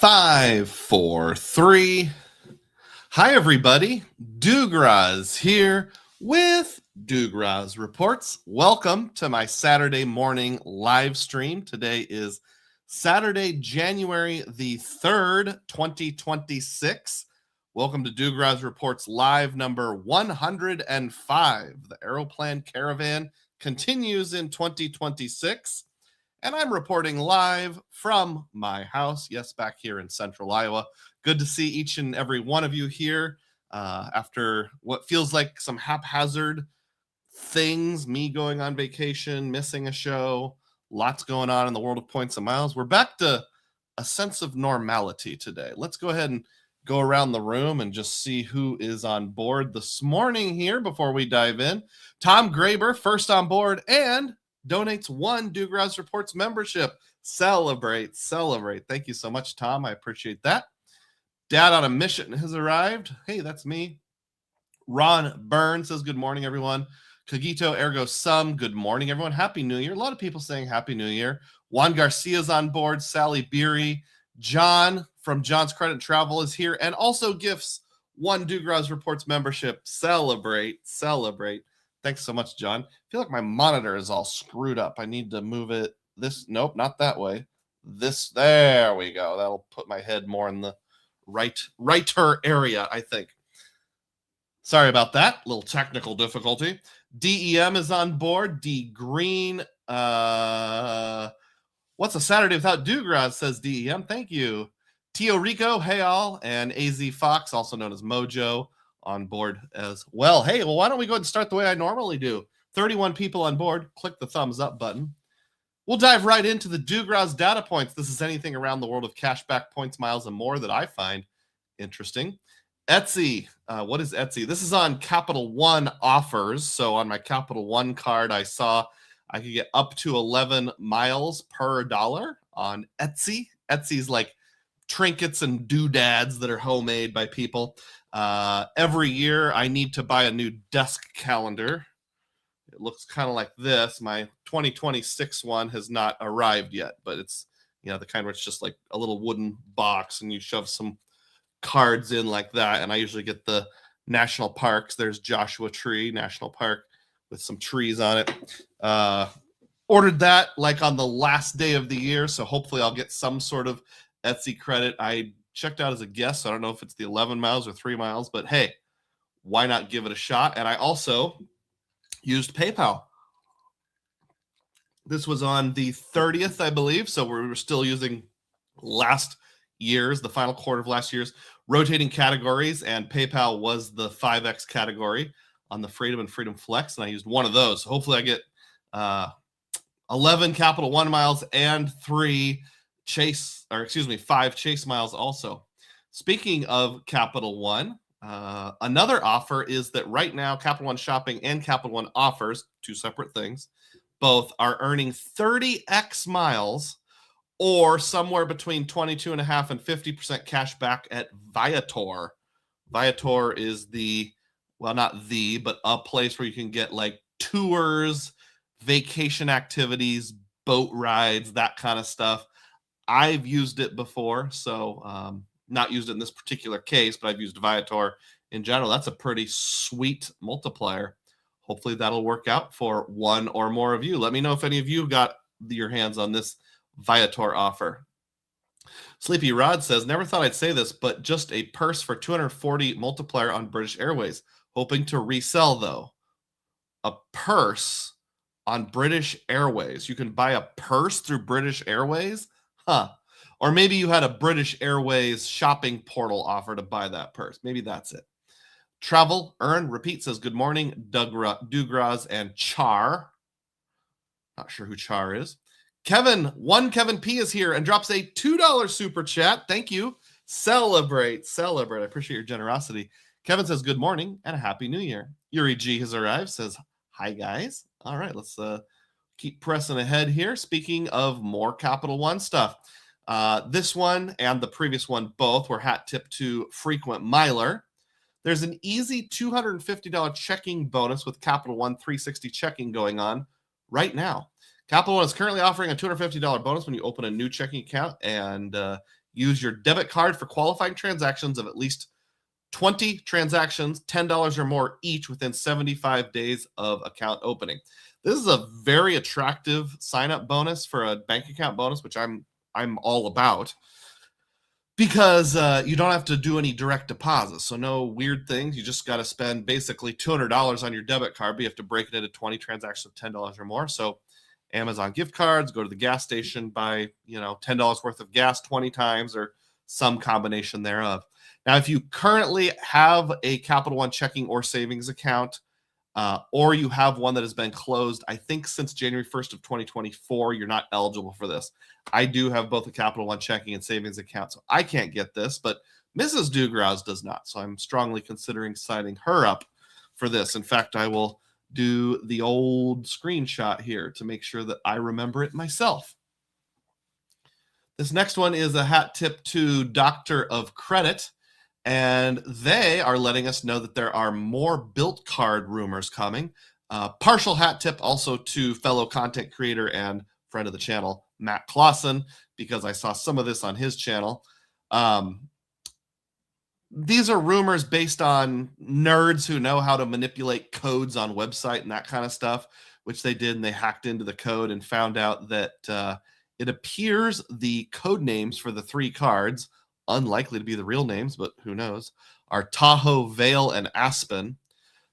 Five, four, three. Hi, everybody. Dugroz here with Dugroz Reports. Welcome to my Saturday morning live stream. Today is Saturday, January the 3rd, 2026. Welcome to Dugroz Reports live number 105. The Aeroplan Caravan continues in 2026. And I'm reporting live from my house, yes, back here in central Iowa. Good to see each and every one of you here after what feels like some haphazard things, me going on vacation, missing a show, lots going on in the world of points and miles. We're back to a sense of normality today. Let's go ahead and go around the room and just see who is on board this morning here before we dive in. Tom Graber, first on board, and donates one Dugroz Reports membership. Celebrate. Thank you so much, Tom. I appreciate that. Dad on a mission has arrived. Hey, that's me. Ron Burns says, good morning, everyone. Cogito ergo sum. Good morning, everyone. Happy New Year. A lot of people saying Happy New Year. Juan Garcia's on board. Sally Beery. John from John's Credit Travel is here and also gifts one Dugroz Reports membership. Celebrate. Thanks so much, John. I feel like my monitor is all screwed up. I need to move it nope, not that way. There we go. That'll put my head more in the righter area, I think. Sorry about that. Little technical difficulty. DEM is on board. D Green. What's a Saturday without Dugroz, says DEM. Thank you. Tio Rico, hey all, and AZ Fox, also known as Mojo, on board as well. Hey, well, why don't we go ahead and start the way I normally do? 31 people on board. Click the thumbs up button. We'll dive right into the Dugroz data points. This is anything around the world of cashback, points, miles, and more that I find interesting. Etsy. What is Etsy? This is on Capital One offers. So on my Capital One card, I saw I could get up to 11 miles per dollar on Etsy. Etsy's like trinkets and doodads that are homemade by people. Every year I need to buy a new desk calendar. It looks kind of like this. My 2026 one has not arrived yet, but it's, the kind where it's just like a little wooden box and you shove some cards in like that. And I usually get the national parks. There's Joshua Tree National Park with some trees on it. Ordered that like on the last day of the year. So hopefully I'll get some sort of Etsy credit. I checked out as a guest. So I don't know if it's the 11 miles or 3 miles, but hey, why not give it a shot? And I also used PayPal. This was on the 30th, I believe. So we were still using last year's, the final quarter of last year's rotating categories. And PayPal was the 5X category on the Freedom and Freedom Flex. And I used one of those. So hopefully I get 11 Capital One miles and 5 Chase miles also. Speaking of Capital One, another offer is that right now Capital One Shopping and Capital One Offers, two separate things, both are earning 30x miles or somewhere between 22.5% and 50% cash back at Viator. Viator is but a place where you can get like tours, vacation activities, boat rides, that kind of stuff. I've used it before, so not used it in this particular case, but I've used Viator in general. That's a pretty sweet multiplier. Hopefully that'll work out for one or more of you. Let me know if any of you got your hands on this Viator offer. Sleepy Rod says, never thought I'd say this, but just a purse for 240 multiplier on British Airways. Hoping to resell, though. A purse on British Airways. You can buy a purse through British Airways? Huh. Or maybe you had a British Airways shopping portal offer to buy that purse. Maybe that's it. Travel, Earn, Repeat says, good morning, Dugroz and Char. Not sure who Char is. Kevin P is here and drops a $2 super chat. Thank you. Celebrate. I appreciate your generosity. Kevin says, good morning and a happy new year. Yuri G has arrived, says, hi, guys. All right, let's keep pressing ahead here. Speaking of more Capital One stuff, this one and the previous one both were hat tip to frequent miler. There's an easy $250 checking bonus with Capital One 360 checking going on right now. Capital One is currently offering a $250 bonus when you open a new checking account, and Use your debit card for qualifying transactions of at least 20 transactions, $10 or more each within 75 days of account opening. This is a very attractive sign-up bonus for a bank account bonus, which I'm all about, because you don't have to do any direct deposits. So no weird things. You just got to spend basically $200 on your debit card, but you have to break it into 20 transactions of $10 or more. So Amazon gift cards, go to the gas station, buy, $10 worth of gas 20 times or some combination thereof. Now, if you currently have a Capital One checking or savings account, or you have one that has been closed, I think since January 1st of 2024, you're not eligible for this. I do have both a Capital One checking and savings account, so I can't get this, but Mrs. Dugroz does not. So I'm strongly considering signing her up for this. In fact, I will do the old screenshot here to make sure that I remember it myself. This next one is a hat tip to Doctor of Credit, and they are letting us know that there are more Built Card rumors coming. Partial hat tip also to fellow content creator and friend of the channel, Matt Clausen, because I saw some of this on his channel. These are rumors based on nerds who know how to manipulate codes on website and that kind of stuff, which they did, and they hacked into the code and found out that it appears the code names for the 3 cards, unlikely to be the real names, but who knows, are Tahoe, Vail, and Aspen.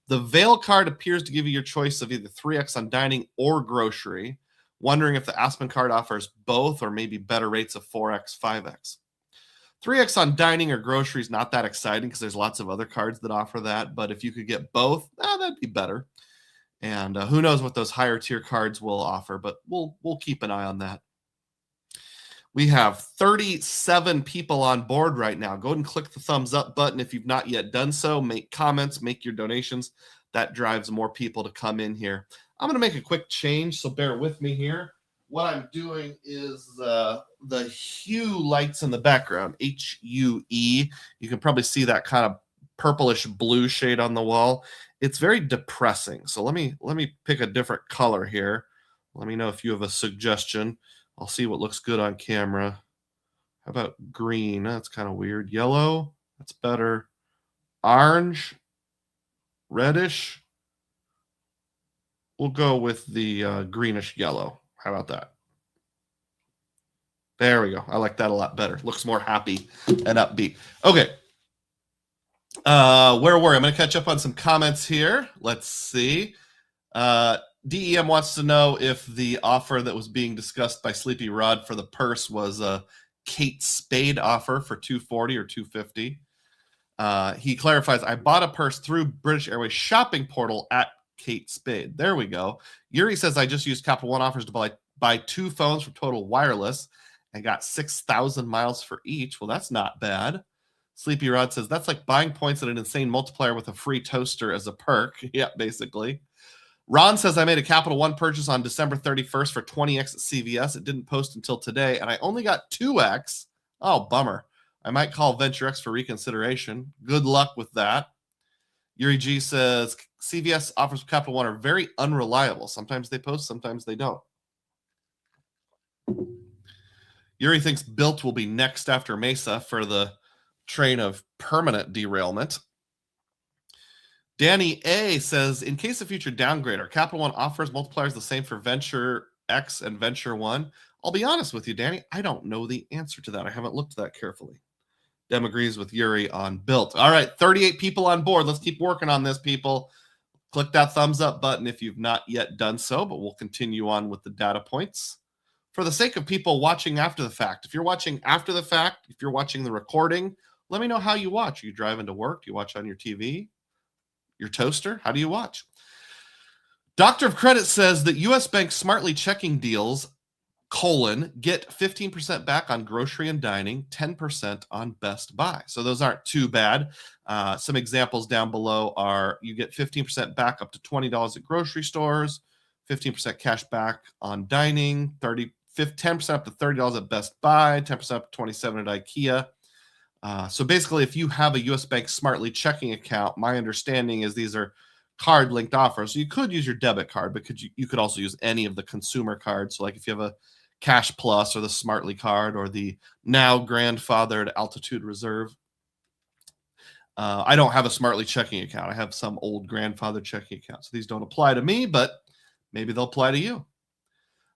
The Vail card appears to give you your choice of either 3x on dining or grocery. Wondering if the Aspen card offers both or maybe better rates of 4x, 5x. 3x on dining or grocery is not that exciting because there's lots of other cards that offer that, but if you could get both, that'd be better. And who knows what those higher tier cards will offer, but we'll keep an eye on that. We have 37 people on board right now. Go ahead and click the thumbs up button if you've not yet done so. Make comments, make your donations. That drives more people to come in here. I'm going to make a quick change, so bear with me here. What I'm doing is the hue lights in the background, H-U-E. You can probably see that kind of purplish blue shade on the wall. It's very depressing. So let me pick a different color here. Let me know if you have a suggestion. I'll see what looks good on camera. How about green? That's kind of weird. Yellow, that's better. Orange, reddish. We'll go with the greenish yellow. How about that? There we go. I like that a lot better. Looks more happy and upbeat. Okay. Where were we? I'm going to catch up on some comments here. Let's see. DEM wants to know if the offer that was being discussed by Sleepy Rod for the purse was a Kate Spade offer for $240 or $250. He clarifies, I bought a purse through British Airways shopping portal at Kate Spade. There we go. Yuri says, I just used Capital One offers to buy 2 phones for Total Wireless and got 6,000 miles for each. Well, that's not bad. Sleepy Rod says, that's like buying points at an insane multiplier with a free toaster as a perk. Yeah, basically. Ron says, I made a Capital One purchase on December 31st for 20x at CVS. It didn't post until today, and I only got 2x. Oh, bummer. I might call Venture X for reconsideration. Good luck with that. Yuri G says, CVS offers for Capital One are very unreliable. Sometimes they post, sometimes they don't. Yuri thinks Built will be next after Mesa for the train of permanent derailment. Danny A says, in case of future downgrade, are Capital One offers multipliers the same for Venture X and Venture One? I'll be honest with you, Danny. I don't know the answer to that. I haven't looked at that carefully. Dem agrees with Yuri on Built. All right, 38 people on board. Let's keep working on this, people. Click that thumbs up button if you've not yet done so, but we'll continue on with the data points. For the sake of people watching after the fact, if you're watching after the fact, if you're watching the recording, let me know how you watch. Are you driving to work? Do you watch on your TV? Your toaster? How do you watch? Doctor of Credit says that U.S. Bank Smartly checking deals, get 15% back on grocery and dining, 10% on Best Buy. So those aren't too bad. Some examples down below are you get 15% back up to $20 at grocery stores, 15% cash back on dining, 10% up to $30 at Best Buy, 10% up to $27 at IKEA. So basically, if you have a U.S. Bank Smartly checking account, my understanding is these are card-linked offers. So you could use your debit card, but you could also use any of the consumer cards. So like if you have a Cash Plus or the Smartly card or the now grandfathered Altitude Reserve. I don't have a Smartly checking account. I have some old grandfathered checking account. So these don't apply to me, but maybe they'll apply to you.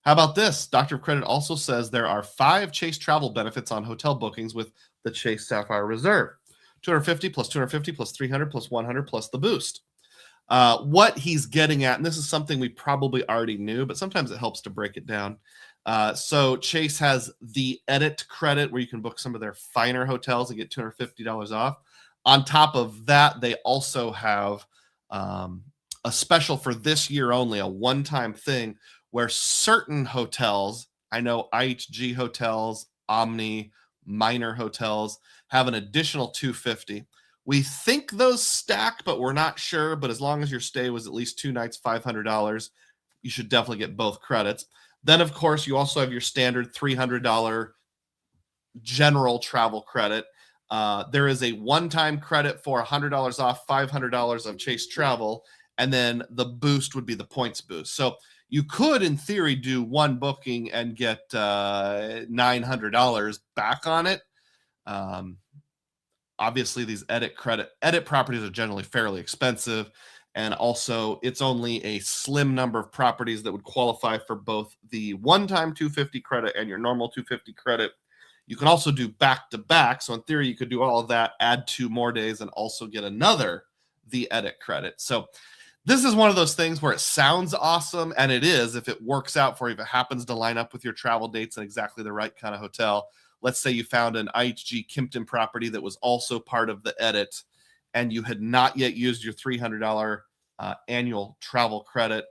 How about this? Doctor of Credit also says there are 5 Chase travel benefits on hotel bookings with the Chase Sapphire Reserve. 250 plus 250 plus 300 plus 100 plus the boost. What he's getting at, and this is something we probably already knew, but sometimes it helps to break it down. So Chase has the Edit credit where you can book some of their finer hotels and get $250 off. On top of that, they also have a special for this year only, a one-time thing where certain hotels, I know IHG hotels, Omni, minor hotels, have an additional $250. We think those stack, but we're not sure. But as long as your stay was at least 2 nights, $500, you should definitely get both credits. Then, of course, you also have your standard $300 general travel credit. There is a one-time credit for $100 off, $500 of Chase Travel, and then the boost would be the points boost. So you could, in theory, do one booking and get $900 back on it. Obviously, these edit properties are generally fairly expensive, and also it's only a slim number of properties that would qualify for both the one-time $250 credit and your normal $250 credit. You can also do back-to-back, so in theory, you could do all of that, add 2 more days, and also get the edit credit. So this is one of those things where it sounds awesome, and it is if it works out for you, if it happens to line up with your travel dates and exactly the right kind of hotel. Let's say you found an IHG Kimpton property that was also part of the edit, and you had not yet used your $300 annual travel credit,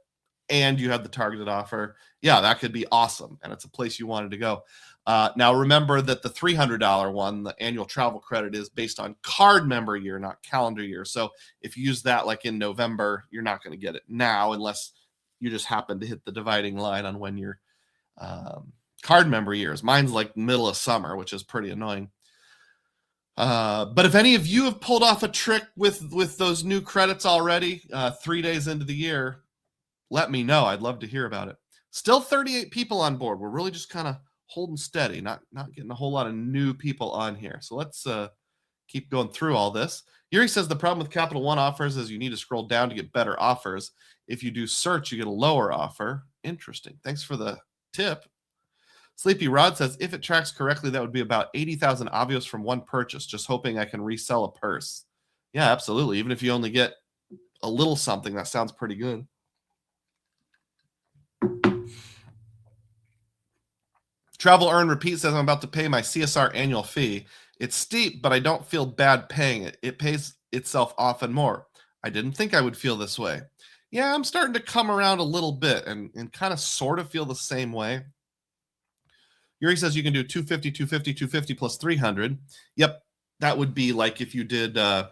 and you had the targeted offer. Yeah, that could be awesome, and it's a place you wanted to go. Now, remember that the $300 one, the annual travel credit, is based on card member year, not calendar year. So if you use that like in November, you're not going to get it now unless you just happen to hit the dividing line on when your card member years. Mine's like middle of summer, which is pretty annoying. But if any of you have pulled off a trick with those new credits already, 3 days into the year, let me know. I'd love to hear about it. Still 38 people on board. We're really just kind of holding steady, not getting a whole lot of new people on here. So let's keep going through all this. Yuri says the problem with Capital One offers is you need to scroll down to get better offers. If you do search, you get a lower offer. Interesting. Thanks for the tip. Sleepy Rod says, if it tracks correctly, that would be about 80,000 Avios from one purchase. Just hoping I can resell a purse. Yeah, absolutely. Even if you only get a little something, that sounds pretty good. Travel Earn Repeat says, I'm about to pay my CSR annual fee. It's steep, but I don't feel bad paying it. It pays itself off and more. I didn't think I would feel this way. Yeah, I'm starting to come around a little bit and kind of sort of feel the same way. Yuri says you can do 250, 250, 250 plus 300. Yep, that would be like if you did, I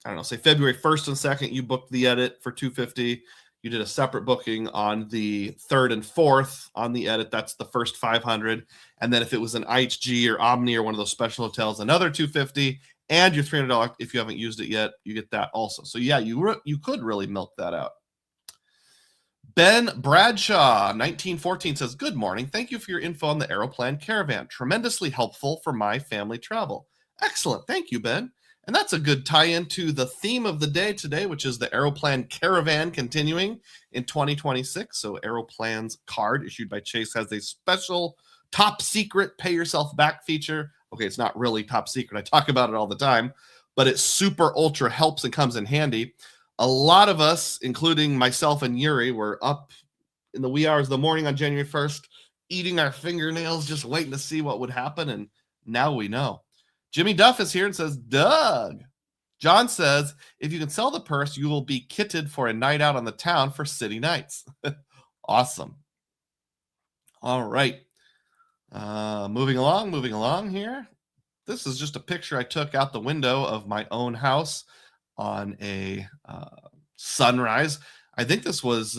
don't know, say February 1st and 2nd, you booked the edit for 250. You did a separate booking on the 3rd and 4th on the edit. That's the first 500. And then if it was an IHG or Omni or one of those special hotels, another 250 and your $300. If you haven't used it yet, you get that also. So yeah, you could really milk that out. Ben Bradshaw, 1914 says, good morning. Thank you for your info on the Aeroplan Caravan. Tremendously helpful for my family travel. Excellent. Thank you, Ben. And that's a good tie-in to the theme of the day today, which is the Aeroplan Caravan continuing in 2026. So Aeroplan's card issued by Chase has a special top secret pay yourself back feature. Okay, it's not really top secret. I talk about it all the time, but it super ultra helps and comes in handy. A lot of us, including myself and Yuri, were up in the wee hours of the morning on January 1st, eating our fingernails, just waiting to see what would happen. And now we know. Jimmy Duff is here and says, Doug. John says, if you can sell the purse, you will be kitted for a night out on the town for city nights. Awesome. All right. Moving along here. This is just a picture I took out the window of my own house on a sunrise. I think this was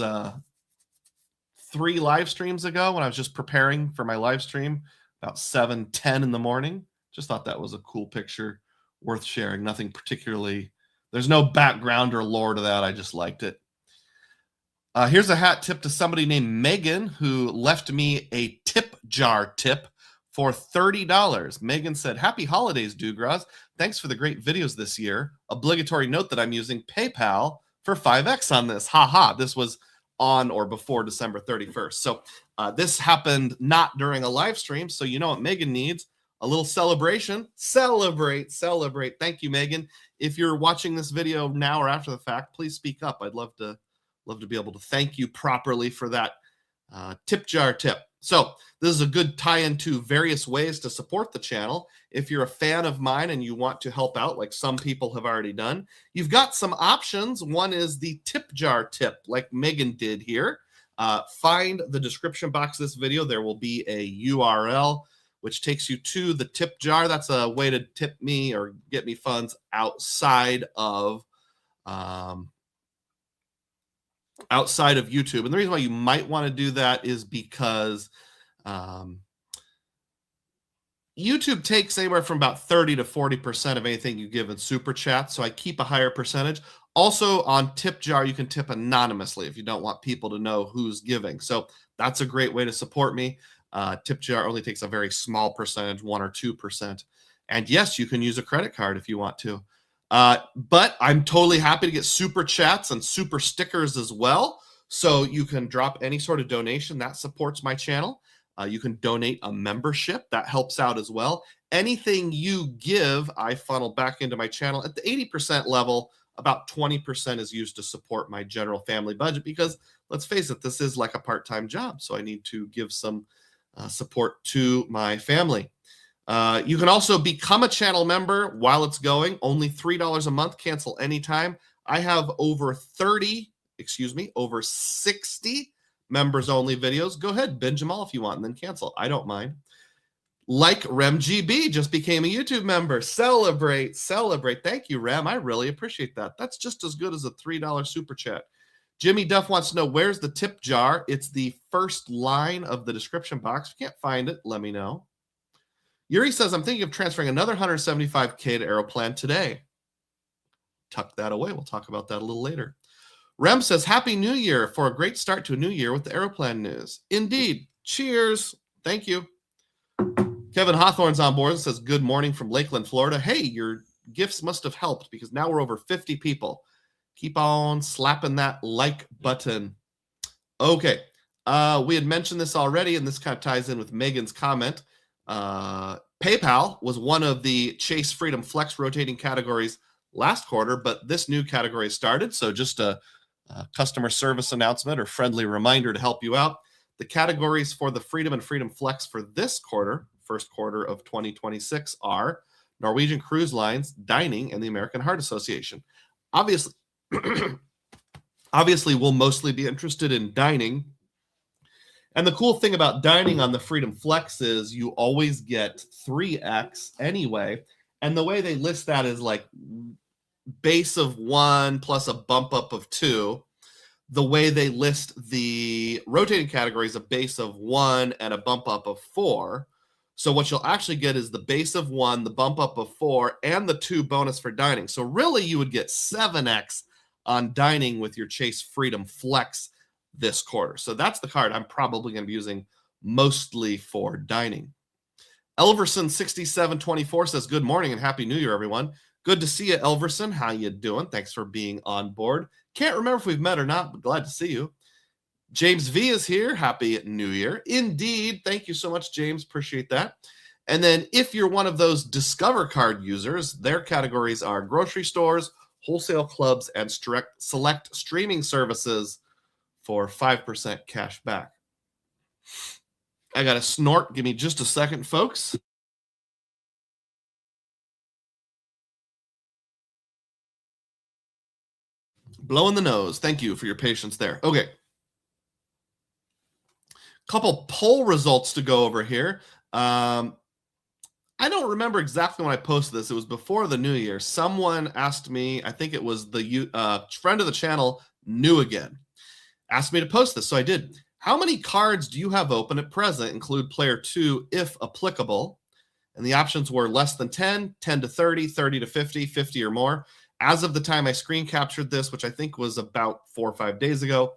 3 live streams ago when I was just preparing for my live stream about 7:10 in the morning. Just thought that was a cool picture worth sharing. Nothing particularly, there's no background or lore to that. I just liked it. Here's a hat tip to somebody named Megan who left me a tip jar tip for $30. Megan said, happy holidays, Dugroz. Thanks for the great videos this year. Obligatory note that I'm using PayPal for 5X on this. Haha, this was on or before December 31st. So this happened not during a live stream. So you know what Megan needs? A little celebration. Celebrate. Thank you, Megan. If you're watching this video now or after the fact, please speak up. I'd love to be able to thank you properly for that tip jar tip. So this is a good tie-in to various ways to support the channel. If you're a fan of mine and you want to help out, like some people have already done, you've got some options. One is the tip jar tip, like Megan did here. Find the description box of this video. There will be a URL which takes you to the tip jar. That's a way to tip me or get me funds outside of YouTube. And the reason why you might want to do that is because YouTube takes anywhere from about 30 to 40% of anything you give in super chat. So I keep a higher percentage. Also on tip jar, you can tip anonymously if you don't want people to know who's giving. So that's a great way to support me. Tip jar only takes a very small percentage, 1 or 2%. And yes, you can use a credit card if you want to. But I'm totally happy to get super chats and super stickers as well. So you can drop any sort of donation that supports my channel. You can donate a membership that helps out as well. Anything you give, I funnel back into my channel. At the 80% level, about 20% is used to support my general family budget because let's face it, this is like a part-time job. So I need to give some support to my family. You can also become a channel member while it's going. Only $3 a month. Cancel anytime. I have over 60 members only videos. Go ahead, binge them all if you want, and then cancel. I don't mind. Like RemGB just became a YouTube member. Celebrate. Thank you, Rem. I really appreciate that. That's just as good as a $3 super chat. Jimmy Duff wants to know, where's the tip jar? It's the first line of the description box. If you can't find it, let me know. Yuri says, I'm thinking of transferring another $175K to Aeroplan today. Tuck that away. We'll talk about that a little later. Rem says, Happy New Year for a great start to a new year with the Aeroplan news. Indeed. Cheers. Thank you. Kevin Hawthorne's on board and says, good morning from Lakeland, Florida. Hey, your gifts must have helped because now we're over 50 people. Keep on slapping that like button. Okay. We had mentioned this already, and this kind of ties in with Megan's comment. PayPal was one of the Chase Freedom Flex rotating categories last quarter, but this new category started. So just a customer service announcement or friendly reminder to help you out. The categories for the Freedom and Freedom Flex for this quarter, first quarter of 2026, are Norwegian Cruise Lines, Dining, and the American Heart Association. Obviously, we'll mostly be interested in dining. And the cool thing about dining on the Freedom Flex is you always get 3X anyway. And the way they list that is like base of 1 plus a bump up of 2. The way they list the rotating categories, a base of 1 and a bump up of 4. So what you'll actually get is the base of 1, the bump up of 4, and the 2 bonus for dining. So really you would get 7X on dining with your Chase Freedom Flex this quarter. So that's the card I'm probably going to be using mostly for dining. Elverson6724 says, good morning and Happy New Year, everyone. Good to see you, Elverson. How you doing? Thanks for being on board. Can't remember if we've met or not, but glad to see you. James V is here. Happy New Year. Indeed. Thank you so much, James. Appreciate that. And then if you're one of those Discover card users, their categories are grocery stores, wholesale clubs, and select streaming services for 5% cash back. I got a snort. Give me just a second, folks. Blowing the nose. Thank you for your patience there. Okay. Couple poll results to go over here. I don't remember exactly when I posted this. It was before the new year. Someone asked me, I think it was the friend of the channel, New Again, asked me to post this. So I did. How many cards do you have open at present? Include player 2 if applicable. And the options were less than 10, 10 to 30, 30 to 50, 50 or more. As of the time I screen captured this, which I think was about 4 or 5 days ago,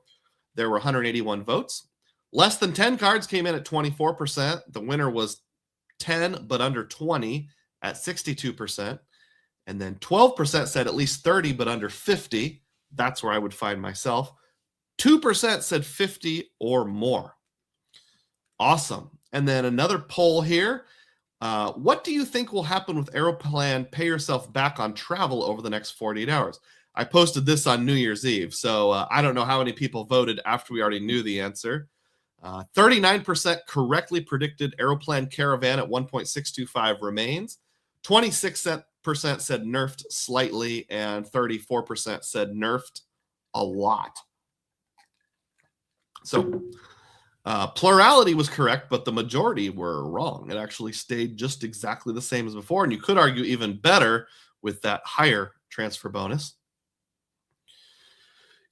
there were 181 votes. Less than 10 cards came in at 24%. The winner was 10 but under 20 at 62%. And then 12% said at least 30 but under 50. That's where I would find myself. 2% said 50 or more. Awesome. And then another poll here. What do you think will happen with Aeroplan Pay Yourself Back on travel over the next 48 hours? I posted this on New Year's Eve, so I don't know how many people voted after we already knew the answer. 39% correctly predicted Aeroplan Caravan at 1.625 remains. 26% said nerfed slightly, and 34% said nerfed a lot. So plurality was correct, but the majority were wrong. It actually stayed just exactly the same as before, and you could argue even better with that higher transfer bonus.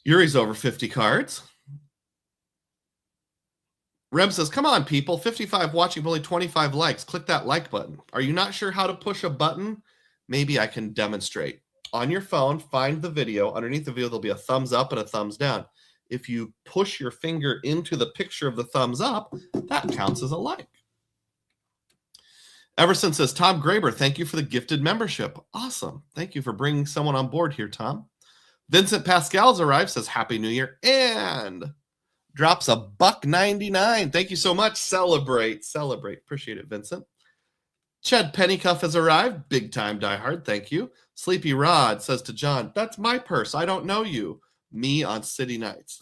Yuri's over 50 cards. Rem says, come on, people. 55 watching, only 25 likes. Click that like button. Are you not sure how to push a button? Maybe I can demonstrate. On your phone, find the video. Underneath the video, there'll be a thumbs up and a thumbs down. If you push your finger into the picture of the thumbs up, that counts as a like. Everson says, Tom Graber, thank you for the gifted membership. Awesome. Thank you for bringing someone on board here, Tom. Vincent Pascal's arrived, says Happy New Year, and drops $1.99. Thank you so much. Celebrate. Appreciate it, Vincent. Chad Pennycuff has arrived. Big time diehard. Thank you. Sleepy Rod says to John, that's my purse. I don't know you. Me on city nights.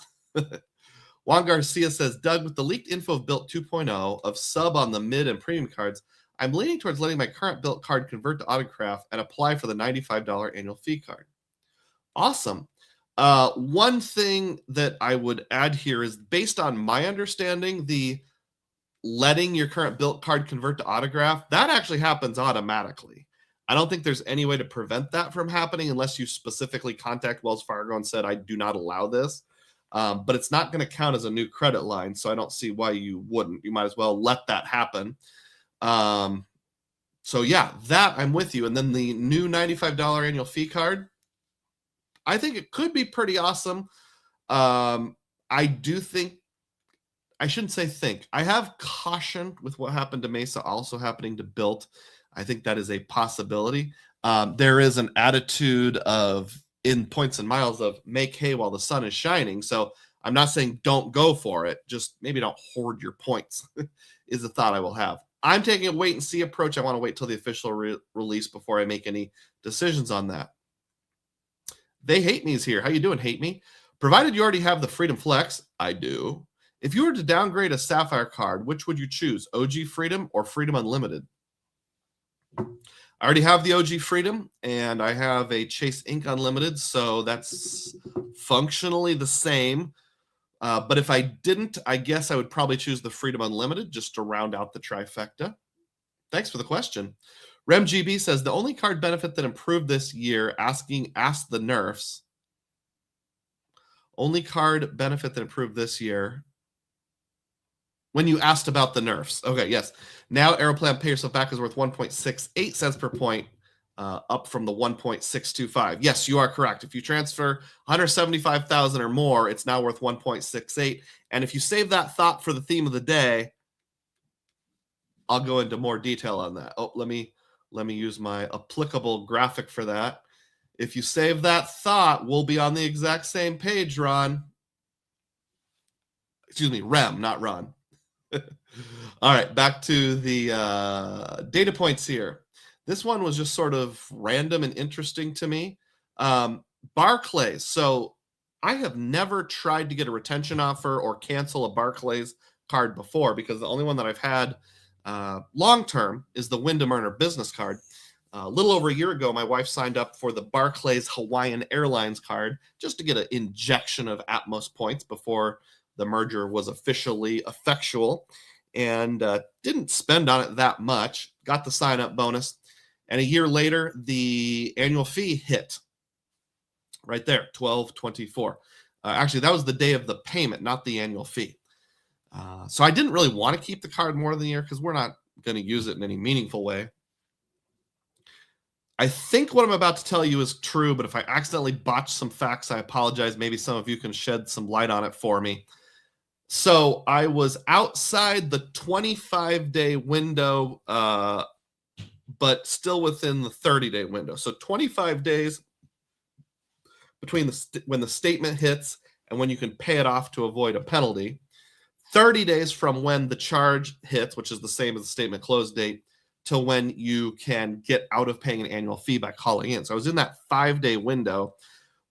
Juan Garcia says, Doug, with the leaked info of Built 2.0 of sub on the mid and premium cards, I'm leaning towards letting my current Built card convert to autograph and apply for the $95 annual fee card. Awesome. One thing that I would add here is, based on my understanding, the letting your current Built card convert to autograph, that actually happens automatically. I don't think there's any way to prevent that from happening unless you specifically contact Wells Fargo and said, I do not allow this. But it's not going to count as a new credit line, so I don't see why you wouldn't. You might as well let that happen. So yeah, that I'm with you. And then the new $95 annual fee card, I think it could be pretty awesome. I do think, I shouldn't say think, I have caution with what happened to Mesa also happening to Built. I think that is a possibility. There is an attitude of, in points and miles, of make hay while the sun is shining. So I'm not saying don't go for it. Just maybe don't hoard your points is a thought I will have. I'm taking a wait and see approach. I want to wait till the official release before I make any decisions on that. They Hate Me is here. How you doing, Hate Me? Provided you already have the Freedom Flex, I do. If you were to downgrade a Sapphire card, which would you choose, OG Freedom or Freedom Unlimited? I already have the OG Freedom, and I have a Chase Ink Unlimited, so that's functionally the same. But if I didn't, I guess I would probably choose the Freedom Unlimited just to round out the trifecta. Thanks for the question. RemGB says, the only card benefit that improved this year, ask the nerfs. Only card benefit that improved this year. When you asked about the nerfs. Okay, yes. Now Aeroplan Pay Yourself Back is worth 1.68 cents per point, up from the 1.625. Yes, you are correct. If you transfer 175,000 or more, it's now worth 1.68. And if you save that thought for the theme of the day, I'll go into more detail on that. Oh, let me use my applicable graphic for that. If you save that thought, we'll be on the exact same page, Ron. Excuse me, Rem, not Ron. All right, back to the data points here. This one was just sort of random and interesting to me. Barclays. So I have never tried to get a retention offer or cancel a Barclays card before, because the only one that I've had long-term is the Wyndham Earner business card. A little over a year ago, my wife signed up for the Barclays Hawaiian Airlines card just to get an injection of Atmos points before the merger was officially effectual, and didn't spend on it that much. Got the sign-up bonus, and a year later, the annual fee hit right there, $12.24. Actually, that was the day of the payment, not the annual fee. So I didn't really want to keep the card more than a year because we're not going to use it in any meaningful way. I think what I'm about to tell you is true, but if I accidentally botch some facts, I apologize. Maybe some of you can shed some light on it for me. So I was outside the 25-day window, but still within the 30-day window. So 25 days between when the statement hits and when you can pay it off to avoid a penalty. 30 days from when the charge hits, which is the same as the statement close date, till when you can get out of paying an annual fee by calling in. So I was in that 5-day window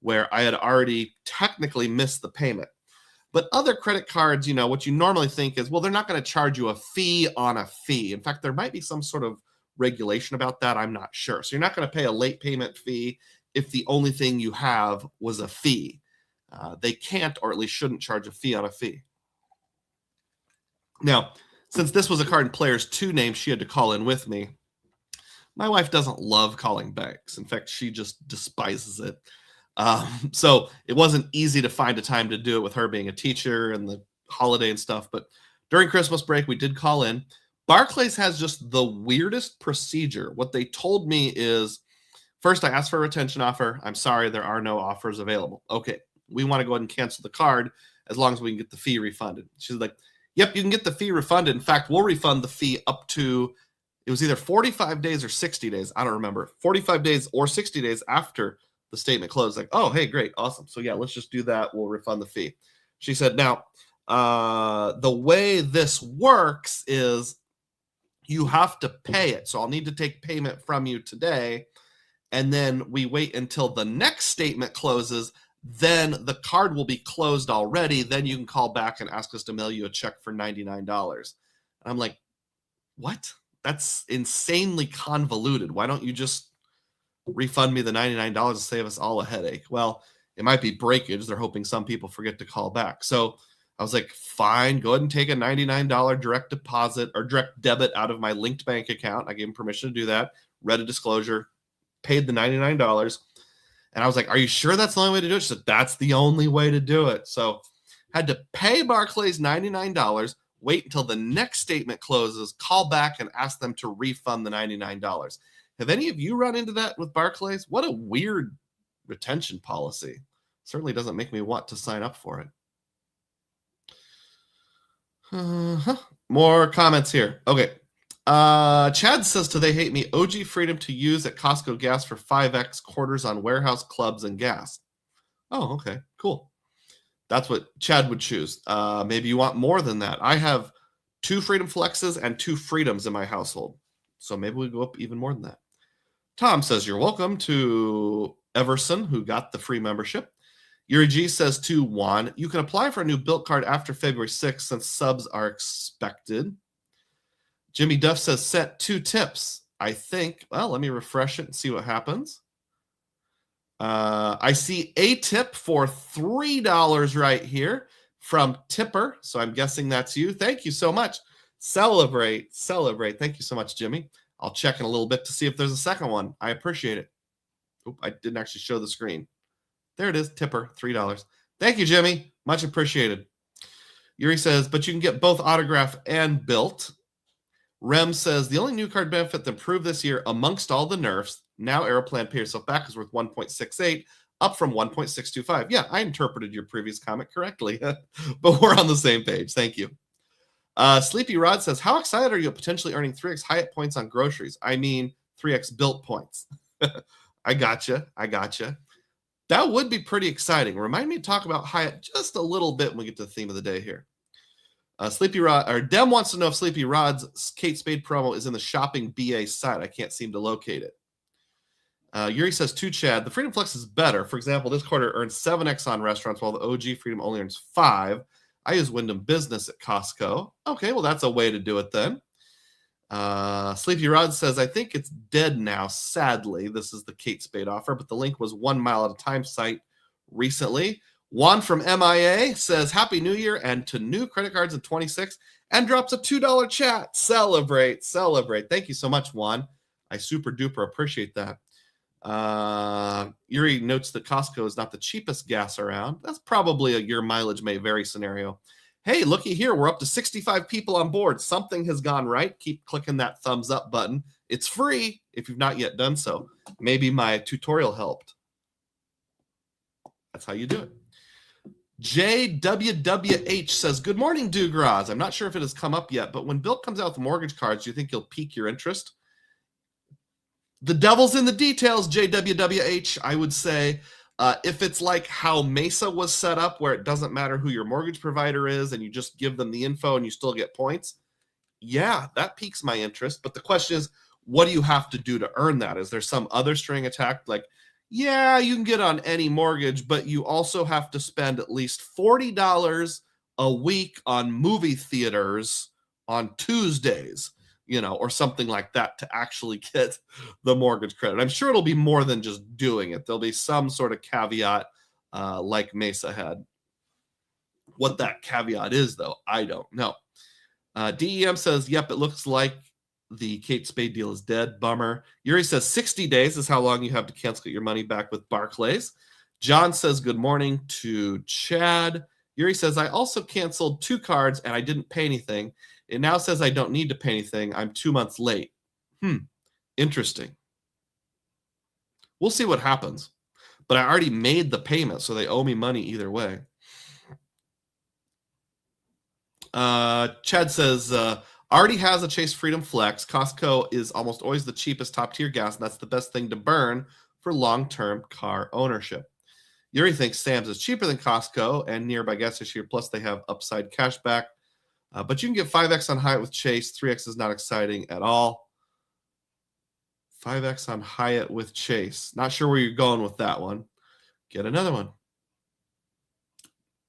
where I had already technically missed the payment. But other credit cards, what you normally think is, well, they're not going to charge you a fee on a fee. In fact, there might be some sort of regulation about that. I'm not sure. So you're not going to pay a late payment fee if the only thing you have was a fee. They can't, or at least shouldn't, charge a fee on a fee. Now, since this was a card in Players 2 name, she had to call in with me. My wife doesn't love calling banks. In fact, she just despises it. So it wasn't easy to find a time to do it with her being a teacher and the holiday and stuff. But during Christmas break, we did call in. Barclays has just the weirdest procedure. What they told me is, first, I asked for a retention offer. I'm sorry, there are no offers available. Okay, we want to go ahead and cancel the card as long as we can get the fee refunded. She's like, yep, you can get the fee refunded. In fact, we'll refund the fee up to, it was either 45 days or 60 days. I don't remember. 45 days or 60 days after the statement closed. Like, oh, hey, great, awesome. So yeah, let's just do that. We'll refund the fee. She said, now, the way this works is you have to pay it. So I'll need to take payment from you today. And then we wait until the next statement closes. Then the card will be closed already. Then you can call back and ask us to mail you a check for $99. And I'm like, what? That's insanely convoluted. Why don't you just refund me the $99 to save us all a headache? Well, it might be breakage. They're hoping some people forget to call back. So I was like, fine, go ahead and take a $99 direct deposit or direct debit out of my linked bank account. I gave him permission to do that, read a disclosure, paid the $99. And I was like, are you sure that's the only way to do it? She said, that's the only way to do it. So had to pay Barclays $99, wait until the next statement closes, call back and ask them to refund the $99. Have any of you run into that with Barclays? What a weird retention policy. Certainly doesn't make me want to sign up for it. More comments here. Okay. Chad says, do they hate me? OG freedom to use at Costco gas for 5x quarters on warehouse clubs and gas. Oh, okay, cool. That's what Chad would choose. Maybe you want more than that. I have 2 Freedom Flexes and 2 Freedoms in my household. So maybe we go up even more than that. Tom says, you're welcome to Everson, who got the free membership. Yuri G says to Juan, you can apply for a new built card after February 6th since subs are expected. Jimmy Duff says, set 2 tips. I think, well, let me refresh it and see what happens. I see a tip for $3 right here from Tipper. So I'm guessing that's you. Thank you so much. Celebrate. Thank you so much, Jimmy. I'll check in a little bit to see if there's a second one. I appreciate it. Oop, I didn't actually show the screen. There it is, Tipper, $3. Thank you, Jimmy. Much appreciated. Yuri says, but you can get both autograph and built. Rem says, the only new card benefit that improved this year amongst all the nerfs, now Aeroplan Pay Yourself Back is worth 1.68, up from 1.625. Yeah, I interpreted your previous comment correctly, but we're on the same page. Thank you. Sleepy Rod says, how excited are you at potentially earning 3x Hyatt points on groceries? I mean, 3x built points. I gotcha. That would be pretty exciting. Remind me to talk about Hyatt just a little bit when we get to the theme of the day here. Sleepy Rod, or Dem wants to know if Sleepy Rod's Kate Spade promo is in the shopping BA site. I can't seem to locate it. Yuri says to Chad, the Freedom Flex is better. For example, this quarter earns 7x on restaurants while the OG Freedom only earns 5. I use Wyndham Business at Costco. Okay, well, that's a way to do it then. Sleepy Rod says, I think it's dead now, sadly. This is the Kate Spade offer, but the link was 1 mile at a time site recently. Juan from MIA says, Happy New Year and to new credit cards in 26 and drops a $2 chat. Celebrate. Thank you so much, Juan. I super duper appreciate that. Yuri notes that Costco is not the cheapest gas around. That's probably a your mileage may vary scenario. Hey, looky here. We're up to 65 people on board. Something has gone right. Keep clicking that thumbs up button. It's free if you've not yet done so. Maybe my tutorial helped. That's how you do it. JWWH says, good morning, Dugroz. I'm not sure if it has come up yet, but when Bill comes out with mortgage cards, do you think he'll pique your interest? The devil's in the details, JWWH. I would say if it's like how Mesa was set up, where it doesn't matter who your mortgage provider is and you just give them the info and you still get points, yeah, that piques my interest. But the question is, what do you have to do to earn that? Is there some other string attached? Like, yeah, you can get on any mortgage, but you also have to spend at least $40 a week on movie theaters on Tuesdays, or something like that to actually get the mortgage credit. I'm sure it'll be more than just doing it. There'll be some sort of caveat like Mesa had. What that caveat is, though, I don't know. DEM says, yep, it looks like the Kate Spade deal is dead. Bummer. Yuri says 60 days is how long you have to cancel your money back with Barclays. John says good morning to Chad. Yuri says, I also canceled 2 cards and I didn't pay anything. It now says I don't need to pay anything. I'm 2 months late. Interesting. We'll see what happens. But I already made the payment, so they owe me money either way. Chad says, already has a Chase Freedom Flex. Costco is almost always the cheapest top-tier gas, and that's the best thing to burn for long-term car ownership. Yuri thinks Sam's is cheaper than Costco and nearby gas station. Plus, they have upside cash back. But you can get 5X on Hyatt with Chase. 3X is not exciting at all. 5X on Hyatt with Chase. Not sure where you're going with that one. Get another one.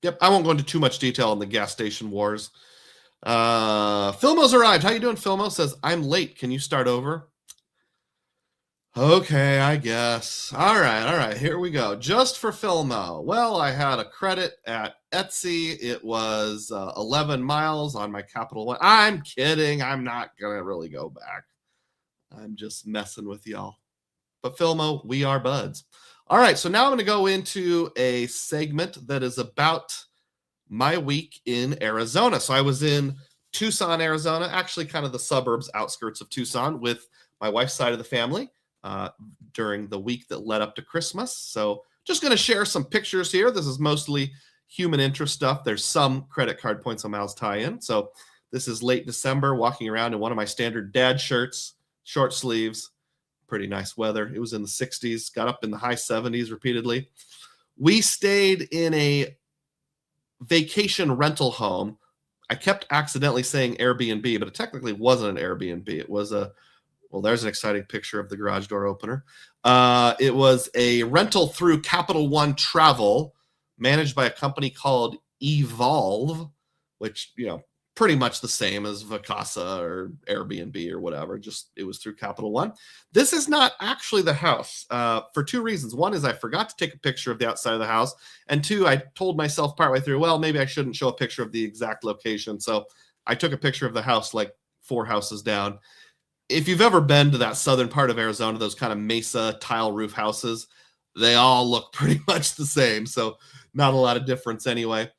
Yep, I won't go into too much detail on the gas station wars. Filmo's arrived. How you doing, Filmo? Says, I'm late. Can you start over? Okay, I guess. All right. Here we go. Just for Filmo. Well, I had a credit at Etsy. It was 11 miles on my Capital One. I'm kidding. I'm not going to really go back. I'm just messing with y'all. But Filmo, we are buds. All right, so now I'm going to go into a segment that is about my week in Arizona. So I was in Tucson, Arizona, actually kind of the suburbs, outskirts of Tucson, with my wife's side of the family during the week that led up to Christmas. So just going to share some pictures here. This is mostly human interest stuff. There's some credit card points on miles tie-in. So this is late December, walking around in one of my standard dad shirts, short sleeves. Pretty nice weather. It was in the 60s, got up in the high 70s repeatedly. We stayed in a vacation rental home. I kept accidentally saying Airbnb, but it technically wasn't an Airbnb. It was there's an exciting picture of the garage door opener. It was a rental through Capital One Travel, managed by a company called Evolve, which, pretty much the same as Vacasa or Airbnb or whatever. Just it was through Capital One. This is not actually the house for 2 reasons. One is I forgot to take a picture of the outside of the house. And 2, I told myself partway through, well, maybe I shouldn't show a picture of the exact location. So I took a picture of the house like 4 houses down. If you've ever been to that southern part of Arizona, those kind of mesa tile roof houses, they all look pretty much the same. So not a lot of difference anyway.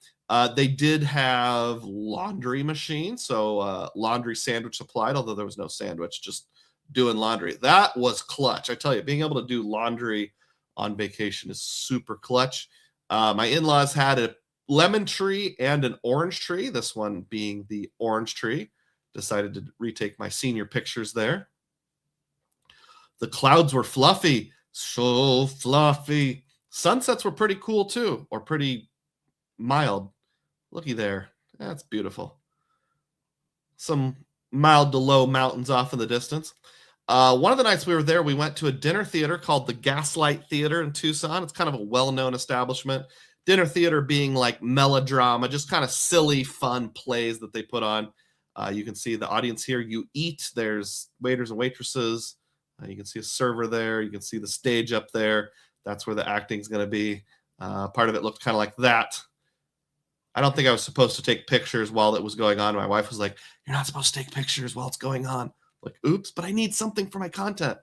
They did have laundry machines, so laundry sandwich supplied, although there was no sandwich, just doing laundry. That was clutch. I tell you, being able to do laundry on vacation is super clutch. My in-laws had a lemon tree and an orange tree, this one being the orange tree. Decided to retake my senior pictures there. The clouds were fluffy, so fluffy. Sunsets were pretty cool too, or pretty mild. Looky there. That's beautiful. Some mild to low mountains off in the distance. One of the nights we were there, we went to a dinner theater called the Gaslight Theater in Tucson. It's kind of a well-known establishment. Dinner theater being like melodrama, just kind of silly, fun plays that they put on. You can see the audience here. You eat. There's waiters and waitresses. You can see a server there. You can see the stage up there. That's where the acting is going to be. Part of it looked kind of like that. I don't think I was supposed to take pictures while it was going on. My wife was like, you're not supposed to take pictures while it's going on. Like, oops, but I need something for my content.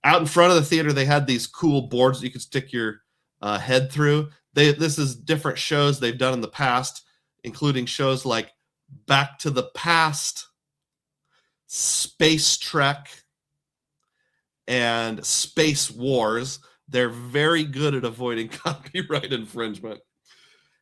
Out in front of the theater, they had these cool boards that you could stick your head through. This is different shows they've done in the past, including shows like Back to the Past, Space Trek, and Space Wars. They're very good at avoiding copyright infringement.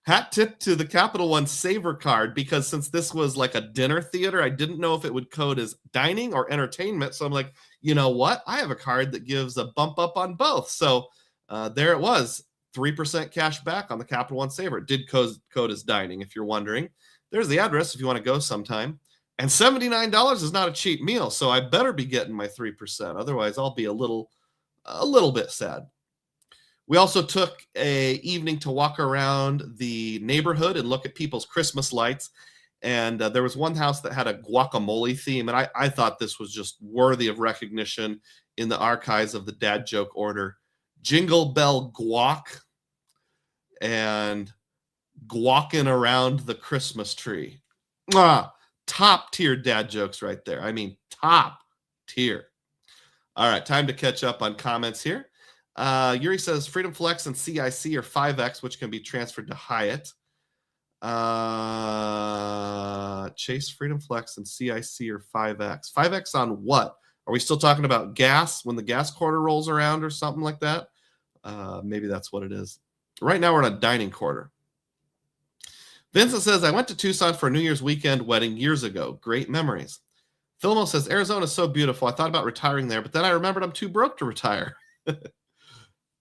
Hat tip to the Capital One Saver card, because since this was like a dinner theater, I didn't know if it would code as dining or entertainment. So I'm like, you know what? I have a card that gives a bump up on both. So there it was, 3% cash back on the Capital One Saver. It did code as dining, if you're wondering. There's the address if you want to go sometime. And $79 is not a cheap meal, so I better be getting my 3%. Otherwise, I'll be a little bit sad. We also took a evening to walk around the neighborhood and look at people's Christmas lights. And there was one house that had a guacamole theme, and I thought this was just worthy of recognition in the archives of the dad joke order. Jingle Bell Guac and guacking around the Christmas tree. Top tier dad jokes right there. I mean, top tier. All right, time to catch up on comments here. Yuri says Freedom Flex and CIC are 5X, which can be transferred to Hyatt. Chase, Freedom Flex, and CIC are 5X. 5X on what? Are we still talking about gas when the gas quarter rolls around or something like that? Maybe that's what it is. Right now we're on a dining quarter. Vincent says, I went to Tucson for a New Year's weekend wedding years ago. Great memories. Philmo says, Arizona is so beautiful. I thought about retiring there, but then I remembered I'm too broke to retire.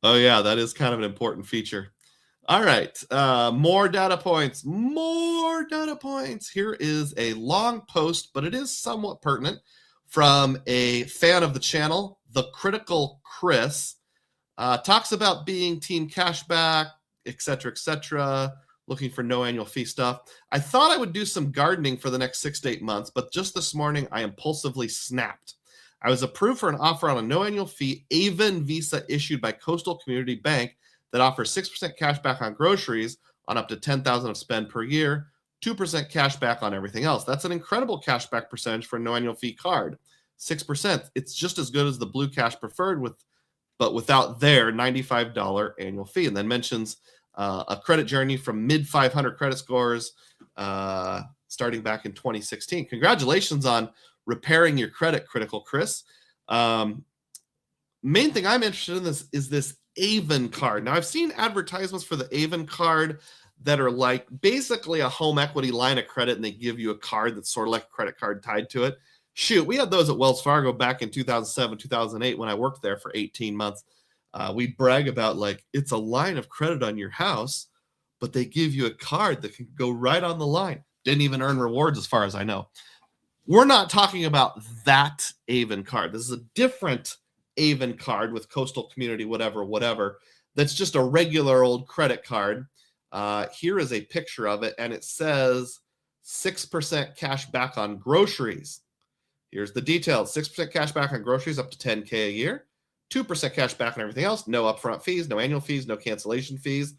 Oh, yeah, that is kind of an important feature. All right, more data points. More data points. Here is a long post, but it is somewhat pertinent, from a fan of the channel, The Critical Chris. Talks about being team cashback, etc., looking for no annual fee stuff. I thought I would do some gardening for the next 6 to 8 months, but just this morning I impulsively snapped. I was approved for an offer on a no annual fee Avon Visa issued by Coastal Community Bank that offers 6% cash back on groceries on up to $10,000 of spend per year, 2% cash back on everything else. That's an incredible cash back percentage for a no annual fee card. 6%. It's just as good as the Blue Cash Preferred, but without their $95 annual fee. And then mentions a credit journey from mid 500 credit scores starting back in 2016. Congratulations on repairing your credit, Critical Chris. Main thing I'm interested in is this Avon card. Now, I've seen advertisements for the Avon card that are like basically a home equity line of credit, and they give you a card that's sort of like a credit card tied to it. Shoot, we had those at Wells Fargo back in 2007, 2008 when I worked there for 18 months. We brag about like it's a line of credit on your house, but they give you a card that can go right on the line. Didn't even earn rewards as far as I know. We're not talking about that Avon card. This is a different Avon card with Coastal Community, whatever. That's just a regular old credit card. Here is a picture of it, and it says 6% cash back on groceries. Here's the details. 6% cash back on groceries up to $10K a year. 2% cash back on everything else. No upfront fees, no annual fees, no cancellation fees.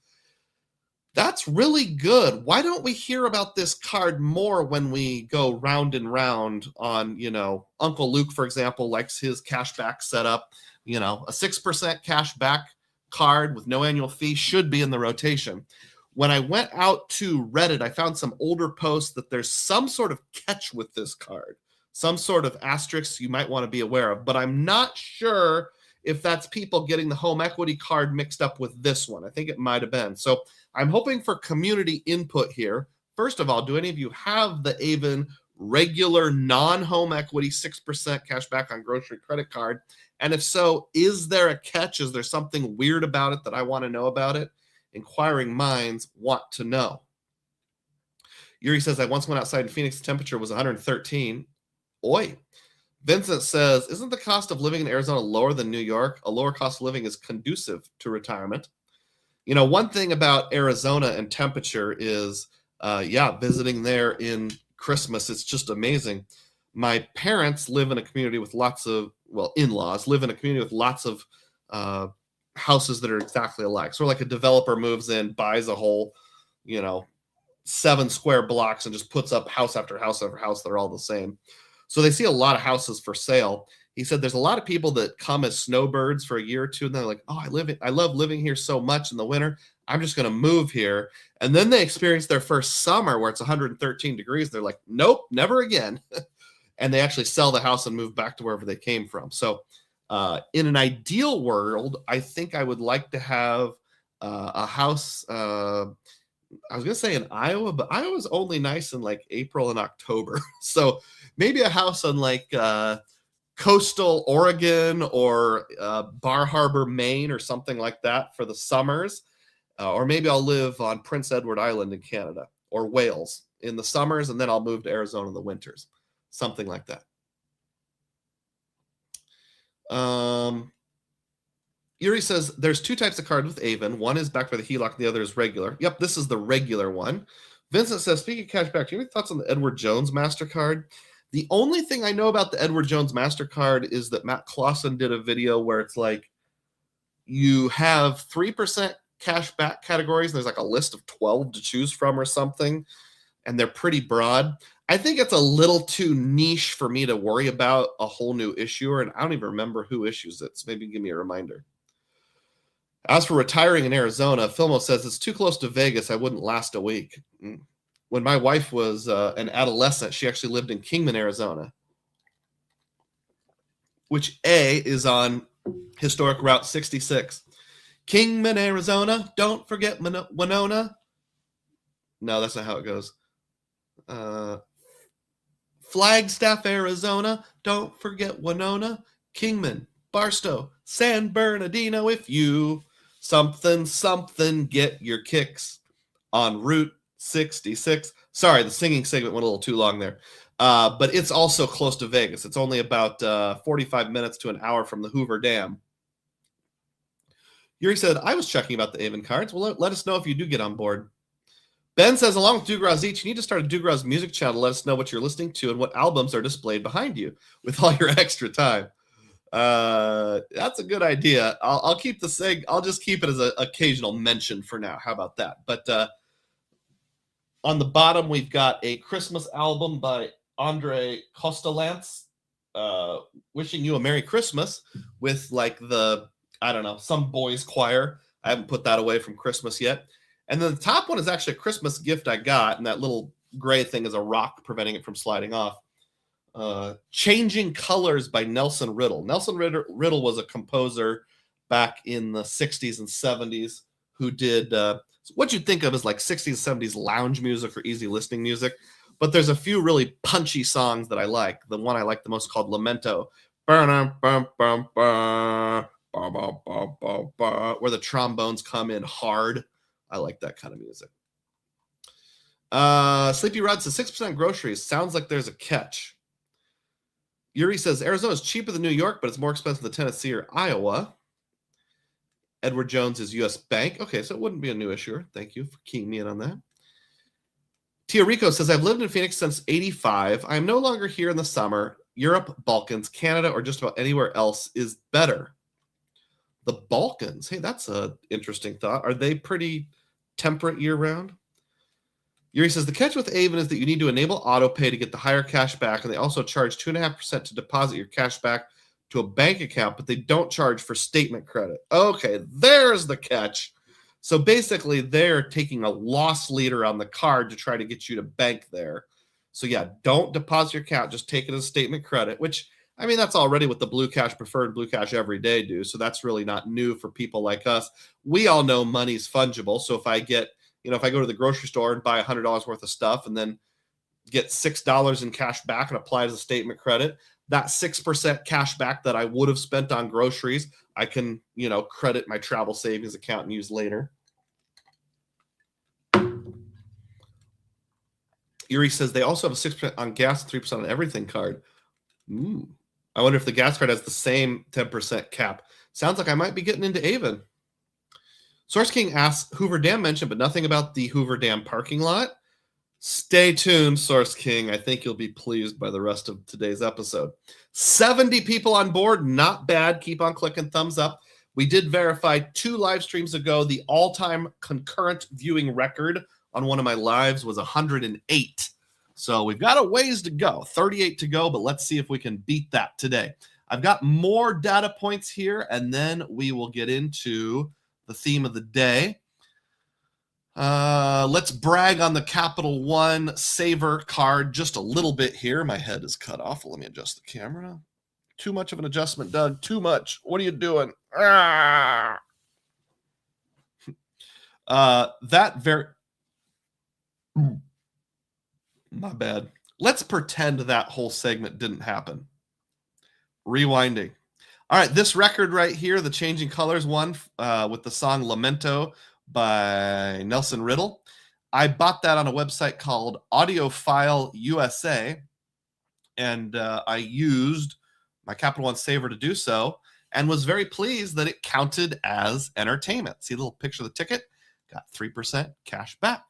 That's really good. Why don't we hear about this card more when we go round and round on, Uncle Luke, for example, likes his cash back setup. A 6% cash back card with no annual fee should be in the rotation. When I went out to Reddit, I found some older posts that there's some sort of catch with this card, some sort of asterisk you might want to be aware of, but I'm not sure if that's people getting the home equity card mixed up with this one. I think it might have been. So I'm hoping for community input here. First of all, do any of you have the Avon regular non-home equity 6% cash back on grocery credit card? And if so, is there a catch? Is there something weird about it that I want to know about it? Inquiring minds want to know. Yuri says, I once went outside in Phoenix. The temperature was 113. Oi. Vincent says, isn't the cost of living in Arizona lower than New York? A lower cost of living is conducive to retirement. One thing about Arizona and temperature is, visiting there in Christmas, it's just amazing. My parents live in a community with in-laws live in a community with lots of houses that are exactly alike. So like a developer moves in, buys a whole, 7 square blocks and just puts up house after house after house that are all the same. So they see a lot of houses for sale. He said there's a lot of people that come as snowbirds for a year or two, and they're like, oh, I love living here so much in the winter. I'm just going to move here. And then they experience their first summer where it's 113 degrees. They're like, nope, never again. And they actually sell the house and move back to wherever they came from. So in an ideal world, I think I would like to have a house I was going to say in Iowa, but Iowa's only nice in like April and October. So maybe a house on like coastal Oregon or Bar Harbor, Maine, or something like that for the summers. Or maybe I'll live on Prince Edward Island in Canada or Wales in the summers, and then I'll move to Arizona in the winters. Something like that. Yuri says there's two types of card with Avon. One is backed by the HELOC, the other is regular. Yep, this is the regular one. Vincent says, speaking of cashback, do you have any thoughts on the Edward Jones MasterCard? The only thing I know about the Edward Jones MasterCard is that Matt Clausen did a video where it's like you have 3% cashback categories. There's like a list of 12 to choose from or something, and they're pretty broad. I think it's a little too niche for me to worry about a whole new issuer, and I don't even remember who issues it, so maybe give me a reminder. As for retiring in Arizona, Filmo says it's too close to Vegas. I wouldn't last a week. When my wife was an adolescent, she actually lived in Kingman, Arizona, which is on historic Route 66. Kingman, Arizona. Don't forget Winona. No, that's not how it goes. Flagstaff, Arizona. Don't forget Winona. Kingman, Barstow, San Bernardino. If you something get your kicks on Route 66. Sorry, the singing segment went a little too long there. But it's also close to Vegas. It's only about 45 minutes to an hour from the Hoover Dam. Yuri said, I was checking about the Avon cards. Well, let us know if you do get on board. Ben says, along with Dugroz Each, you need to start a Dugroz music channel. Let us know what you're listening to and what albums are displayed behind you with all your extra time. That's a good idea. I'll keep the seg. I'll just keep it as an occasional mention for now. How about that? But on the bottom, we've got a Christmas album by Andre Costalance, wishing you a Merry Christmas with like some boys choir. I haven't put that away from Christmas yet. And then the top one is actually a Christmas gift I got, and that little gray thing is a rock preventing it from sliding off. Changing Colors by Nelson Riddle. Nelson Riddle was a composer back in the 60s and 70s who did what you'd think of as like 60s and 70s lounge music or easy listening music. But there's a few really punchy songs that I like. The one I like the most called Lamento. Where the trombones come in hard. I like that kind of music. Sleepy Rod says 6% groceries. Sounds like there's a catch. Yuri says Arizona is cheaper than New York, but it's more expensive than Tennessee or Iowa. Edward Jones is U.S. Bank. Okay, so it wouldn't be a new issuer. Thank you for keying me in on that. Tia Rico says, I've lived in Phoenix since 85. I am no longer here in the summer. Europe, Balkans, Canada, or just about anywhere else is better. The Balkans. Hey, that's an interesting thought. Are they pretty temperate year-round? Yuri says, the catch with Avon is that you need to enable auto pay to get the higher cash back, and they also charge 2.5% to deposit your cash back to a bank account, but they don't charge for statement credit. Okay, there's the catch. So basically, they're taking a loss leader on the card to try to get you to bank there. So yeah, don't deposit your account. Just take it as statement credit, which, I mean, that's already what the Blue Cash Preferred Blue Cash Everyday do. So that's really not new for people like us. We all know money's fungible. So if I get, if I go to the grocery store and buy $100 worth of stuff and then get $6 in cash back and apply as a statement credit, that 6% cash back that I would have spent on groceries, I can, credit my travel savings account and use later. Erie says they also have a 6% on gas, 3% on everything card. I wonder if the gas card has the same 10% cap. Sounds like I might be getting into Avon. Source King asks, Hoover Dam mentioned, but nothing about the Hoover Dam parking lot. Stay tuned, Source King. I think you'll be pleased by the rest of today's episode. 70 people on board. Not bad. Keep on clicking thumbs up. We did verify 2 live streams ago. The all-time concurrent viewing record on one of my lives was 108. So we've got a ways to go. 38 to go, but let's see if we can beat that today. I've got more data points here, and then we will get into the theme of the day. Let's brag on the Capital One Saver card just a little bit here. My head is cut off. Let me adjust the camera. Too much of an adjustment, Doug. Too much. What are you doing? My bad. Let's pretend that whole segment didn't happen. Rewinding. All right, this record right here, the Changing Colors one with the song Lamento by Nelson Riddle. I bought that on a website called Audiophile USA, and I used my Capital One Saver to do so, and was very pleased that it counted as entertainment. See the little picture of the ticket? Got 3% cash back.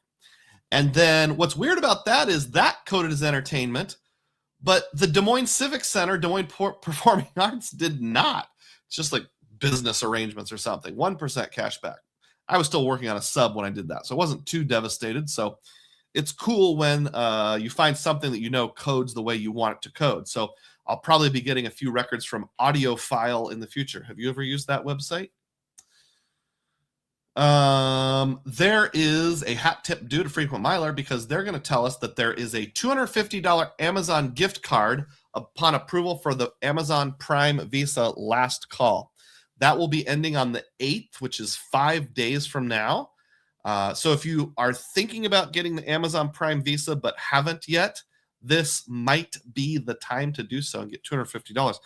And then what's weird about that is that coded as entertainment, but the Des Moines Civic Center, Des Moines Performing Arts did not. It's just like business arrangements or something. 1% cash back. I was still working on a sub when I did that, so I wasn't too devastated. So it's cool when you find something that you know codes the way you want it to code. So I'll probably be getting a few records from Audiophile in the future. Have you ever used that website? There is a hat tip due to Frequent Miler because they're going to tell us that there is a $250 Amazon gift card upon approval for the Amazon Prime Visa last call. That will be ending on the 8th, which is 5 days from now. So if you are thinking about getting the Amazon Prime Visa but haven't yet, this might be the time to do so and get $250.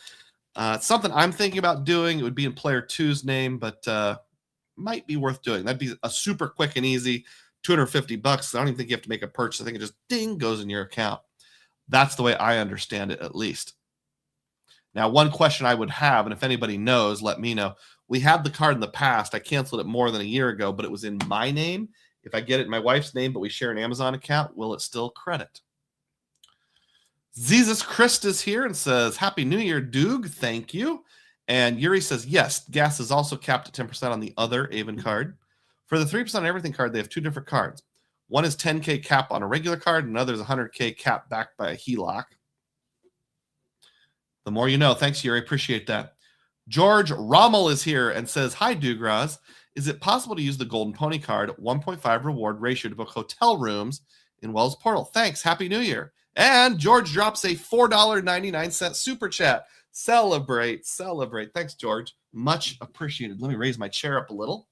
It's something I'm thinking about doing. It would be in Player 2's name, but might be worth doing. That'd be a super quick and easy $250. I don't even think you have to make a purchase. I think it just ding goes in your account. That's the way I understand it, at least. Now, one question I would have, and if anybody knows, let me know. We had the card in the past. I canceled it more than a year ago, but it was in my name. If I get it in my wife's name, but we share an Amazon account, will it still credit? Jesus Christ is here and says, Happy New Year, Doug. Thank you. And Yuri says, yes, gas is also capped at 10% on the other Avon card. For the 3% on everything card, they have two different cards. One is 10K cap on a regular card, and another is 100K cap backed by a HELOC. The more you know. Thanks, Yuri. Appreciate that. George Rommel is here and says, hi, Dugroz. Is it possible to use the Golden Pony card 1.5 reward ratio to book hotel rooms in Wells Portal? Thanks. Happy New Year. And George drops a $4.99 super chat. Celebrate. Thanks, George. Much appreciated. Let me raise my chair up a little.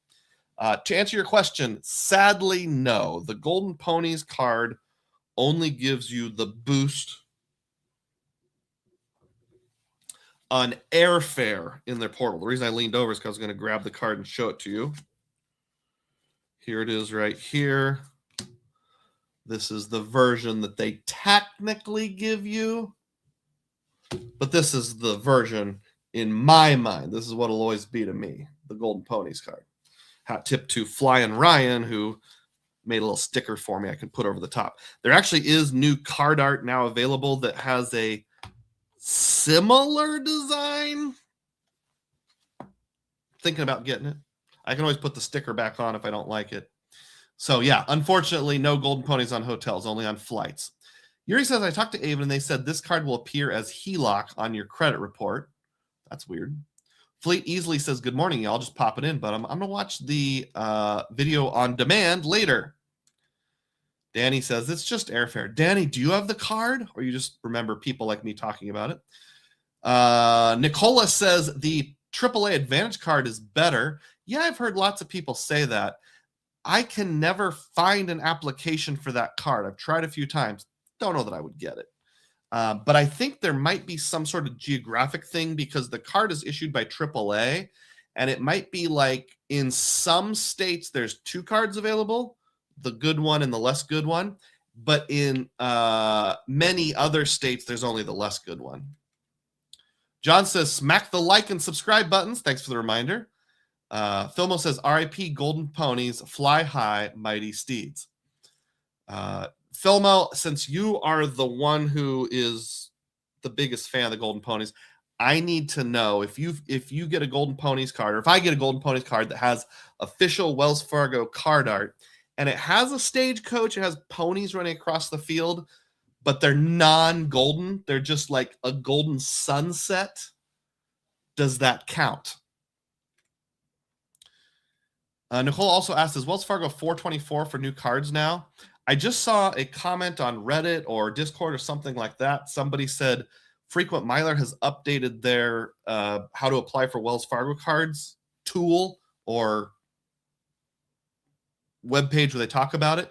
To answer your question, sadly, no. The Golden Ponies card only gives you the boost on airfare in their portal. The reason I leaned over is because I was going to grab the card and show it to you. Here it is right here. This is the version that they technically give you, but this is the version in my mind. This is what it'll always be to me, the Golden Ponies card. Hat tip to Flying Ryan, who made a little sticker for me I can put over the top. There actually is new card art now available that has a similar design. Thinking about getting it. I can always put the sticker back on if I don't like it. So yeah, unfortunately, no Golden Ponies on hotels, only on flights. Yuri says, I talked to Avon and they said this card will appear as HELOC on your credit report. That's weird. Fleet Easily says, good morning, y'all. Just pop it in, but I'm going to watch the video on demand later. Danny says, it's just airfare. Danny, do you have the card? Or you just remember people like me talking about it? Nicola says, the AAA Advantage card is better. Yeah, I've heard lots of people say that. I can never find an application for that card. I've tried a few times. Don't know that I would get it. But I think there might be some sort of geographic thing because the card is issued by AAA, and it might be like in some states there's two cards available, the good one and the less good one. But in many other states, there's only the less good one. John says, smack the like and subscribe buttons. Thanks for the reminder. Filmo says, RIP Golden Ponies, fly high, mighty steeds. Filmo, since you are the one who is the biggest fan of the Golden Ponies, I need to know if you get a Golden Ponies card, or if I get a Golden Ponies card that has official Wells Fargo card art, and it has a stagecoach, it has ponies running across the field, but they're non-golden. They're just like a golden sunset. Does that count? Nicole also asked, is Wells Fargo 424 for new cards now? I just saw a comment on Reddit or Discord or something like that. Somebody said Frequent Miler has updated their how to apply for Wells Fargo cards tool or webpage where they talk about it.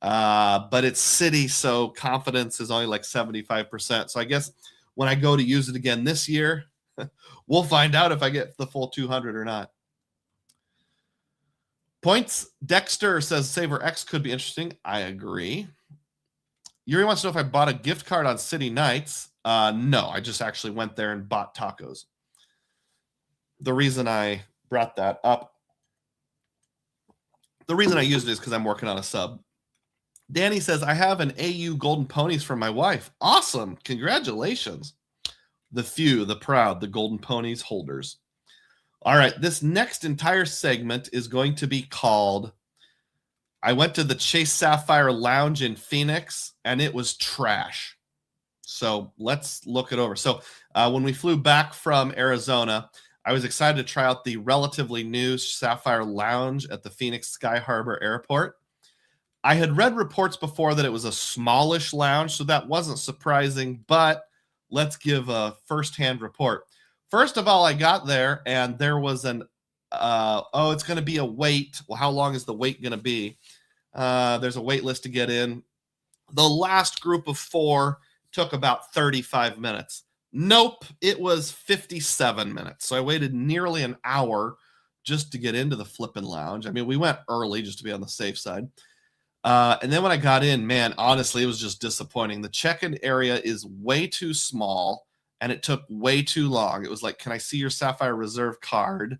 But it's city, so confidence is only like 75%. So I guess when I go to use it again this year, we'll find out if I get the full 200 or not. Points Dexter says Saver X could be interesting. I agree. Yuri wants to know if I bought a gift card on City Nights. No, I just actually went there and bought tacos. The reason I brought that up, the reason I used it is because I'm working on a sub. Danny says, I have an AU Golden Ponies from my wife. Awesome. Congratulations. The few, the proud, the Golden Ponies holders. All right, this next entire segment is going to be called, I went to the Chase Sapphire Lounge in Phoenix, and it was trash. So let's look it over. So when we flew back from Arizona, I was excited to try out the relatively new Sapphire Lounge at the Phoenix Sky Harbor Airport. I had read reports before that it was a smallish lounge, so that wasn't surprising, but let's give a firsthand report. First of all, I got there and there was an, it's going to be a wait. Well, how long is the wait going to be? There's a wait list to get in. The last group of 4 took about 35 minutes. Nope, it was 57 minutes. So I waited nearly an hour just to get into the flippin' lounge. I mean, we went early just to be on the safe side. And then when I got in, man, honestly, it was just disappointing. The check-in area is way too small, and it took way too long. It was like, can I see your Sapphire Reserve card?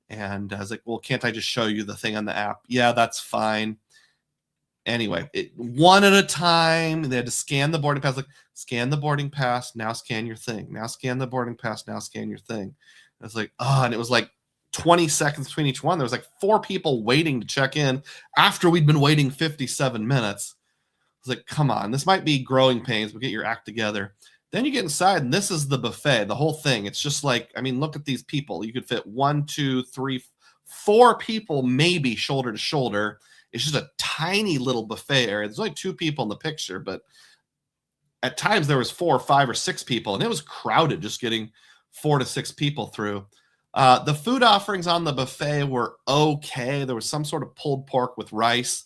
And I was like, well, can't I just show you the thing on the app? Yeah, that's fine. Anyway, one at a time. They had to scan the boarding pass. Like, scan the boarding pass. Now scan your thing. Now scan the boarding pass. Now scan your thing. I was like, and it was like 20 seconds between each one. There was like 4 people waiting to check in after we'd been waiting 57 minutes. I was like, come on, this might be growing pains, but get your act together. Then you get inside, and this is the buffet, the whole thing. It's just like, I mean, look at these people. You could fit 1, 2, 3, 4 people, maybe shoulder to shoulder. It's just a tiny little buffet area. There's only 2 people in the picture, but at times there was 4 or 5 or 6 people, and it was crowded just getting 4 to 6 people through. The food offerings on the buffet were okay. There was some sort of pulled pork with rice.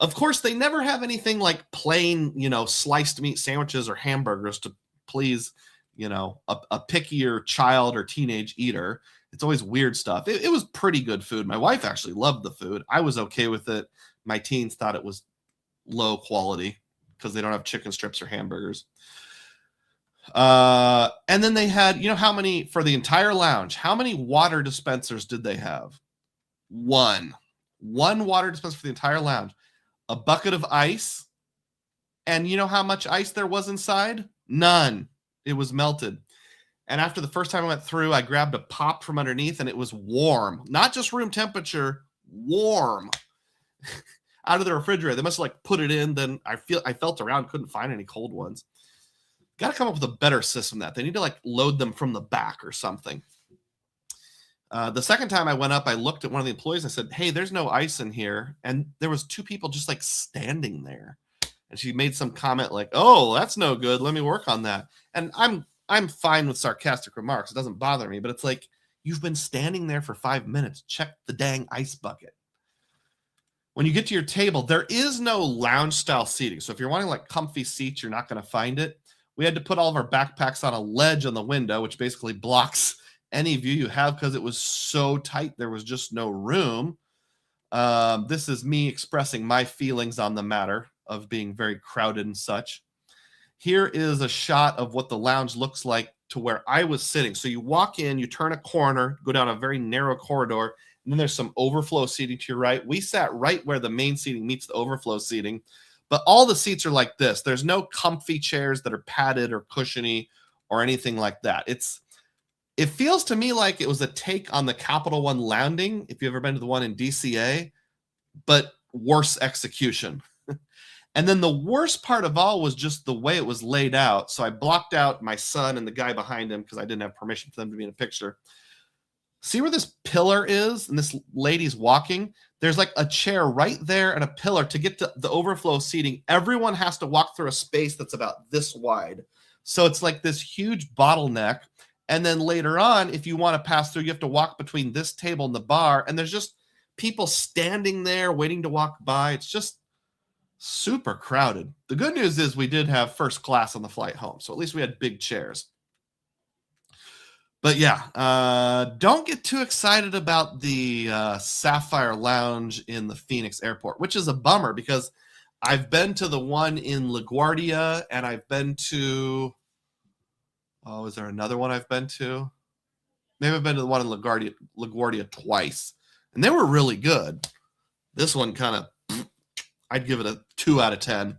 Of course, they never have anything like plain, sliced meat sandwiches or hamburgers to please, a pickier child or teenage eater. It's always weird stuff. It was pretty good food. My wife actually loved the food. I was okay with it. My teens thought it was low quality because they don't have chicken strips or hamburgers. And then they had, how many for the entire lounge? How many water dispensers did they have? One water dispenser for the entire lounge, a bucket of ice. And you know how much ice there was inside? None. It was melted. And after the first time I went through, I grabbed a pop from underneath, and it was warm, not just room temperature, warm out of the refrigerator. They must have put it in. Then I felt around, couldn't find any cold ones. Got to come up with a better system than that. They need to load them from the back or something. The second time I went up, I looked at one of the employees. I said, hey, there's no ice in here. And there was 2 people just standing there. And she made some comment like, oh, that's no good. Let me work on that. And I'm fine with sarcastic remarks. It doesn't bother me. But it's like, you've been standing there for 5 minutes. Check the dang ice bucket. When you get to your table, there is no lounge style seating. So if you're wanting comfy seats, you're not going to find it. We had to put all of our backpacks on a ledge on the window, which basically blocks any view you have because it was so tight. There was just no room. This is me expressing my feelings on the matter of being very crowded and such. Here is a shot of what the lounge looks like to where I was sitting. So you walk in, you turn a corner, go down a very narrow corridor, and then there's some overflow seating to your right. We sat right where the main seating meets the overflow seating. But all the seats are like this. There's no comfy chairs that are padded or cushiony or anything like that. It feels to me like it was a take on the Capital One landing, if you've ever been to the one in DCA, but worse execution. And then the worst part of all was just the way it was laid out. So I blocked out my son and the guy behind him because I didn't have permission for them to be in a picture. See where this pillar is and this lady's walking? There's a chair right there and a pillar to get to the overflow seating. Everyone has to walk through a space that's about this wide. So it's like this huge bottleneck. And then later on, if you want to pass through, you have to walk between this table and the bar. And there's just people standing there waiting to walk by. It's just Super crowded. The good news is we did have first class on the flight home, so at least we had big chairs. But yeah, don't get too excited about the Sapphire Lounge in the Phoenix airport, which is a bummer because I've been to the one in LaGuardia and I've been to, oh, is there another one I've been to? Maybe I've been to the one in LaGuardia twice, and they were really good. This one kind of, I'd give it a 2 out of 10.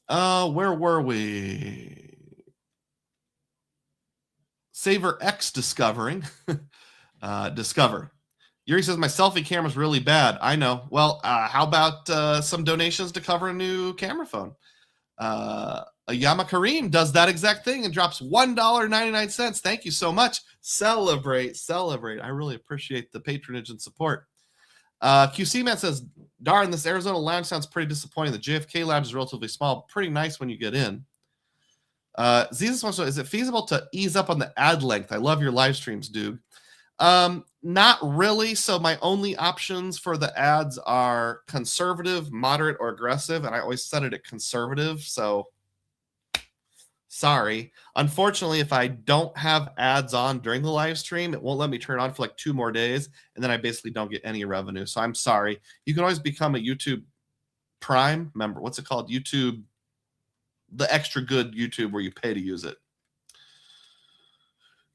Where were we? Saver X discovering. Discover. Yuri says, my selfie camera's really bad. I know. Well, how about some donations to cover a new camera phone? Ayama Kareem does that exact thing and drops $1.99. Thank you so much. Celebrate. I really appreciate the patronage and support. QC Man says, darn, this Arizona lounge sounds pretty disappointing. The JFK lounge is relatively small, pretty nice when you get in. Jesus wants to know, is it feasible to ease up on the ad length? I love your live streams, dude. Not really. So my only options for the ads are conservative, moderate, or aggressive, and I always set it at conservative. So sorry. Unfortunately, if I don't have ads on during the live stream, it won't let me turn it on for like 2 more days, and then I basically don't get any revenue. So I'm sorry. You can always become a YouTube Prime member. What's it called? YouTube, the extra good YouTube where you pay to use it.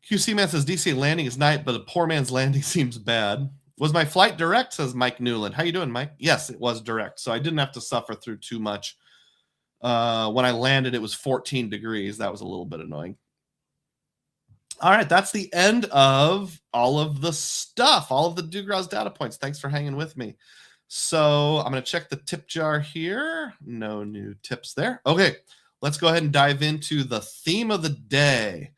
QC Man says DC landing is nice, but a poor man's landing seems bad. Was my flight direct? Says Mike Newland. How you doing, Mike? Yes, it was direct, so I didn't have to suffer through too much. When I landed, it was 14 degrees. That was a little bit annoying. All right, that's the end of all of the stuff, all of the Dugroz data points. Thanks for hanging with me. So I'm going to check the tip jar here. No new tips there. Okay, let's go ahead and dive into the theme of the day.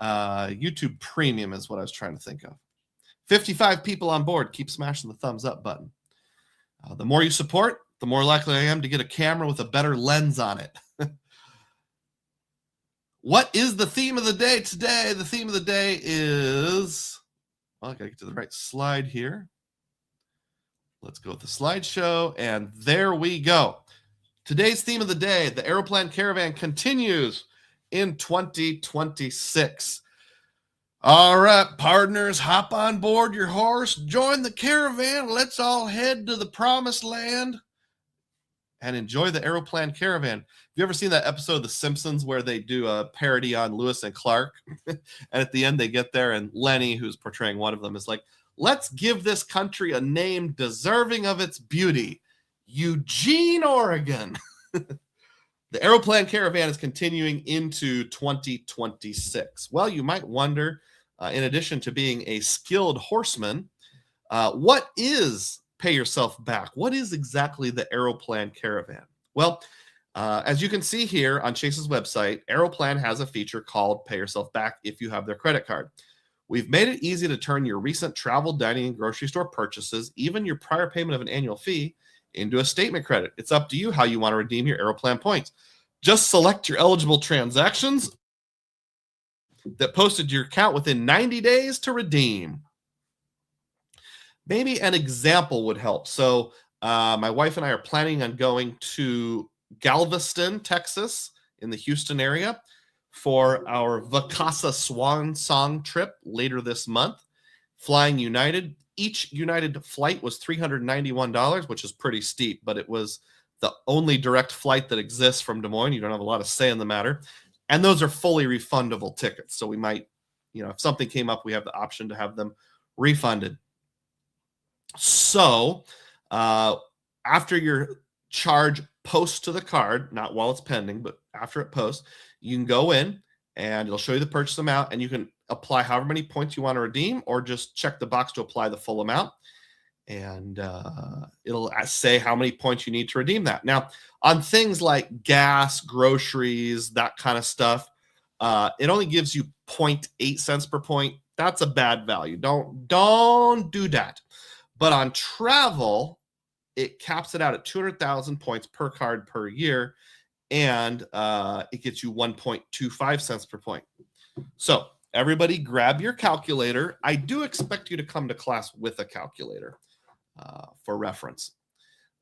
YouTube Premium is what I was trying to think of. 55 people on board. Keep smashing the thumbs up button. The more you support, the more likely I am to get a camera with a better lens on it. What is the theme of the day today? The theme of the day is, well, I got to get to the right slide here. Let's go with the slideshow, and there we go. Today's theme of the day, the Aeroplan Caravan continues in 2026. All right, partners, hop on board your horse, join the caravan. Let's all head to the promised land and enjoy the Aeroplan Caravan. Have you ever seen that episode of The Simpsons where they do a parody on Lewis and Clark? And at the end, they get there, and Lenny, who's portraying one of them, is like, let's give this country a name deserving of its beauty. Eugene, Oregon. The Aeroplan Caravan is continuing into 2026. Well, you might wonder, in addition to being a skilled horseman, what is Pay Yourself Back? What is exactly the Aeroplan Caravan? Well, as you can see here on Chase's website, Aeroplan has a feature called Pay Yourself Back if you have their credit card. We've made it easy to turn your recent travel, dining, and grocery store purchases, even your prior payment of an annual fee, into a statement credit. It's up to you how you want to redeem your Aeroplan points. Just select your eligible transactions that posted to your account within 90 days to redeem. Maybe an example would help. So my wife and I are planning on going to Galveston, Texas, in the Houston area for our Vacasa Swan Song trip later this month. Flying United. Each United flight was $391, which is pretty steep, but it was the only direct flight that exists from Des Moines. You don't have a lot of say in the matter. And those are fully refundable tickets. So we might, if something came up, we have the option to have them refunded. So after your charge posts to the card, not while it's pending, but after it posts, you can go in and it'll show you the purchase amount, and you can apply however many points you want to redeem, or just check the box to apply the full amount. And it'll say how many points you need to redeem that. Now, on things like gas, groceries, that kind of stuff, it only gives you 0.8 cents per point. That's a bad value. Don't do that. But on travel, it caps it out at 200,000 points per card per year, and it gets you 1.25 cents per point. So everybody grab your calculator. I do expect you to come to class with a calculator for reference.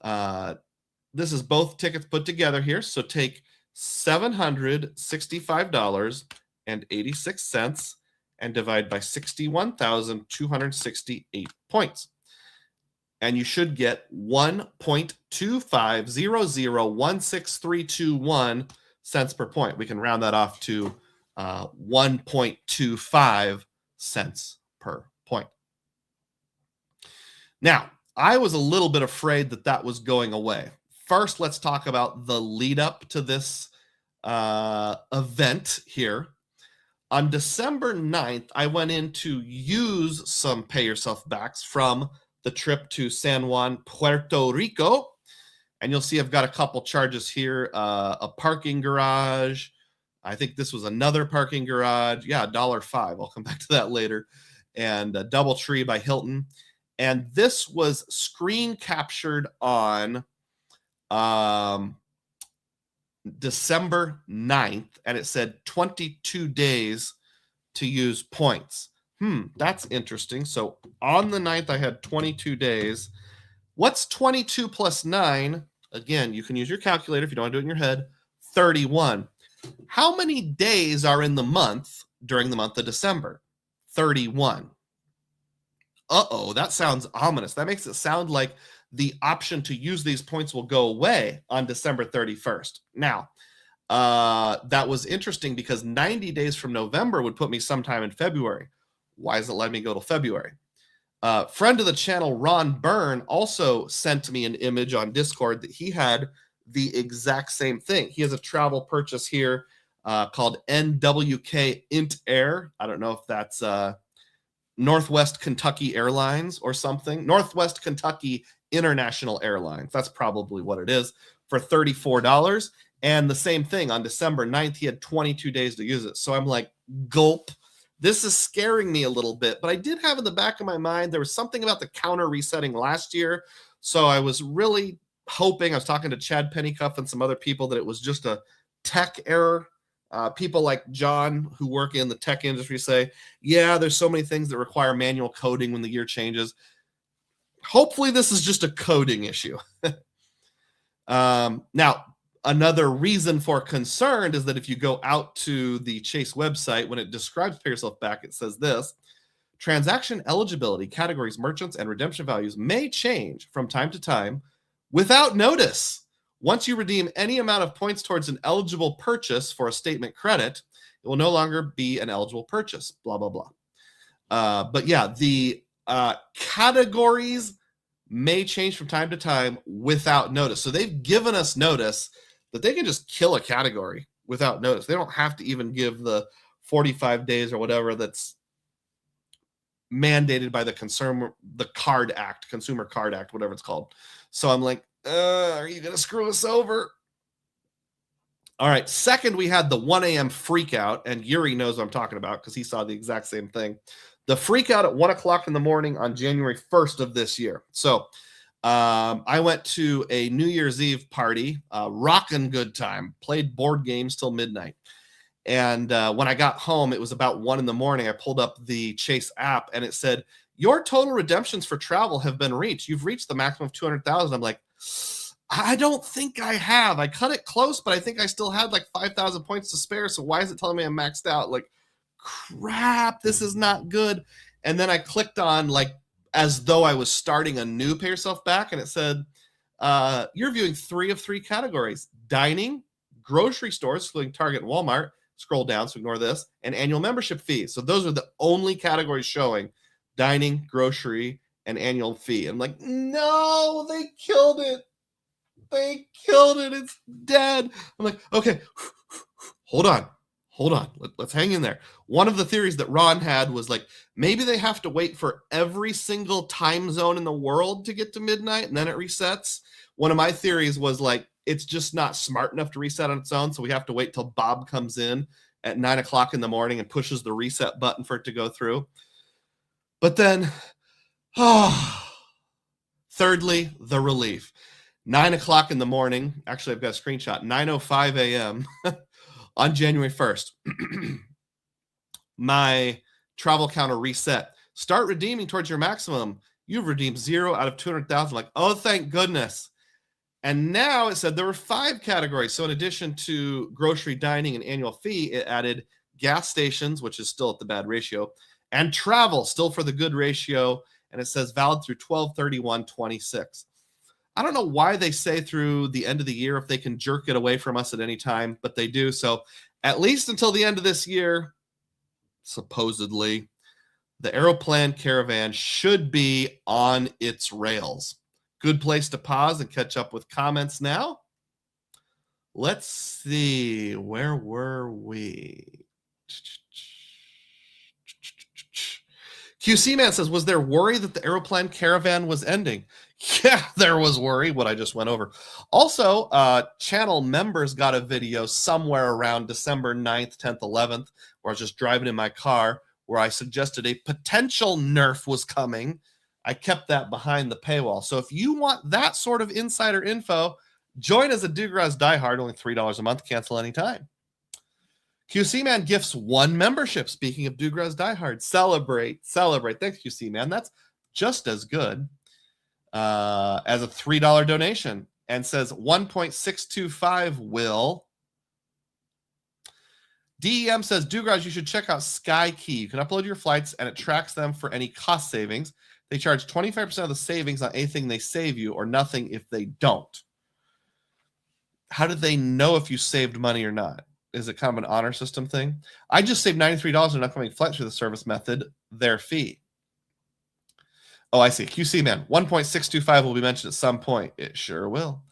This is both tickets put together here. So take $765.86 and divide by 61,268 points. And you should get 1.250016321 cents per point. We can round that off to 1.25 cents per point. Now, I was a little bit afraid that that was going away. First, let's talk about the lead up to this event here. On December 9th, I went in to use some pay yourself backs from the trip to San Juan, Puerto Rico. And you'll see I've got a couple charges here. A parking garage. I think this was another parking garage. Yeah, $1.05. I'll come back to that later. And a DoubleTree by Hilton. And this was screen captured on December 9th. And it said 22 days to use points. That's interesting. So on the 9th, I had 22 days. What's 22 plus 9? Again, you can use your calculator if you don't want to do it in your head. 31. How many days are in the month during the month of December? 31. Uh-oh, that sounds ominous. That makes it sound like the option to use these points will go away on December 31st. Now, that was interesting because 90 days from November would put me sometime in February. Why does it let me go till February? Friend of the channel, Ron Byrne, also sent me an image on Discord that he had the exact same thing. He has a travel purchase here called NWK Int Air. I don't know if that's Northwest Kentucky Airlines or something. Northwest Kentucky International Airlines. That's probably what it is, for $34. And the same thing on December 9th, he had 22 days to use it. So I'm like, gulp. This is scaring me a little bit, but I did have in the back of my mind, there was something about the counter resetting last year. So I was really hoping, I was talking to Chad Pennycuff and some other people, that it was just a tech error. People like John, who work in the tech industry, say, yeah, there's so many things that require manual coding when the year changes. Hopefully this is just a coding issue. Now, another reason for concern is that if you go out to the Chase website, when it describes Pay Yourself Back, it says this: transaction eligibility, categories, merchants, and redemption values may change from time to time without notice. Once you redeem any amount of points towards an eligible purchase for a statement credit, it will no longer be an eligible purchase, blah, blah, blah. But yeah, the categories may change from time to time without notice. So they've given us notice that they can just kill a category without notice. They don't have to even give the 45 days or whatever that's mandated by the Consumer Card Act, whatever it's called. So I'm like, are you going to screw us over? All right. Second, we had the 1 a.m. freak out, and Yuri knows what I'm talking about because he saw the exact same thing. The freak out at 1 o'clock in the morning on January 1st of this year. So I went to a New Year's Eve party, rockin' good time, played board games till midnight. And when I got home, it was about 1 in the morning. I pulled up the Chase app and it said, your total redemptions for travel have been reached. You've reached the maximum of 200,000. I'm like, I don't think I have. I cut it close, but I think I still had like 5,000 points to spare. So why is it telling me I'm maxed out? Like, crap, this is not good. And then I clicked on, like, as though I was starting a new Pay Yourself Back, and it said, you're viewing 3 of 3 categories: dining, grocery stores, including Target and Walmart. Scroll down, so ignore this, and annual membership fees. So those are the only categories showing: dining, grocery, and annual fee. I'm like, no, they killed it. They killed it. It's dead. I'm like, okay, hold on. Let's hang in there. One of the theories that Ron had was like, maybe they have to wait for every single time zone in the world to get to midnight and then it resets. One of my theories was like, it's just not smart enough to reset on its own. So we have to wait till Bob comes in at 9 o'clock in the morning and pushes the reset button for it to go through. But then, thirdly, the relief. 9 o'clock in the morning. Actually, I've got a screenshot. 9:05 a.m. on January 1st. My travel counter reset. Start redeeming towards your maximum. You've redeemed 0 out of 200,000. Like, oh, thank goodness. And now it said there were 5 categories. So in addition to grocery, dining, and annual fee, it added gas stations, which is still at the bad ratio, and travel, still for the good ratio. And it says valid through 12/31/26. I don't know why they say through the end of the year if they can jerk it away from us at any time, but they do. So at least until the end of this year, supposedly, the Aeroplan Caravan should be on its rails. Good place to pause and catch up with comments now. Let's see. Where were we? QC Man says, was there worry that the Aeroplan Caravan was ending? Yeah, there was worry, what I just went over. Also, channel members got a video somewhere around December 9th, 10th, 11th, where I was just driving in my car, where I suggested a potential nerf was coming. I kept that behind the paywall. So if you want that sort of insider info, join as a Dugroz diehard, only $3 a month, cancel anytime. QC Man gifts 1 membership. Speaking of Dugroz diehard, celebrate. Thanks, QC Man. That's just as good as a $3 donation, and says 1.625 will. DEM says, Dugroz, you should check out SkyKey. You can upload your flights and it tracks them for any cost savings. They charge 25% of the savings on anything they save you, or nothing if they don't. How do they know if you saved money or not? Is it kind of an honor system thing? I just saved $93 on an upcoming flight through the service method, their fee. Oh, I see. QC Man, 1.625 will be mentioned at some point. It sure will.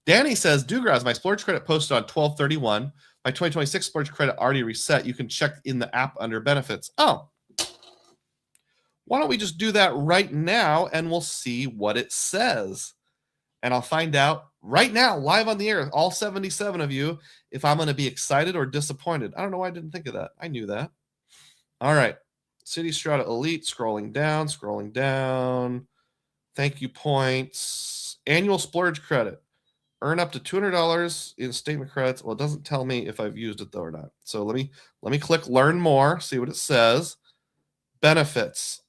Danny says, Dugroz, my splurge credit posted on 12/31. My 2026 splurge credit already reset. You can check in the app under benefits. Oh, why don't we just do that right now and we'll see what it says. And I'll find out right now, live on the air, all 77 of you, if I'm going to be excited or disappointed. I don't know why I didn't think of that. I knew that. All right. City Strata Elite, scrolling down. Thank you points. Annual splurge credit. Earn up to $200 in statement credits. Well, it doesn't tell me if I've used it though or not. So let me click learn more, see what it says. Benefits.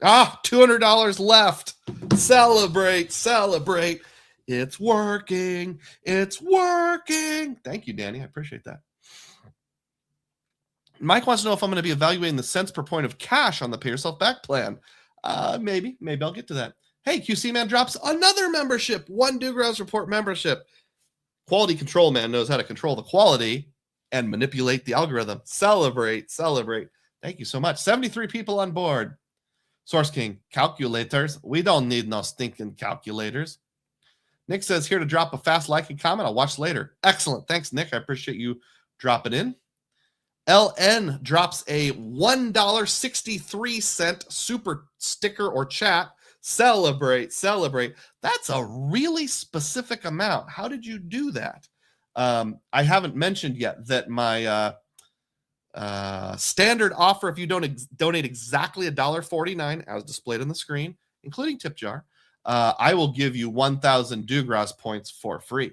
$200 left. Celebrate. It's working. Thank you, Danny. I appreciate that. Mike wants to know if I'm going to be evaluating the cents per point of cash on the Pay Yourself Back plan. Maybe I'll get to that. Hey, QC Man drops another membership, 1 Dugroz Report membership. Quality Control Man knows how to control the quality and manipulate the algorithm. Celebrate. Thank you so much. 73 people on board. Source King, calculators. We don't need no stinking calculators. Nick says, here to drop a fast like and comment. I'll watch later. Excellent. Thanks, Nick. I appreciate you dropping in. LN drops a $1.63 super sticker or chat. Celebrate. That's a really specific amount. How did you do that? I haven't mentioned yet that my standard offer, if you don't donate exactly $1.49 as displayed on the screen, including tip jar, I will give you 1,000 Dugroz points for free.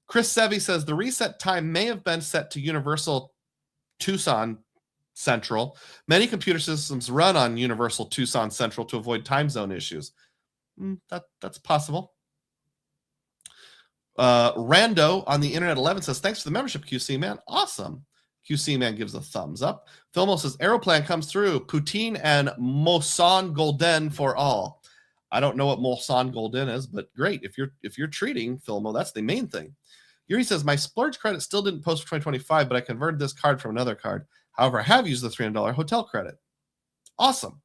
Chris Sevi says the reset time may have been set to Universal Tucson Central. Many computer systems run on Universal Tucson Central to avoid time zone issues. That's possible. Rando on the Internet 11 says, thanks for the membership, QC Man. Awesome. QC Man gives a thumbs up. Filmo says, Aeroplan comes through. Poutine and Mousson Golden for all. I don't know what Mousson Golden is, but great. If you're treating Filmo, that's the main thing. Yuri says, my splurge credit still didn't post for 2025, but I converted this card from another card. However, I have used the $300 hotel credit. Awesome.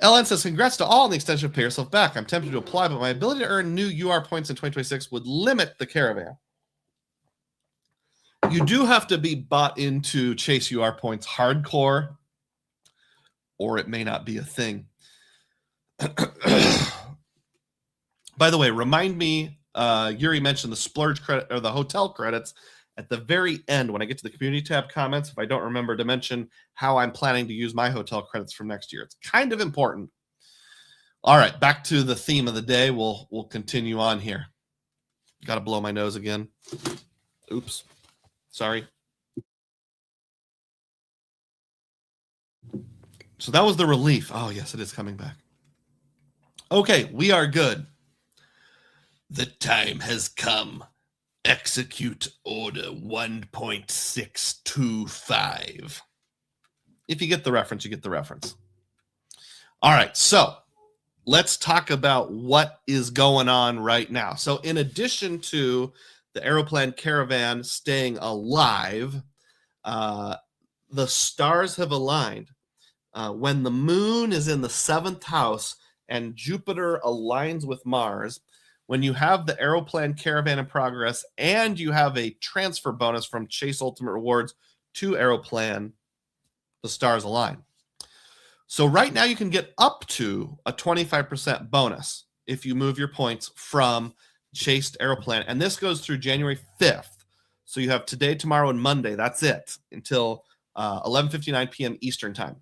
LN says, congrats to all on the extension of Pay Yourself Back. I'm tempted to apply, but my ability to earn new UR points in 2026 would limit the Caravan. You do have to be bought into Chase UR points hardcore, or it may not be a thing. By the way, remind me, Yuri mentioned the splurge credit or the hotel credits at the very end when I get to the community tab comments. If I don't remember to mention how I'm planning to use my hotel credits from next year, it's kind of important. All right, back to the theme of the day. We'll continue on here. Got to blow my nose again. Oops. Sorry. So that was the relief. Oh, yes, it is coming back. Okay, we are good. The time has come. Execute order 1.625. If you get the reference, you get the reference. All right, so let's talk about what is going on right now. So in addition to the Aeroplan Caravan staying alive, the stars have aligned. When the moon is in the 7th house and Jupiter aligns with Mars, when you have the Aeroplan Caravan in progress and you have a transfer bonus from Chase Ultimate Rewards to Aeroplan, the stars align. So right now you can get up to a 25% bonus if you move your points from Chase to Aeroplan. And this goes through January 5th. So you have today, tomorrow, and Monday. That's it until 11:59 p.m. Eastern time.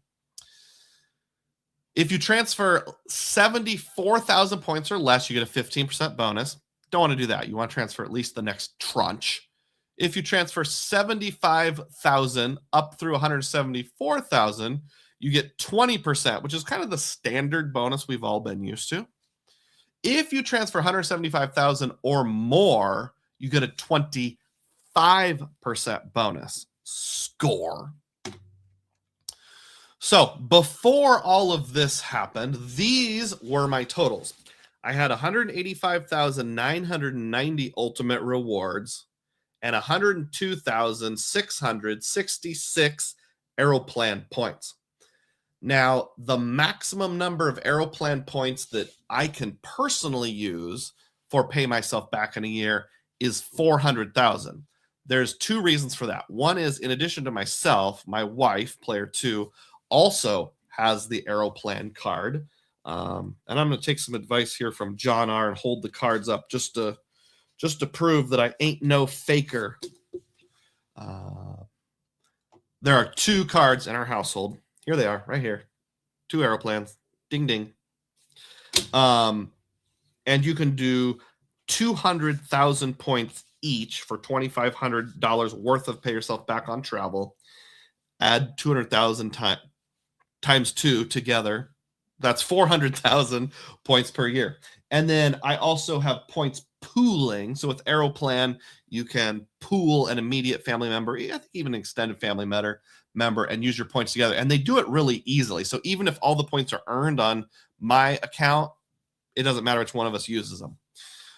If you transfer 74,000 points or less, you get a 15% bonus. Don't want to do that. You want to transfer at least the next tranche. If you transfer 75,000 up through 174,000, you get 20%, which is kind of the standard bonus we've all been used to. If you transfer 175,000 or more, you get a 25% bonus. Score. So before all of this happened, these were my totals. I had 185,990 ultimate rewards and 102,666 Aeroplan points. Now, the maximum number of Aeroplan points that I can personally use for Pay Myself Back in a Year is 400,000. There's two reasons for that. One is, in addition to myself, my wife, player 2, also has the Aeroplan card. And I'm going to take some advice here from John R. and hold the cards up just to prove that I ain't no faker. There are 2 cards in our household. Here they are, right here. 2 Aeroplans. Ding, ding. And you can do 200,000 points each for $2,500 worth of Pay Yourself Back on travel. Add 200,000 times 2 together. That's 400,000 points per year. And then I also have points pooling. So with Aeroplan, you can pool an immediate family member, I think even an extended family member, and use your points together. And they do it really easily. So even if all the points are earned on my account, it doesn't matter which one of us uses them.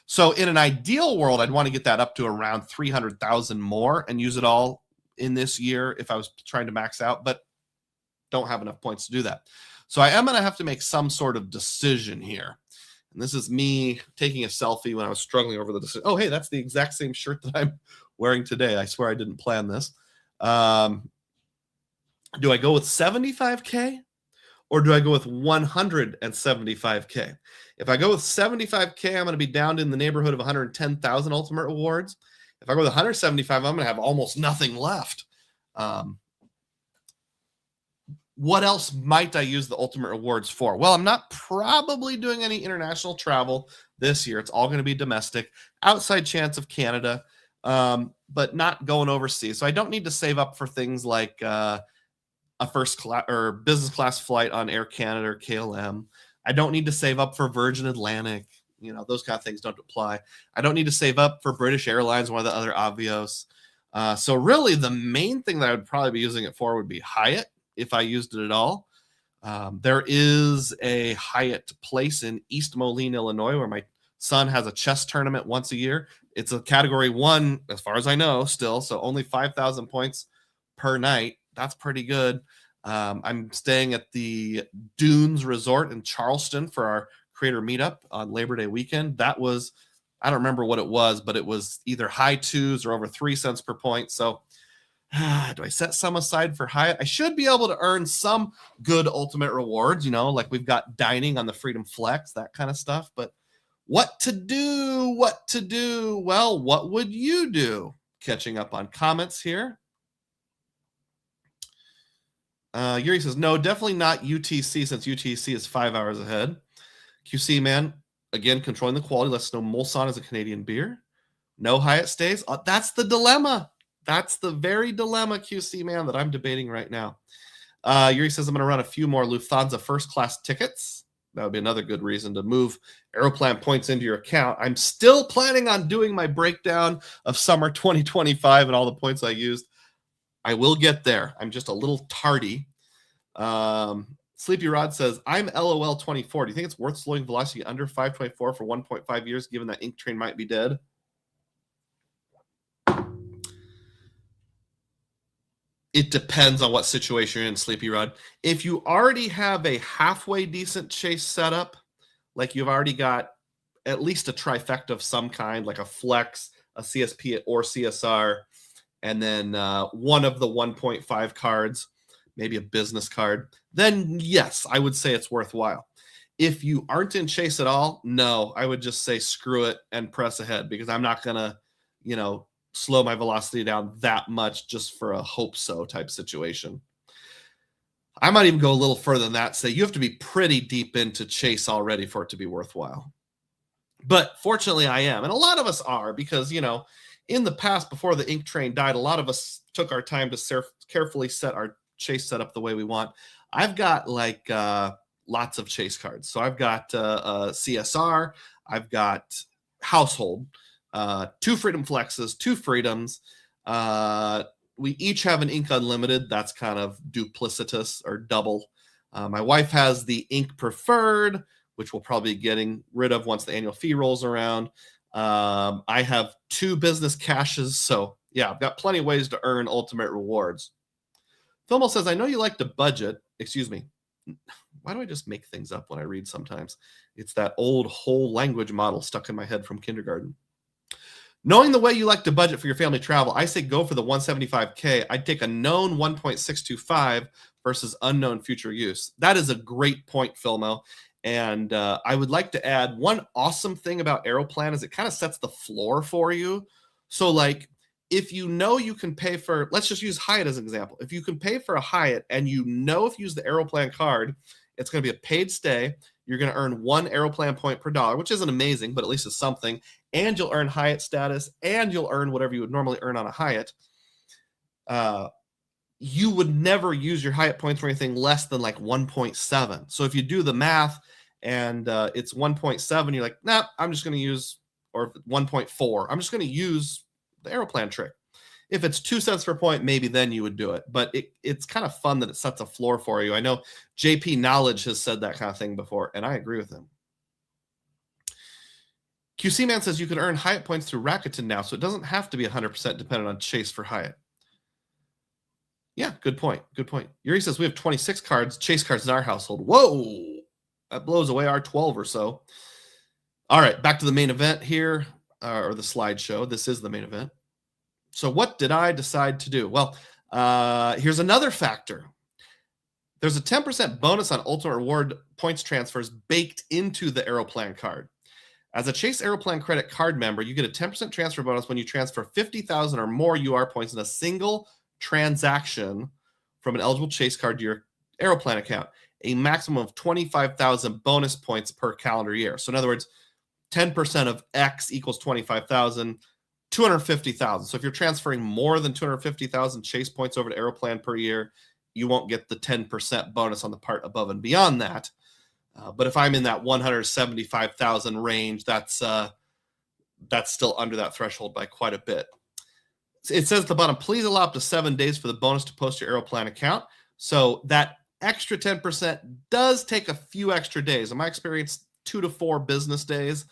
So in an ideal world, I'd want to get that up to around 300,000 more and use it all in this year if I was trying to max out, but don't have enough points to do that. So I am going to have to make some sort of decision here. And this is me taking a selfie when I was struggling over the decision. Oh, hey, that's the exact same shirt that I'm wearing today. I swear I didn't plan this. Do I go with 75K or do I go with 175K? If I go with 75K, I'm going to be down in the neighborhood of 110,000 ultimate rewards. If I go with 175, I'm going to have almost nothing left. What else might I use the ultimate rewards for? Well, I'm not probably doing any international travel this year. It's all going to be domestic, outside chance of Canada, but not going overseas. So I don't need to save up for things like a first class or business class flight on Air Canada or KLM. I don't need to save up for Virgin Atlantic. Those kind of things don't apply. I don't need to save up for British Airlines, one of the other Avios. So really the main thing that I would probably be using it for would be Hyatt, if I used it at all. There is a Hyatt place in East Moline, Illinois, where my son has a chess tournament once a year. It's a category 1, as far as I know, still. So only 5,000 points per night. That's pretty good. I'm staying at the Dunes Resort in Charleston for our creator meetup on Labor Day weekend. That was, I don't remember what it was, but it was either high 2s or over 3 cents per point. So do I set some aside for Hyatt? I should be able to earn some good ultimate rewards, like we've got dining on the Freedom Flex, that kind of stuff. But what to do? Well, what would you do? Catching up on comments here. Yuri says, no, definitely not UTC, since UTC is 5 hours ahead. QC man, again, controlling the quality. Let's know Mulsanne is a Canadian beer. No Hyatt stays. That's the dilemma. That's the very dilemma, QC man, that I'm debating right now. Yuri says, I'm going to run a few more Lufthansa first class tickets. That would be another good reason to move Aeroplan points into your account. I'm still planning on doing my breakdown of summer 2025 and all the points I used. I will get there. I'm just a little tardy. Sleepy Rod says, I'm LOL 24. Do you think it's worth slowing velocity under 524 for 1.5 years, given that ink train might be dead? It depends on what situation you're in, Sleepy Rod. If you already have a halfway decent Chase setup, like you've already got at least a trifecta of some kind, like a Flex, a CSP or CSR, and then one of the 1.5 cards, maybe a business card, then yes, I would say it's worthwhile. If you aren't in Chase at all, no, I would just say screw it and press ahead, because I'm not going to, slow my velocity down that much just for a hope so type situation. I might even go a little further than that, say you have to be pretty deep into Chase already for it to be worthwhile. But fortunately I am, and a lot of us are, because in the past, before the ink train died, a lot of us took our time to carefully set our Chase setup the way we want. I've got lots of Chase cards. So I've got CSR, I've got household, 2 Freedom Flexes, 2 Freedoms. We each have an Ink Unlimited. That's kind of duplicitous or double. My wife has the Ink Preferred, which we'll probably be getting rid of once the annual fee rolls around. I have 2 business caches. So yeah, I've got plenty of ways to earn ultimate rewards. Filmo says, I know you like to budget. Excuse me. Why do I just make things up when I read sometimes? It's that old whole language model stuck in my head from kindergarten. Knowing the way you like to budget for your family travel, I say go for the 175K. I'd take a known 1.625 versus unknown future use. That is a great point, Filmo. And I would like to add one awesome thing about Aeroplan is it kind of sets the floor for you. So if you can pay for, let's just use Hyatt as an example. If you can pay for a Hyatt and if you use the Aeroplan card, it's going to be a paid stay. You're going to earn 1 Aeroplan point per dollar, which isn't amazing, but at least it's something. And you'll earn Hyatt status, and you'll earn whatever you would normally earn on a Hyatt. You would never use your Hyatt points for anything less than 1.7. So if you do the math and it's 1.7, you're like, nah, I'm just going to use, or 1.4, I'm just going to use the Aeroplan trick. If it's 2 cents per point, maybe then you would do it. But it's kind of fun that it sets a floor for you. I know JP Knowledge has said that kind of thing before, and I agree with him. QC Man says you can earn Hyatt points through Rakuten now, so it doesn't have to be 100% dependent on Chase for Hyatt. Yeah, good point. Good point. Yuri says we have 26 cards, Chase cards in our household. Whoa, that blows away our 12 or so. All right, back to the main event here, or the slideshow. This is the main event. So what did I decide to do? Well, here's another factor. There's a 10% bonus on Ultimate Reward points transfers baked into the Aeroplan card. As a Chase Aeroplan credit card member, you get a 10% transfer bonus when you transfer 50,000 or more UR points in a single transaction from an eligible Chase card to your Aeroplan account, a maximum of 25,000 bonus points per calendar year. So in other words, 10% of X equals 25,000, 250,000. So if you're transferring more than 250,000 Chase points over to Aeroplan per year, you won't get the 10% bonus on the part above and beyond that. But if I'm in that 175,000 range, that's still under that threshold by quite a bit. It says at the bottom, please allow up to 7 days for the bonus to post your Aeroplan account. So that extra 10% does take a few extra days. In my experience, 2 to 4 business days.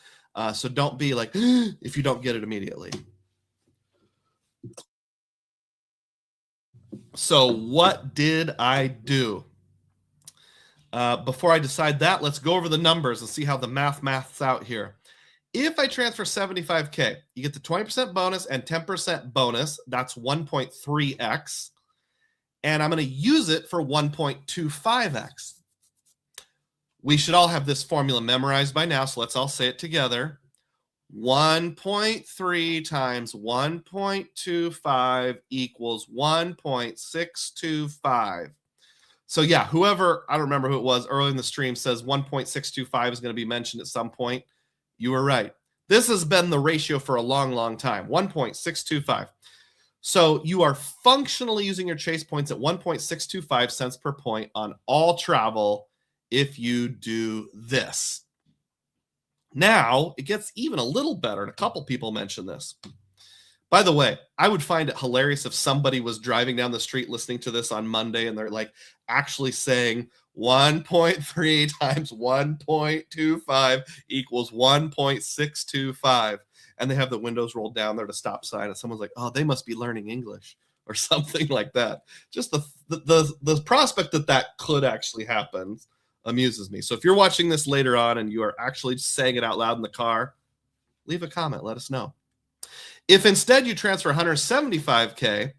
So don't be like, if you don't get it immediately. So what did I do? Before I decide that, let's go over the numbers and see how the maths out here. If I transfer 75K, you get the 20% bonus and 10% bonus. That's 1.3x. And I'm going to use it for 1.25x. We should all have this formula memorized by now, so let's all say it together. 1.3 times 1.25 equals 1.625. So yeah, whoever, I don't remember who it was early in the stream, says 1.625 is going to be mentioned at some point. You were right. This has been the ratio for a long, long time, 1.625. So you are functionally using your Chase points at 1.625 cents per point on all travel if you do this. Now, it gets even a little better, and a couple people mentioned this. By the way, I would find it hilarious if somebody was driving down the street listening to this on Monday and they're like actually saying 1.3 times 1.25 equals 1.625. And they have the windows rolled down there to stop sign, and someone's like, oh, they must be learning English or something like that. Just the prospect that could actually happen amuses me. So if you're watching this later on and you are actually saying it out loud in the car, leave a comment, let us know. If instead you transfer 175K,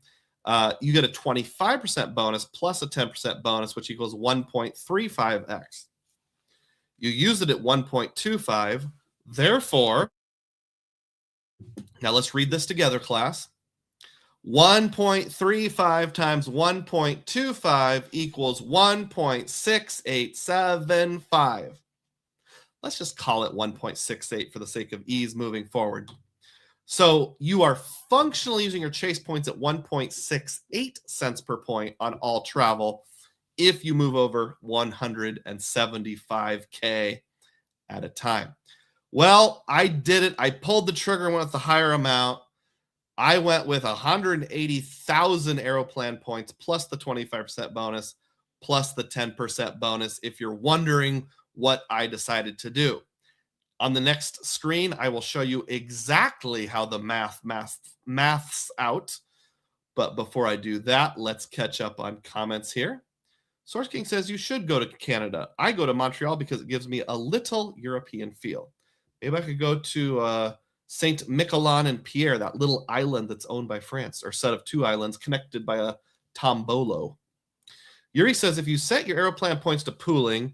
you get a 25% bonus plus a 10% bonus, which equals 1.35x. You use it at 1.25. Therefore, now let's read this together, class. 1.35 times 1.25 equals 1.6875. Let's just call it 1.68 for the sake of ease moving forward. So you are functionally using your Chase points at 1.68 cents per point on all travel if you move over 175K at a time. Well, I did it. I pulled the trigger and went with the higher amount. I went with 180,000 Aeroplan points plus the 25% bonus plus the 10% bonus, if you're wondering what I decided to do. On the next screen, I will show you exactly how the maths out. But before I do that, let's catch up on comments here. Source King says you should go to Canada. I go to Montreal because it gives me a little European feel. Maybe I could go to Saint Miquelon and Pierre, that little island that's owned by France, or set of two islands connected by a tombolo. Yuri says if you set your Aeroplan points to pooling,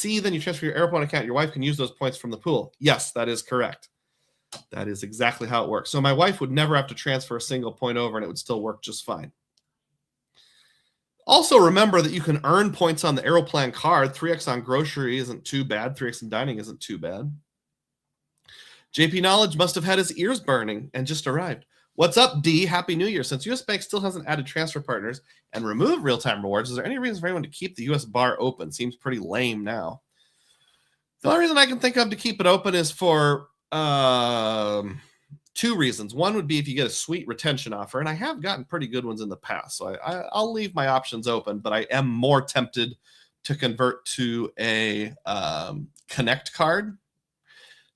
then you transfer your Aeroplan account, your wife can use those points from the pool. Yes, that is correct. That is exactly how it works. So my wife would never have to transfer a single point over, and it would still work just fine. Also remember that you can earn points on the Aeroplan card. 3x on grocery isn't too bad. 3x on dining isn't too bad. JP Knowledge must have had his ears burning and just arrived. What's up, D? Happy New Year. Since US Bank still hasn't added transfer partners and removed real-time rewards, is there any reason for anyone to keep the US bar open? Seems pretty lame now. The only reason I can think of to keep it open is for two reasons. One would be if you get a sweet retention offer, and I have gotten pretty good ones in the past, so I'll leave my options open, but I am more tempted to convert to a Connect card.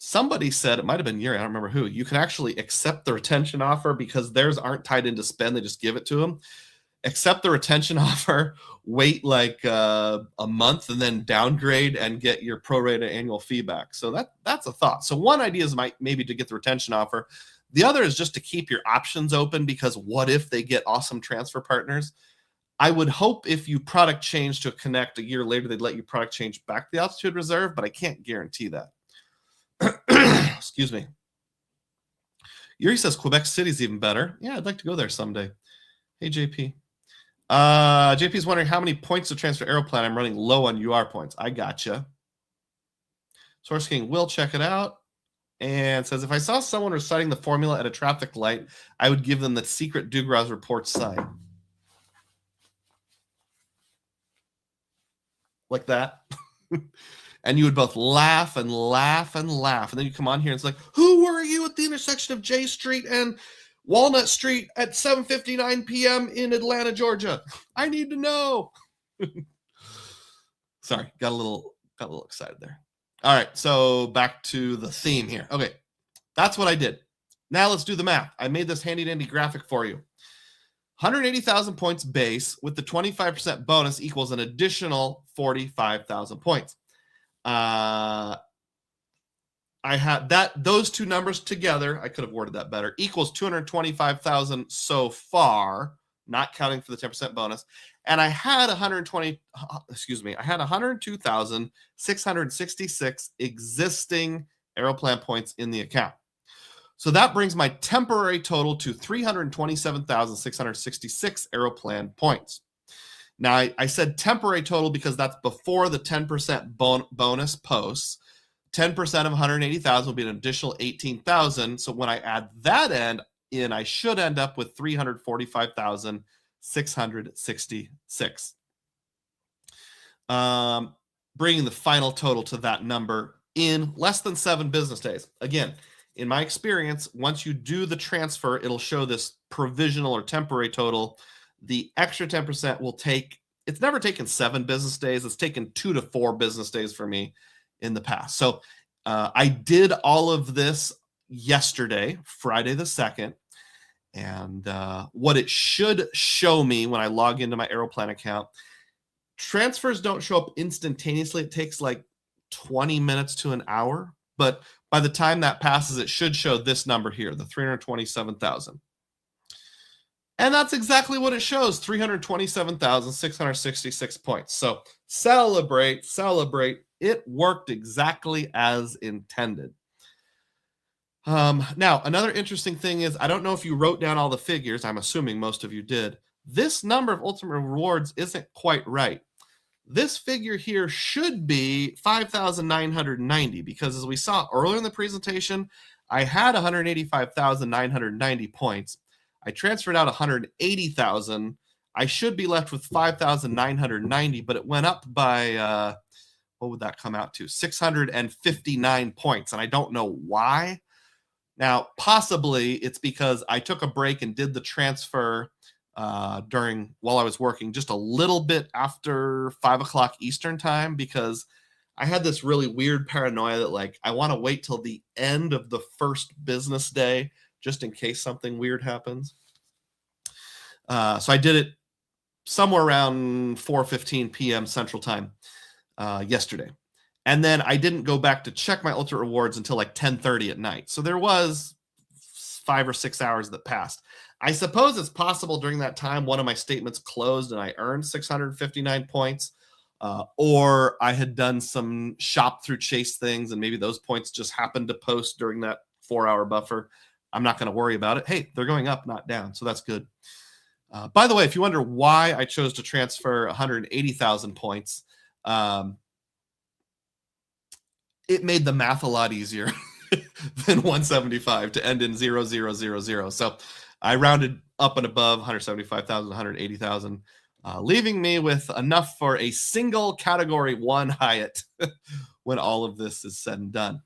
Somebody said, it might have been Yuri, I don't remember who, you can actually accept the retention offer because theirs aren't tied into spend, they just give it to them. Accept the retention offer, wait like a month, and then downgrade and get your prorated annual fee back. So that's a thought. So one idea is maybe to get the retention offer. The other is just to keep your options open, because what if they get awesome transfer partners? I would hope if you product change to a Connect a year later, they'd let you product change back to the Altitude Reserve, but I can't guarantee that. Excuse me. Yuri says Quebec City's even better. Yeah, I'd like to go there someday. Hey, JP. JP's wondering how many points to transfer Aeroplan. I'm running low on UR points. I gotcha. Source King will check it out and says, if I saw someone reciting the formula at a traffic light, I would give them the secret Dugroz report sign. Like that. And you would both laugh and laugh and laugh. And then you come on here and it's like, who were you at the intersection of J Street and Walnut Street at 7:59 p.m. in Atlanta, Georgia? I need to know. Sorry, got a little excited there. All right, so back to the theme here. Okay, that's what I did. Now let's do the math. I made this handy-dandy graphic for you. 180,000 points base with the 25% bonus equals an additional 45,000 points. I had those two numbers together, I could have worded that better, equals 225,000 so far, not counting for the 10% bonus. And I had 102,666 existing Aeroplan points in the account. So that brings my temporary total to 327,666 Aeroplan points. Now, I said temporary total because that's before the 10% bonus posts. 10% of 180,000 will be an additional 18,000. So when I add that in, I should end up with 345,666. bringing the final total to that number in less than 7 business days. Again, in my experience, once you do the transfer, it'll show this provisional or temporary total. The extra 10% will take, it's never taken 7 business days. It's taken 2 to 4 business days for me in the past. So I did all of this yesterday, Friday the 2nd. And what it should show me when I log into my Aeroplan account, transfers don't show up instantaneously. It takes like 20 minutes to an hour. But by the time that passes, it should show this number here, the 327,000. And that's exactly what it shows, 327,666 points. So celebrate, celebrate. It worked exactly as intended. Now, another interesting thing is, I don't know if you wrote down all the figures. I'm assuming most of you did. This number of ultimate rewards isn't quite right. This figure here should be 5,990 because, as we saw earlier in the presentation, I had 185,990 points. I transferred out 180,000. I should be left with 5,990, but it went up by, what would that come out to? 659 points, and I don't know why. Now, possibly it's because I took a break and did the transfer while I was working just a little bit after 5 o'clock Eastern time, because I had this really weird paranoia that, like, I want to wait till the end of the first business day just in case something weird happens. So I did it somewhere around 4:15 p.m. Central Time yesterday. And then I didn't go back to check my ultimate rewards until like 10:30 at night. So there was 5 or 6 hours that passed. I suppose it's possible during that time one of my statements closed and I earned 659 points. Or I had done some shop through Chase things and maybe those points just happened to post during that 4-hour buffer. I'm not going to worry about it. Hey, they're going up, not down. So that's good. By the way, if you wonder why I chose to transfer 180,000 points, it made the math a lot easier than 175 to end in 0000. So I rounded up and above 175,000, 180,000, leaving me with enough for a single category 1 Hyatt when all of this is said and done.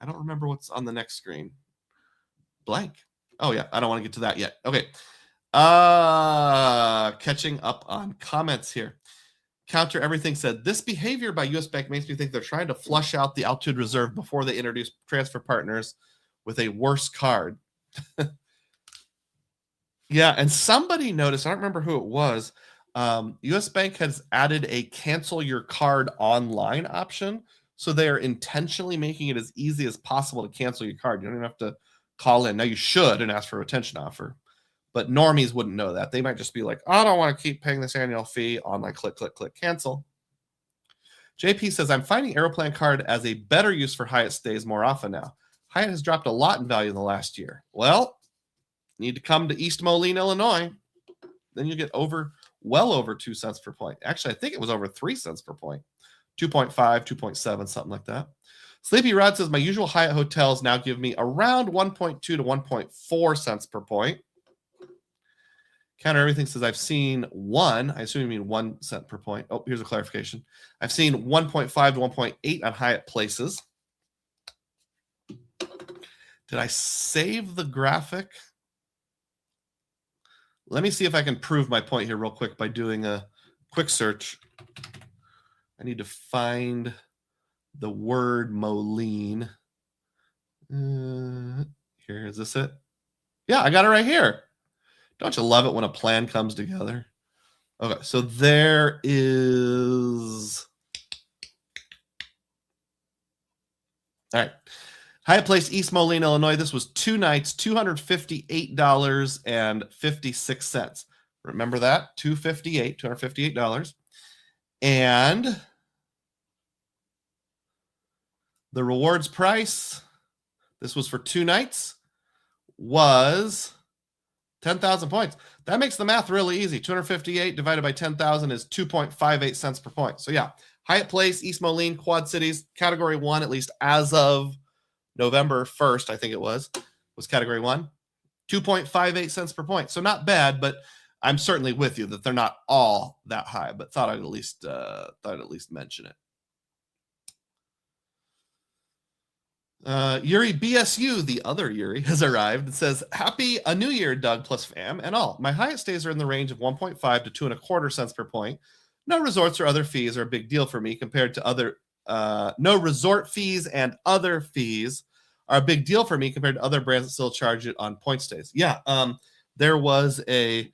I don't remember what's on the next screen. Blank. Oh yeah, I don't want to get to that yet. Okay. Catching up on comments here. Counter Everything said, this behavior by US Bank makes me think they're trying to flush out the Altitude Reserve before they introduce transfer partners with a worse card. Yeah, and somebody noticed, I don't remember who it was, US Bank has added a cancel your card online option. So they're intentionally making it as easy as possible to cancel your card. You don't even have to call in. Now you should and ask for a retention offer. But normies wouldn't know that. They might just be like, I don't want to keep paying this annual fee. Online, click, click, click, cancel. JP says, I'm finding Aeroplan card as a better use for Hyatt stays more often now. Hyatt has dropped a lot in value in the last year. Well, you need to come to East Moline, Illinois. Then you get well over 2 cents per point. Actually, I think it was over 3 cents per point. 2.5, 2.7, something like that. Sleepy Rod says, my usual Hyatt hotels now give me around 1.2 to 1.4 cents per point. Counter Everything says, I've seen one. I assume you mean 1 cent per point. Oh, here's a clarification. I've seen 1.5 to 1.8 on Hyatt Places. Did I save the graphic? Let me see if I can prove my point here real quick by doing a quick search. I need to find the word Moline. Here, is this it? Yeah, I got it right here. Don't you love it when a plan comes together? Okay, so there is... All right. Hyatt Place, East Moline, Illinois. This was 2 nights, $258.56. Remember that? $258. And the rewards price, this was for 2 nights, was 10,000 points. That makes the math really easy. 258 divided by 10,000 is 2.58 cents per point. So yeah, Hyatt Place, East Moline, Quad Cities, category 1, at least as of November 1st, I think it was category 1, 2.58 cents per point. So not bad, but I'm certainly with you that they're not all that high, but thought I'd at least mention it. Yuri BSU, the other Yuri, has arrived. It says, "Happy a New Year, Doug plus fam and all. My Hyatt stays are in the range of 1.5 to 2.25 cents per point. No resorts or other fees are a big deal for me compared to other. No resort fees and other fees are a big deal for me compared to other brands that still charge it on point stays." Yeah, there was a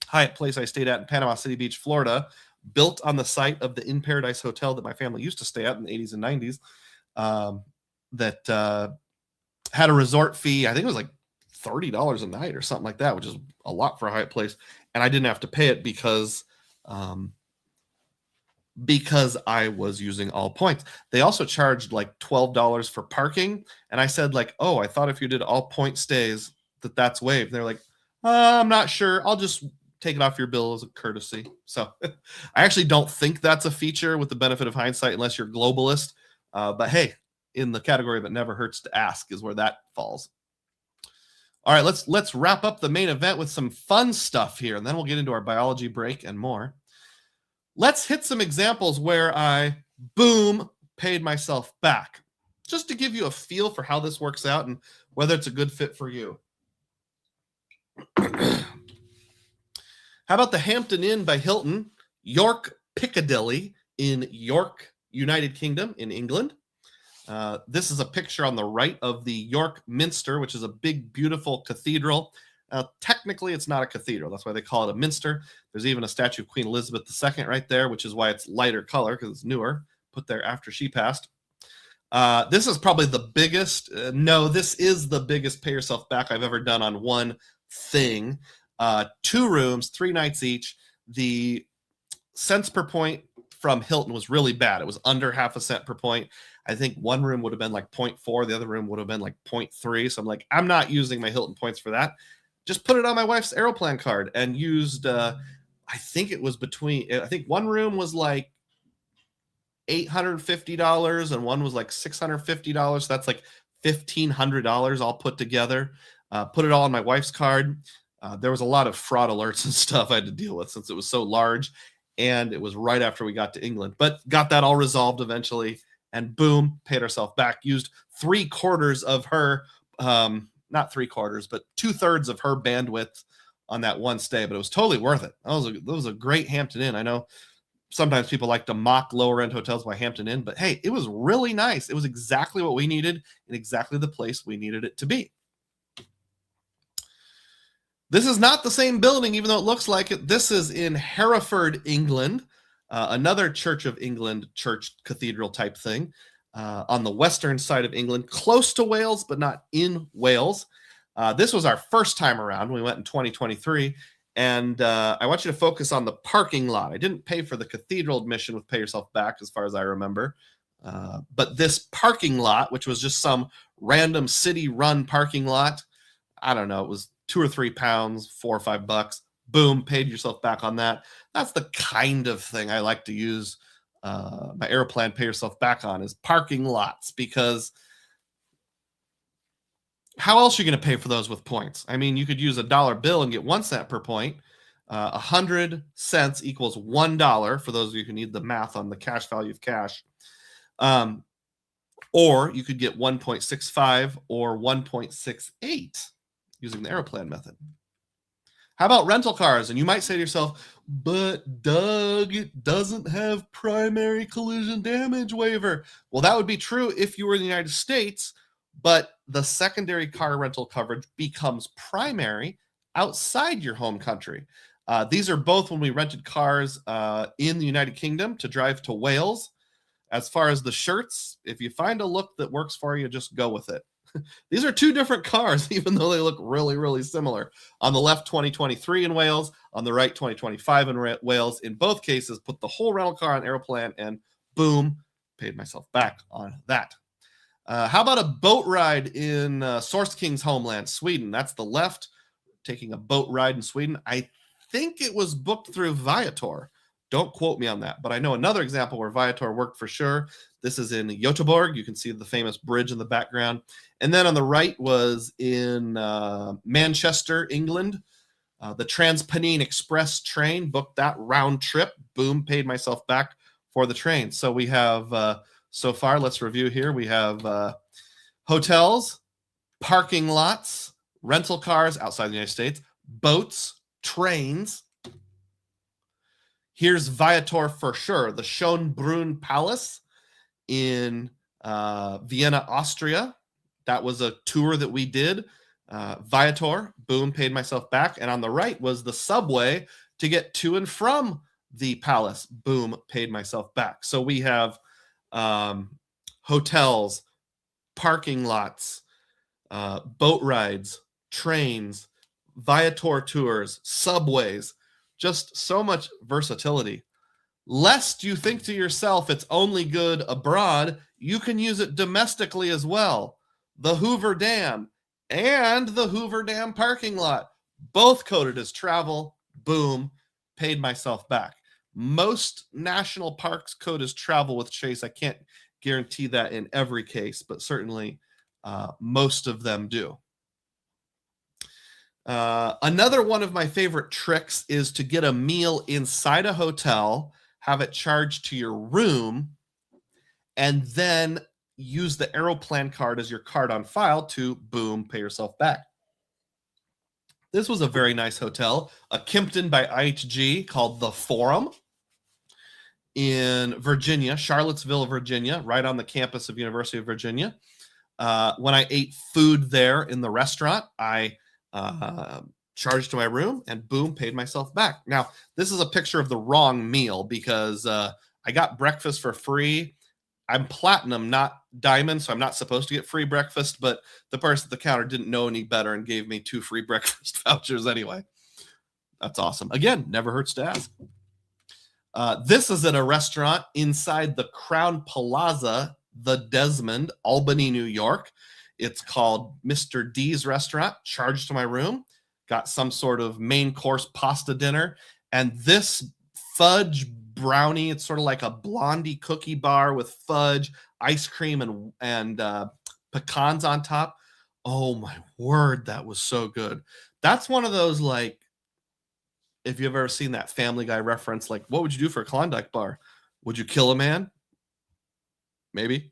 Hyatt place I stayed at in Panama City Beach, Florida, built on the site of the In Paradise Hotel that my family used to stay at in the 80s and 90s. That had a resort fee. I think it was like $30 a night or something like that, which is a lot for a Hyatt place. And I didn't have to pay it because I was using all points. They also charged like $12 for parking. And I said like, oh, I thought if you did all point stays that's waived. And they're like, I'm not sure. I'll just take it off your bill as a courtesy. So I actually don't think that's a feature with the benefit of hindsight, unless you're globalist. But hey, in the category of it never hurts to ask is where that falls. All right, let's wrap up the main event with some fun stuff here, and then we'll get into our biology break and more. Let's hit some examples where I, boom, paid myself back, just to give you a feel for how this works out and whether it's a good fit for you. How about the Hampton Inn by Hilton, York Piccadilly in York, United Kingdom in England. This is a picture on the right of the York Minster, which is a big, beautiful cathedral. Technically, it's not a cathedral. That's why they call it a minster. There's even a statue of Queen Elizabeth II right there, which is why it's lighter color, because it's newer, put there after she passed. This is probably the biggest. This is the biggest pay yourself back I've ever done on one thing. 2 rooms, 3 nights each. The cents per point from Hilton was really bad. It was under half a cent per point. I think one room would have been like 0.4. The other room would have been like 0.3. So I'm like, I'm not using my Hilton points for that. Just put it on my wife's Aeroplan card and used, I think one room was like $850 and one was like $650. So that's like $1,500 all put together. Put it all on my wife's card. There was a lot of fraud alerts and stuff I had to deal with since it was so large, and it was right after we got to England, but got that all resolved eventually, and boom, paid ourselves back. Used 3/4 of her, not 3/4, but 2/3 of her bandwidth on that one stay, but it was totally worth it. That was a great Hampton Inn. I know sometimes people like to mock lower end hotels by Hampton Inn, but hey, it was really nice. It was exactly what we needed and exactly the place we needed it to be. This is not the same building, even though it looks like it. This is in Hereford, England, another Church of England church cathedral type thing on the western side of England, close to Wales, but not in Wales. This was our first time around. We went in 2023, and I want you to focus on the parking lot. I didn't pay for the cathedral admission with Pay Yourself Back, as far as I remember. But this parking lot, which was just some random city-run parking lot, I don't know, it was £2 or £3, $4 or $5. Boom, paid yourself back on that. That's the kind of thing I like to use my Aeroplan Pay Yourself Back on, is parking lots, because how else are you going to pay for those with points? I mean, you could use a dollar bill and get 1 cent per point. 100 cents equals $1 for those of you who need the math on the cash value of cash. Or you could get 1.65 or 1.68 using the Aeroplan method. How about rental cars? And you might say to yourself, but Doug, it doesn't have primary collision damage waiver. Well, that would be true if you were in the United States, but the secondary car rental coverage becomes primary outside your home country. These are both when we rented cars in the United Kingdom to drive to Wales. As far as the shirts, if you find a look that works for you, just go with it. These are 2 different cars, even though they look really, really similar. On the left, 2023 in Wales. On the right, 2025 in Wales. In both cases, put the whole rental car on Aeroplan and boom, paid myself back on that. How about a boat ride in Source King's homeland, Sweden? That's the left, taking a boat ride in Sweden. I think it was booked through Viator. Don't quote me on that, but I know another example where Viator worked for sure. This is in Göteborg. You can see the famous bridge in the background. And then on the right was in Manchester, England. The Transpennine Express train, booked that round trip. Boom, paid myself back for the train. So we have so far. Let's review here. We have hotels, parking lots, rental cars outside the United States, boats, trains. Here's Viator for sure. The Schönbrunn Palace in Vienna, Austria. That was a tour that we did. Viator, boom, paid myself back. And on the right was the subway to get to and from the palace. Boom, paid myself back. So we have hotels, parking lots, boat rides, trains, Viator tours, subways, just so much versatility. Lest you think to yourself it's only good abroad, you can use it domestically as well. The Hoover Dam and the Hoover Dam parking lot, both coded as travel. Boom, paid myself back. Most national parks code as travel with Chase. I can't guarantee that in every case, but certainly most of them do. Another one of my favorite tricks is to get a meal inside a hotel, have it charged to your room, and then use the Aeroplan card as your card on file to, boom, pay yourself back. This was a very nice hotel, a Kimpton by IHG called The Forum in Virginia, Charlottesville, Virginia, right on the campus of University of Virginia. When I ate food there in the restaurant, I charged to my room and boom, paid myself back. Now, this is a picture of the wrong meal because I got breakfast for free. I'm platinum, not diamond, so I'm not supposed to get free breakfast, but the person at the counter didn't know any better and gave me 2 free breakfast vouchers anyway. That's awesome. Again, never hurts to ask. This is at a restaurant inside the Crown Plaza, the Desmond, Albany, New York. It's called Mr. D's Restaurant. Charged to my room. Got some sort of main course pasta dinner. And this fudge brownie, it's sort of like a blondie cookie bar with fudge, ice cream, and pecans on top. Oh my word, that was so good. That's one of those, like, if you've ever seen that Family Guy reference, like, what would you do for a Klondike bar? Would you kill a man? Maybe.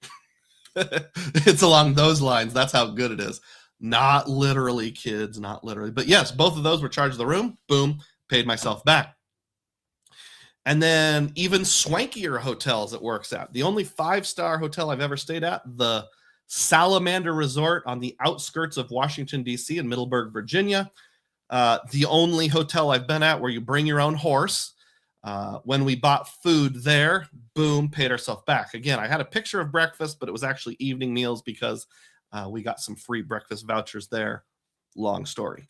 It's along those lines. That's how good it is. Not literally, kids, not literally. But yes, both of those were charged to the room. Boom, paid myself back. And then even swankier hotels it works at. The only 5-star hotel I've ever stayed at, the Salamander Resort on the outskirts of Washington, D.C. in Middleburg, Virginia. The only hotel I've been at where you bring your own horse. When we bought food there, boom, paid ourselves back. Again, I had a picture of breakfast, but it was actually evening meals because we got some free breakfast vouchers there. Long story.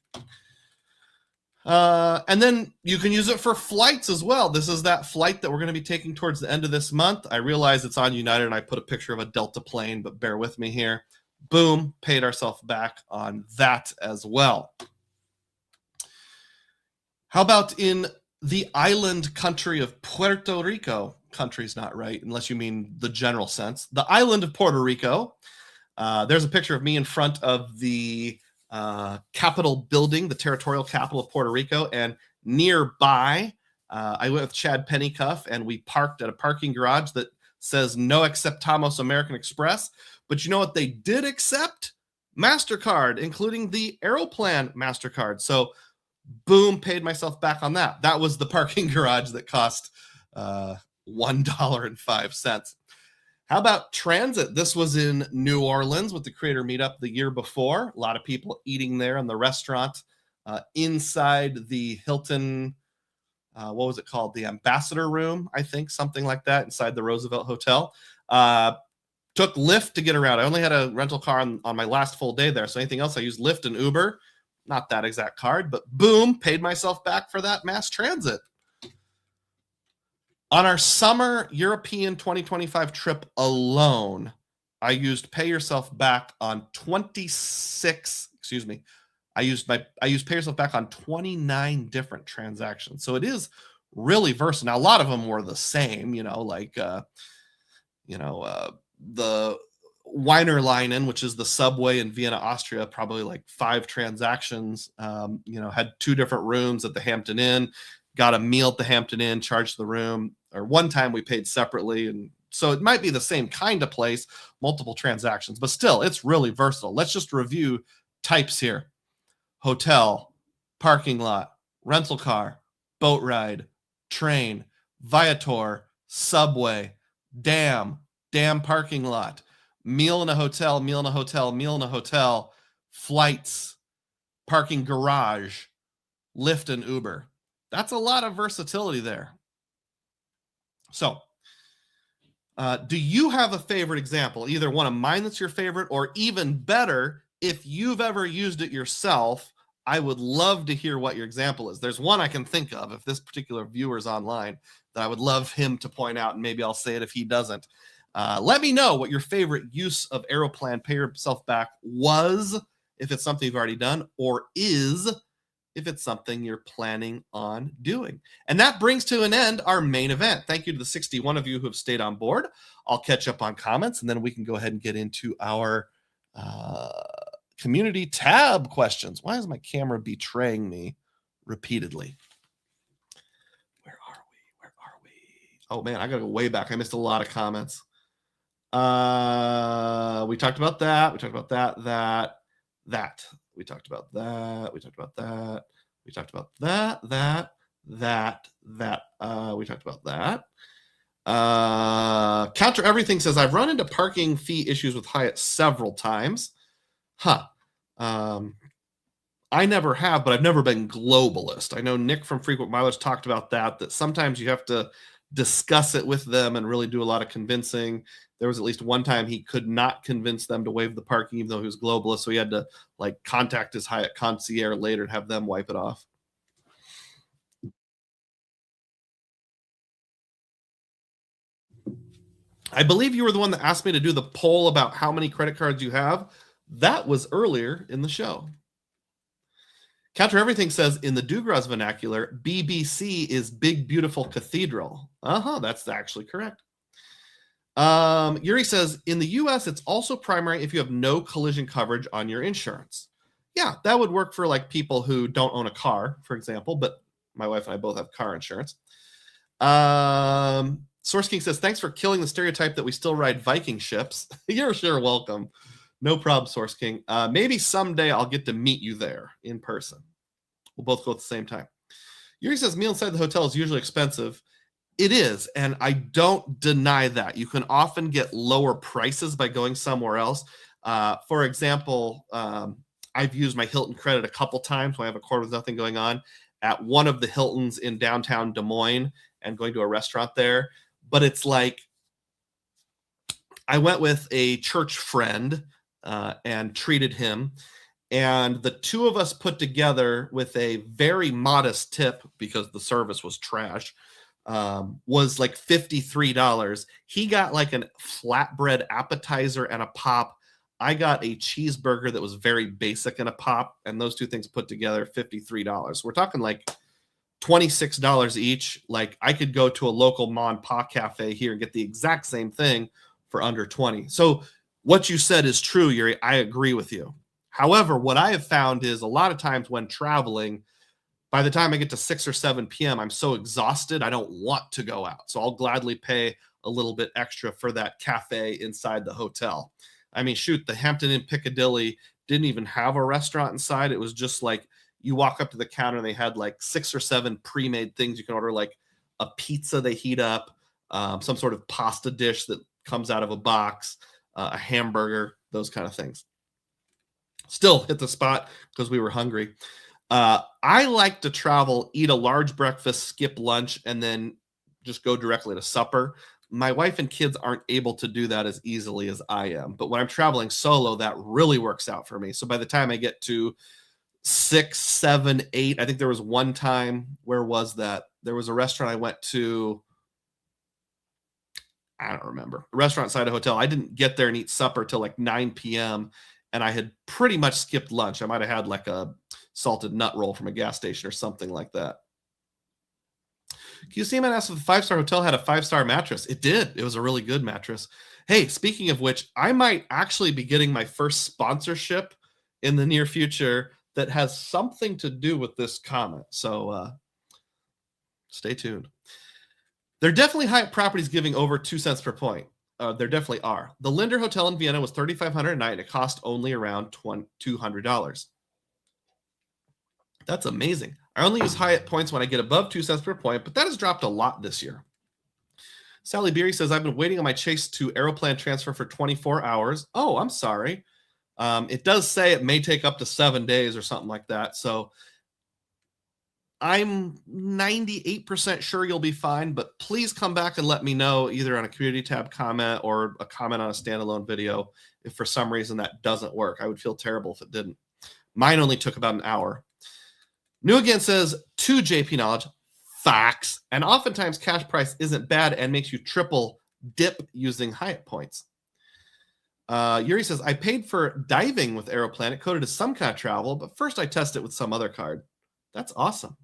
And then you can use it for flights as well. This is that flight that we're going to be taking towards the end of this month. I realize it's on United and I put a picture of a Delta plane, but bear with me here. Boom, paid ourselves back on that as well. How about in the island country of Puerto Rico? Country's not right, unless you mean the general sense. The island of Puerto Rico. There's a picture of me in front of the Capitol building, the territorial capital of Puerto Rico. And nearby, I went with Chad Pennycuff, and we parked at a parking garage that says no aceptamos American Express. But you know what they did accept? MasterCard, including the Aeroplan Mastercard. So boom, paid myself back on that. That was the parking garage that cost $1.05. How about transit? This was in New Orleans with the Creator Meetup the year before. A lot of people eating there in the restaurant inside the Hilton, what was it called? The Ambassador Room, I think, something like that, inside the Roosevelt Hotel. Took Lyft to get around. I only had a rental car on my last full day there, so anything else I used Lyft and Uber. Not that exact card, but boom, paid myself back for that mass transit. On our summer European 2025 trip alone, I used pay yourself back on 26, I used pay yourself back on 29 different transactions. So it is really versatile. Now, a lot of them were the same, like the Weinerleinen, which is the subway in Vienna, Austria, probably like 5 transactions, had 2 different rooms at the Hampton Inn, got a meal at the Hampton Inn, charged the room. Or one time we paid separately and So it might be the same kind of place, multiple transactions, but still, it's really versatile. Let's just review types here: hotel, parking lot, rental car, boat ride, train, Viator, subway, dam, dam parking lot, meal in a hotel, meal in a hotel, meal in a hotel, flights, parking garage, Lyft and Uber. That's a lot of versatility there. So, do you have a favorite example? Either one of mine that's your favorite, or even better, if you've ever used it yourself, I would love to hear what your example is. There's one I can think of if this particular viewer is online that I would love him to point out, and maybe I'll say it if he doesn't. Let me know what your favorite use of Aeroplan Pay Yourself Back was, if it's something you've already done, or is, if it's something you're planning on doing. And that brings to an end our main event. Thank you to the 61 of you who have stayed on board. I'll catch up on comments, and then we can go ahead and get into our community tab questions. Why is my camera betraying me repeatedly? Where are we? Where are we? Oh, man, I got to go way back. I missed a lot of comments. We talked about that. We talked about that. We talked about that. We talked about that. We talked about that. We talked about that. Counter Everything says, I've run into parking fee issues with Hyatt several times. I never have, but I've never been globalist. I know Nick from Frequent Milers talked about that sometimes you have to discuss it with them and really do a lot of convincing. There was at least one time he could not convince them to waive the parking, even though he was globalist. So he had to contact his Hyatt concierge later and have them wipe it off. I believe you were the one that asked me to do the poll about how many credit cards you have. That was earlier in the show. Counter Everything says, in the Dugroz vernacular, BBC is Big Beautiful Cathedral. That's actually correct. Yuri says, in the US, it's also primary if you have no collision coverage on your insurance. Yeah, that would work for people who don't own a car, for example, but my wife and I both have car insurance. Source King says, thanks for killing the stereotype that we still ride Viking ships. You're sure welcome. No problem, Source King. Maybe someday I'll get to meet you there in person. We'll both go at the same time. Yuri says, meal inside the hotel is usually expensive. It is, and I don't deny that. You can often get lower prices by going somewhere else. For example, I've used my Hilton credit a couple times when I have a quarter with nothing going on at one of the Hiltons in downtown Des Moines and going to a restaurant there. But it's I went with a church friend and treated him. And the two of us put together with a very modest tip, because the service was trash, was $53. He got a flatbread appetizer and a pop. I got a cheeseburger that was very basic and a pop, and those two things put together, $53. We're talking $26 each. I could go to a local ma and pa cafe here and get the exact same thing for under 20. So what you said is true, Yuri. I agree with you. However, what I have found is a lot of times when traveling, by the time I get to 6 or 7 p.m., I'm so exhausted, I don't want to go out. So I'll gladly pay a little bit extra for that cafe inside the hotel. I mean, shoot, the Hampton Inn Piccadilly didn't even have a restaurant inside. It was just you walk up to the counter and they had 6 or 7 pre-made things. You can order a pizza they heat up, some sort of pasta dish that comes out of a box, a hamburger, those kind of things. Still hit the spot because we were hungry. I like to travel, eat a large breakfast, skip lunch, and then just go directly to supper. My wife and kids aren't able to do that as easily as I am. But when I'm traveling solo, that really works out for me. So by the time I get to 6, 7, 8, I think there was one time, where was that? There was a restaurant I went to, I don't remember, a restaurant inside a hotel. I didn't get there and eat supper till 9 p.m., and I had pretty much skipped lunch. I might have had a salted nut roll from a gas station or something like that. QCM asked if the 5-star hotel had a 5-star mattress. It did. It was a really good mattress. Hey, speaking of which, I might actually be getting my first sponsorship in the near future that has something to do with this comment. So stay tuned. There are definitely Hyatt properties giving over 2 cents per point. There definitely are. The Linder Hotel in Vienna was $3,500 a night, and it cost only around $200. That's amazing. I only use Hyatt points when I get above 2 cents per point, but that has dropped a lot this year. Sally Beery says, I've been waiting on my Chase to Aeroplan transfer for 24 hours. Oh, I'm sorry. It does say it may take up to 7 days or something like that. So I'm 98% sure you'll be fine, but please come back and let me know either on a community tab comment or a comment on a standalone video if for some reason that doesn't work. I would feel terrible if it didn't. Mine only took about an hour. New Again says, to JP Knowledge, facts, and oftentimes cash price isn't bad and makes you triple dip using Hyatt points. Yuri says, I paid for diving with Aeroplan. It coded as some kind of travel, but first I test it with some other card. That's awesome.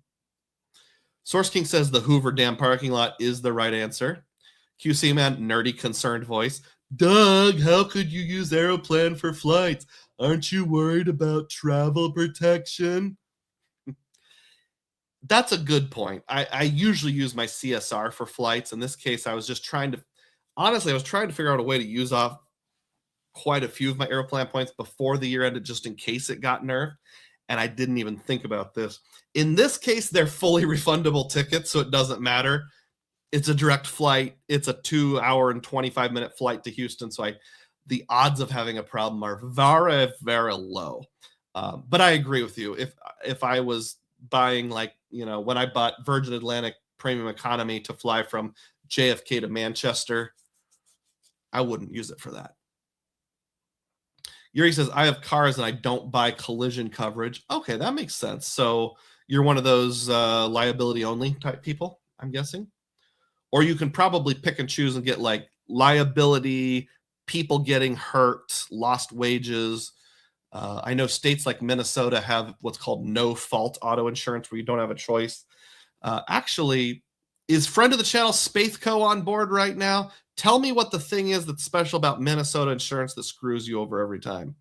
Source King says the Hoover Dam parking lot is the right answer. QC Man, nerdy, concerned voice. Doug, how could you use Aeroplan for flights? Aren't you worried about travel protection? That's a good point. I usually use my CSR for flights. In this case, I was just trying to figure out a way to use off quite a few of my Aeroplan points before the year ended, just in case it got nerfed. And I didn't even think about this. In this case, they're fully refundable tickets, so it doesn't matter. It's a direct flight. It's a 2 hour and 25-minute flight to Houston. So the odds of having a problem are very, very low. But I agree with you. If I was buying, like, when I bought Virgin Atlantic Premium Economy to fly from JFK to Manchester, I wouldn't use it for that. Yuri says, I have cars and I don't buy collision coverage. Okay, that makes sense. So you're one of those liability only type people, I'm guessing. Or you can probably pick and choose and get like liability, people getting hurt, lost wages. I know states like Minnesota have what's called no fault auto insurance, where you don't have a choice. Actually, is friend of the channel Spathco on board right now? Tell me what the thing is that's special about Minnesota insurance that screws you over every time.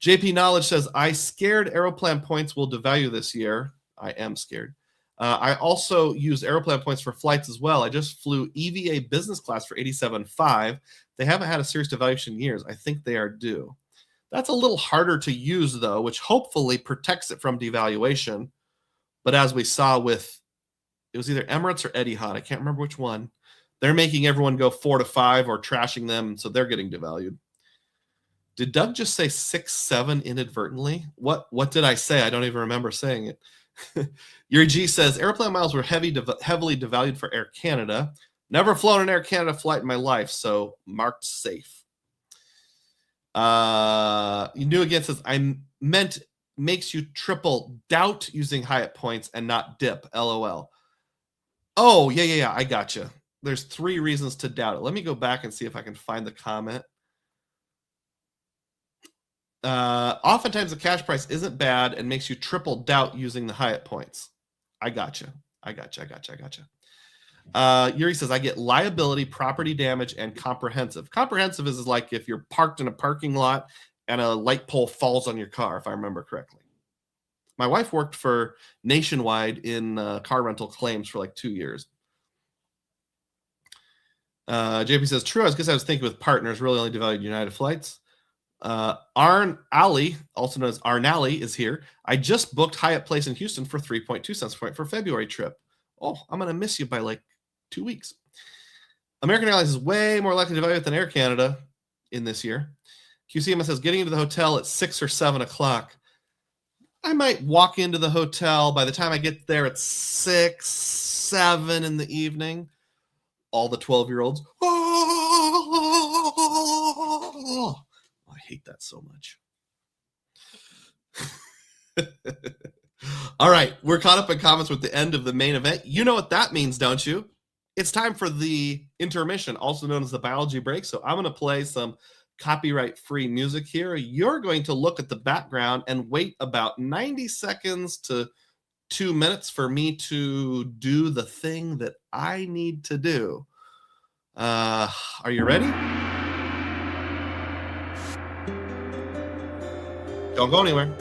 JP Knowledge says, I scared Aeroplan points will devalue this year. I am scared. I also use Aeroplan points for flights as well. I just flew EVA business class for $87.5. They haven't had a serious devaluation in years. I think they are due. That's a little harder to use, though, which hopefully protects it from devaluation. But as we saw with, it was either Emirates or Etihad, I can't remember which one. They're making everyone go 4 to 5 or trashing them, so they're getting devalued. Did Doug just say 6-7 inadvertently? What did I say? I don't even remember saying it. Yuri G says, Aeroplan miles were heavily devalued for Air Canada. Never flown an Air Canada flight in my life, so marked safe. New Again says, I meant makes you triple doubt using Hyatt points and not dip, LOL. Oh, yeah, I gotcha. There's 3 reasons to doubt it. Let me go back and see if I can find the comment. Oftentimes the cash price isn't bad and makes you triple doubt using the Hyatt points. I gotcha. Yuri says, I get liability, property damage, and comprehensive. Comprehensive is like if you're parked in a parking lot and a light pole falls on your car, if I remember correctly. My wife worked for Nationwide in car rental claims for like 2 years. JP says, true. I was thinking with partners, really only devalued United flights. Arn Ali, also known as Arnally, is here. I just booked Hyatt Place in Houston for 3.2 cents per point for February trip. Oh, I'm going to miss you by like 2 weeks. American Airlines is way more likely to devalue than Air Canada in this year. QCMS says, getting into the hotel at 6 or 7 o'clock. I might walk into the hotel. By the time I get there, it's 6, 7 in the evening. All the 12-year-olds. Oh, I hate that so much. All right, we're caught up in comments with the end of the main event. You know what that means, don't you? It's time for the intermission, also known as the biology break. So I'm going to play some copyright-free music here. You're going to look at the background and wait about 90 seconds to 2 minutes for me to do the thing that I need to do. Are you ready? Don't go anywhere.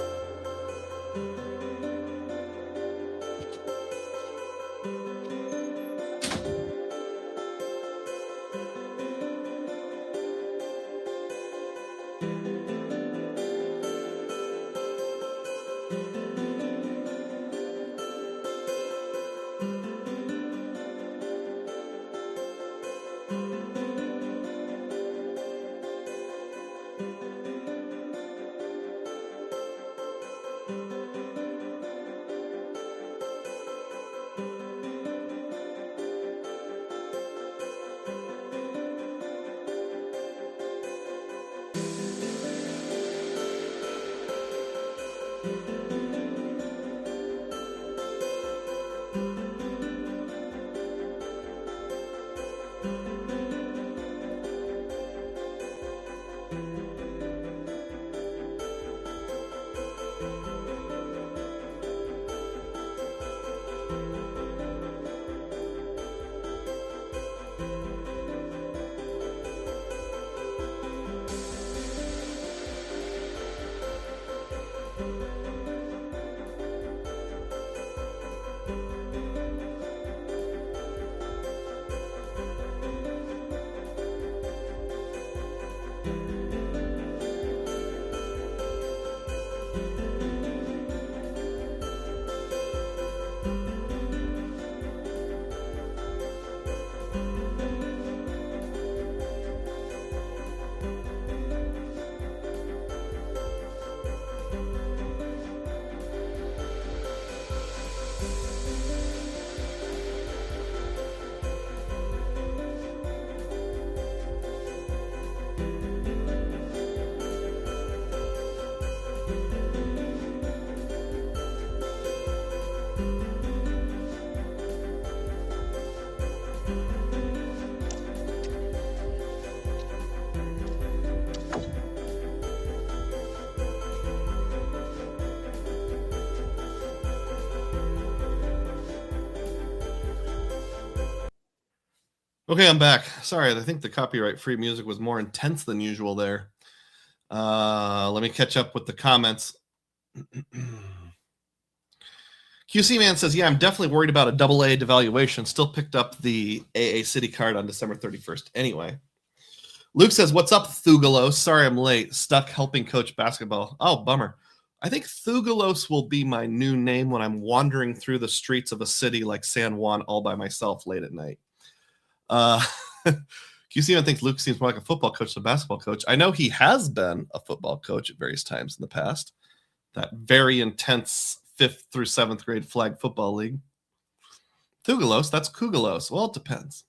Okay, I'm back. Sorry, I think the copyright-free music was more intense than usual there. Let me catch up with the comments. QC Man says, yeah, I'm definitely worried about a AA devaluation. Still picked up the AA City card on December 31st. Anyway. Luke says, what's up, Thugalos? Sorry I'm late. Stuck helping coach basketball. Oh, bummer. I think Thugalos will be my new name when I'm wandering through the streets of a city like San Juan all by myself late at night. QC Man thinks Luke seems more like a football coach than a basketball coach. I know he has been a football coach at various times in the past. That very intense 5th through 7th grade flag football league. Thugalos, that's Kugalos. Well, it depends.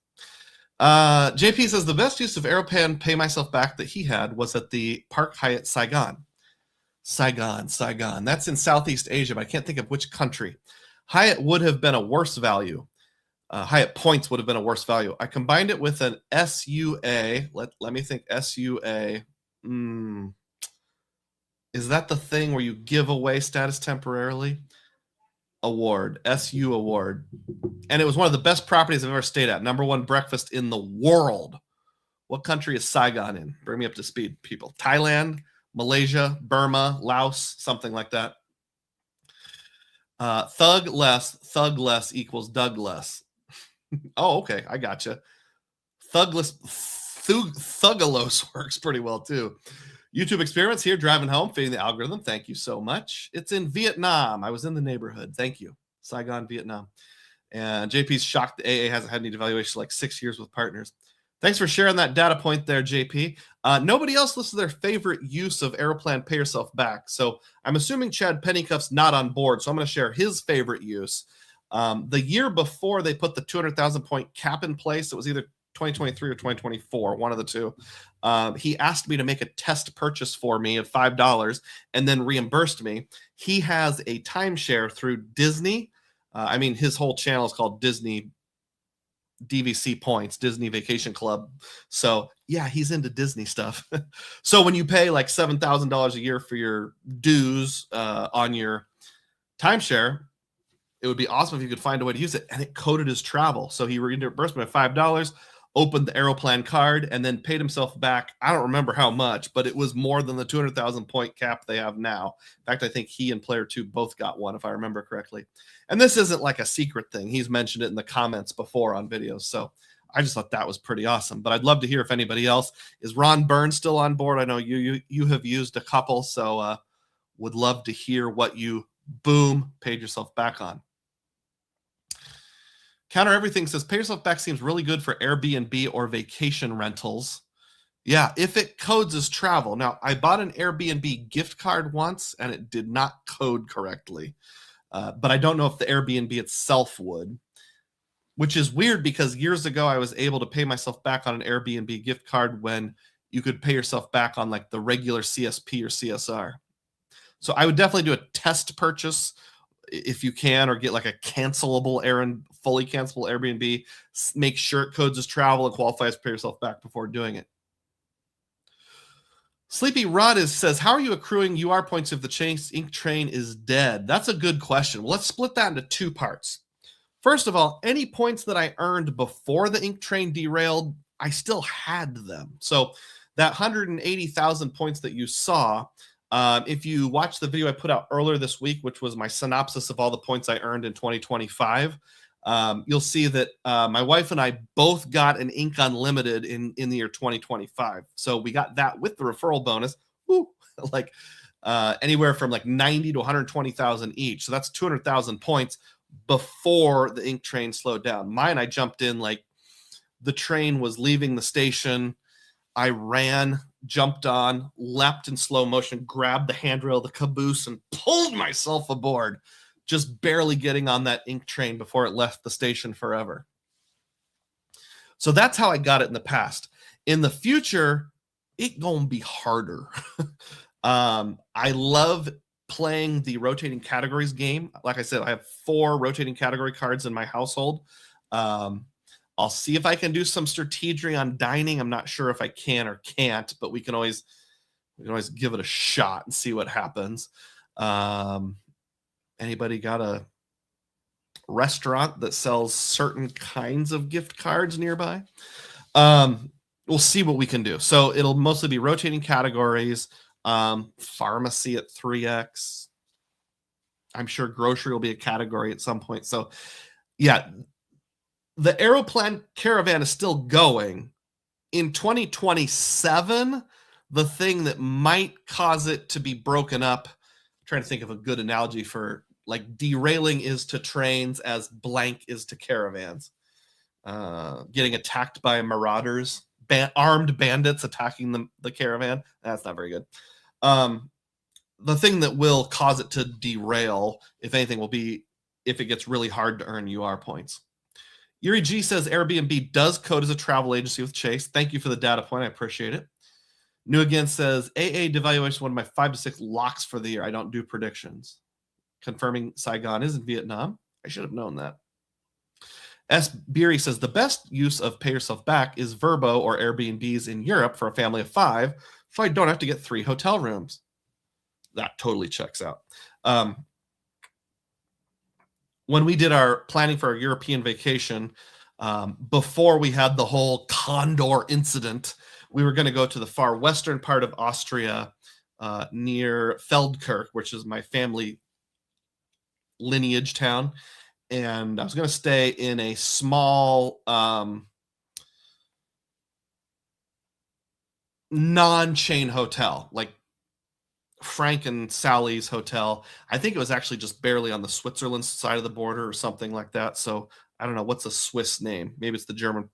JP says the best use of Aeroplan Pay Myself Back that he had was at the Park Hyatt Saigon. Saigon. That's in Southeast Asia, but I can't think of which country. Hyatt would have been a worse value. Hyatt points would have been a worse value. I combined it with an SUA. Let me think. SUA. Is that the thing where you give away status temporarily? Award. SU award. And it was one of the best properties I've ever stayed at. #1 breakfast in the world. What country is Saigon in? Bring me up to speed, people. Thailand, Malaysia, Burma, Laos, something like that. Thug less equals Douglas. Oh, okay. I gotcha. Thugalos works pretty well too. YouTube experiments here, driving home, feeding the algorithm. Thank you so much. It's in Vietnam. I was in the neighborhood. Thank you. Saigon, Vietnam. And JP's shocked the AA hasn't had any devaluation like 6 years with partners. Thanks for sharing that data point there, JP. Nobody else listed their favorite use of Aeroplan Pay Yourself Back. So I'm assuming Chad Pennycuff's not on board. So I'm going to share his favorite use. The year before they put the 200,000 point cap in place, it was either 2023 or 2024, one of the two. He asked me to make a test purchase for me of $5 and then reimbursed me. He has a timeshare through Disney. His whole channel is called Disney DVC Points, Disney Vacation Club. So yeah, he's into Disney stuff. So when you pay like $7,000 a year for your dues on your timeshare, it would be awesome if you could find a way to use it. And it coded his travel. So he reimbursed me $5, opened the Aeroplan card, and then paid himself back. I don't remember how much, but it was more than the 200,000 point cap they have now. In fact, I think he and Player 2 both got one, if I remember correctly. And this isn't like a secret thing. He's mentioned it in the comments before on videos. So I just thought that was pretty awesome. But I'd love to hear if anybody else. Is Ron Burns still on board? I know you have used a couple, so would love to hear what you, paid yourself back on. Counter Everything says, pay yourself back seems really good for Airbnb or vacation rentals. Yeah, if it codes as travel. Now, I bought an Airbnb gift card once, and it did not code correctly. But I don't know if the Airbnb itself would, which is weird because years ago, I was able to pay myself back on an Airbnb gift card when you could pay yourself back on like the regular CSP or CSR. So I would definitely do a test purchase if you can, or get like a cancelable fully cancelable Airbnb. Make sure it codes as travel and qualifies to pay yourself back before doing it. Sleepy Rod says, how are you accruing UR points if the Chase Ink train is dead? That's a good question. Well, let's split that into two parts. First of all, any points that I earned before the ink train derailed, I still had them. So that 180,000 points that you saw, if you watch the video I put out earlier this week, which was my synopsis of all the points I earned in 2025, you'll see that my wife and I both got an Ink Unlimited in the year 2025. So we got that with the referral bonus, like anywhere from like 90 to 120,000 each. So that's 200,000 points before the ink train slowed down. Mine, I jumped in like the train was leaving the station. I ran, jumped on, leapt in slow motion, grabbed the handrail of the caboose, and pulled myself aboard, just barely getting on that ink train before it left the station forever. So that's how I got it in the past. In the future, it gonna be harder. I love playing the rotating categories game. Like I said, I have 4 rotating category cards in my household. I'll see if I can do some strategy on dining. I'm not sure if I can or can't, but we can always give it a shot and see what happens. Anybody got a restaurant that sells certain kinds of gift cards nearby? We'll see what we can do. So it'll mostly be rotating categories. Pharmacy at 3x. I'm sure grocery will be a category at some point. So yeah, the Aeroplan Caravan is still going. In 2027, the thing that might cause it to be broken up, I'm trying to think of a good analogy for like derailing is to trains as blank is to caravans. Getting attacked by marauders, armed bandits attacking the caravan. That's not very good. The thing that will cause it to derail, if anything, will be if it gets really hard to earn UR points. Yuri G says Airbnb does code as a travel agency with Chase. Thank you for the data point. I appreciate it. New Again says AA devaluation, one of my 5 to 6 locks for the year. I don't do predictions. Confirming Saigon is in Vietnam. I should have known that. S. Beery says the best use of pay yourself back is Verbo or Airbnbs in Europe for a family of 5, so I don't have to get 3 hotel rooms. That totally checks out. When we did our planning for our European vacation, before we had the whole Condor incident, we were going to go to the far western part of Austria near Feldkirch, which is my family lineage town. And I was going to stay in a small non-chain hotel, like Frank and Sally's hotel. I think it was actually just barely on the Switzerland side of the border or something like that. So I don't know, what's a Swiss name? Maybe it's the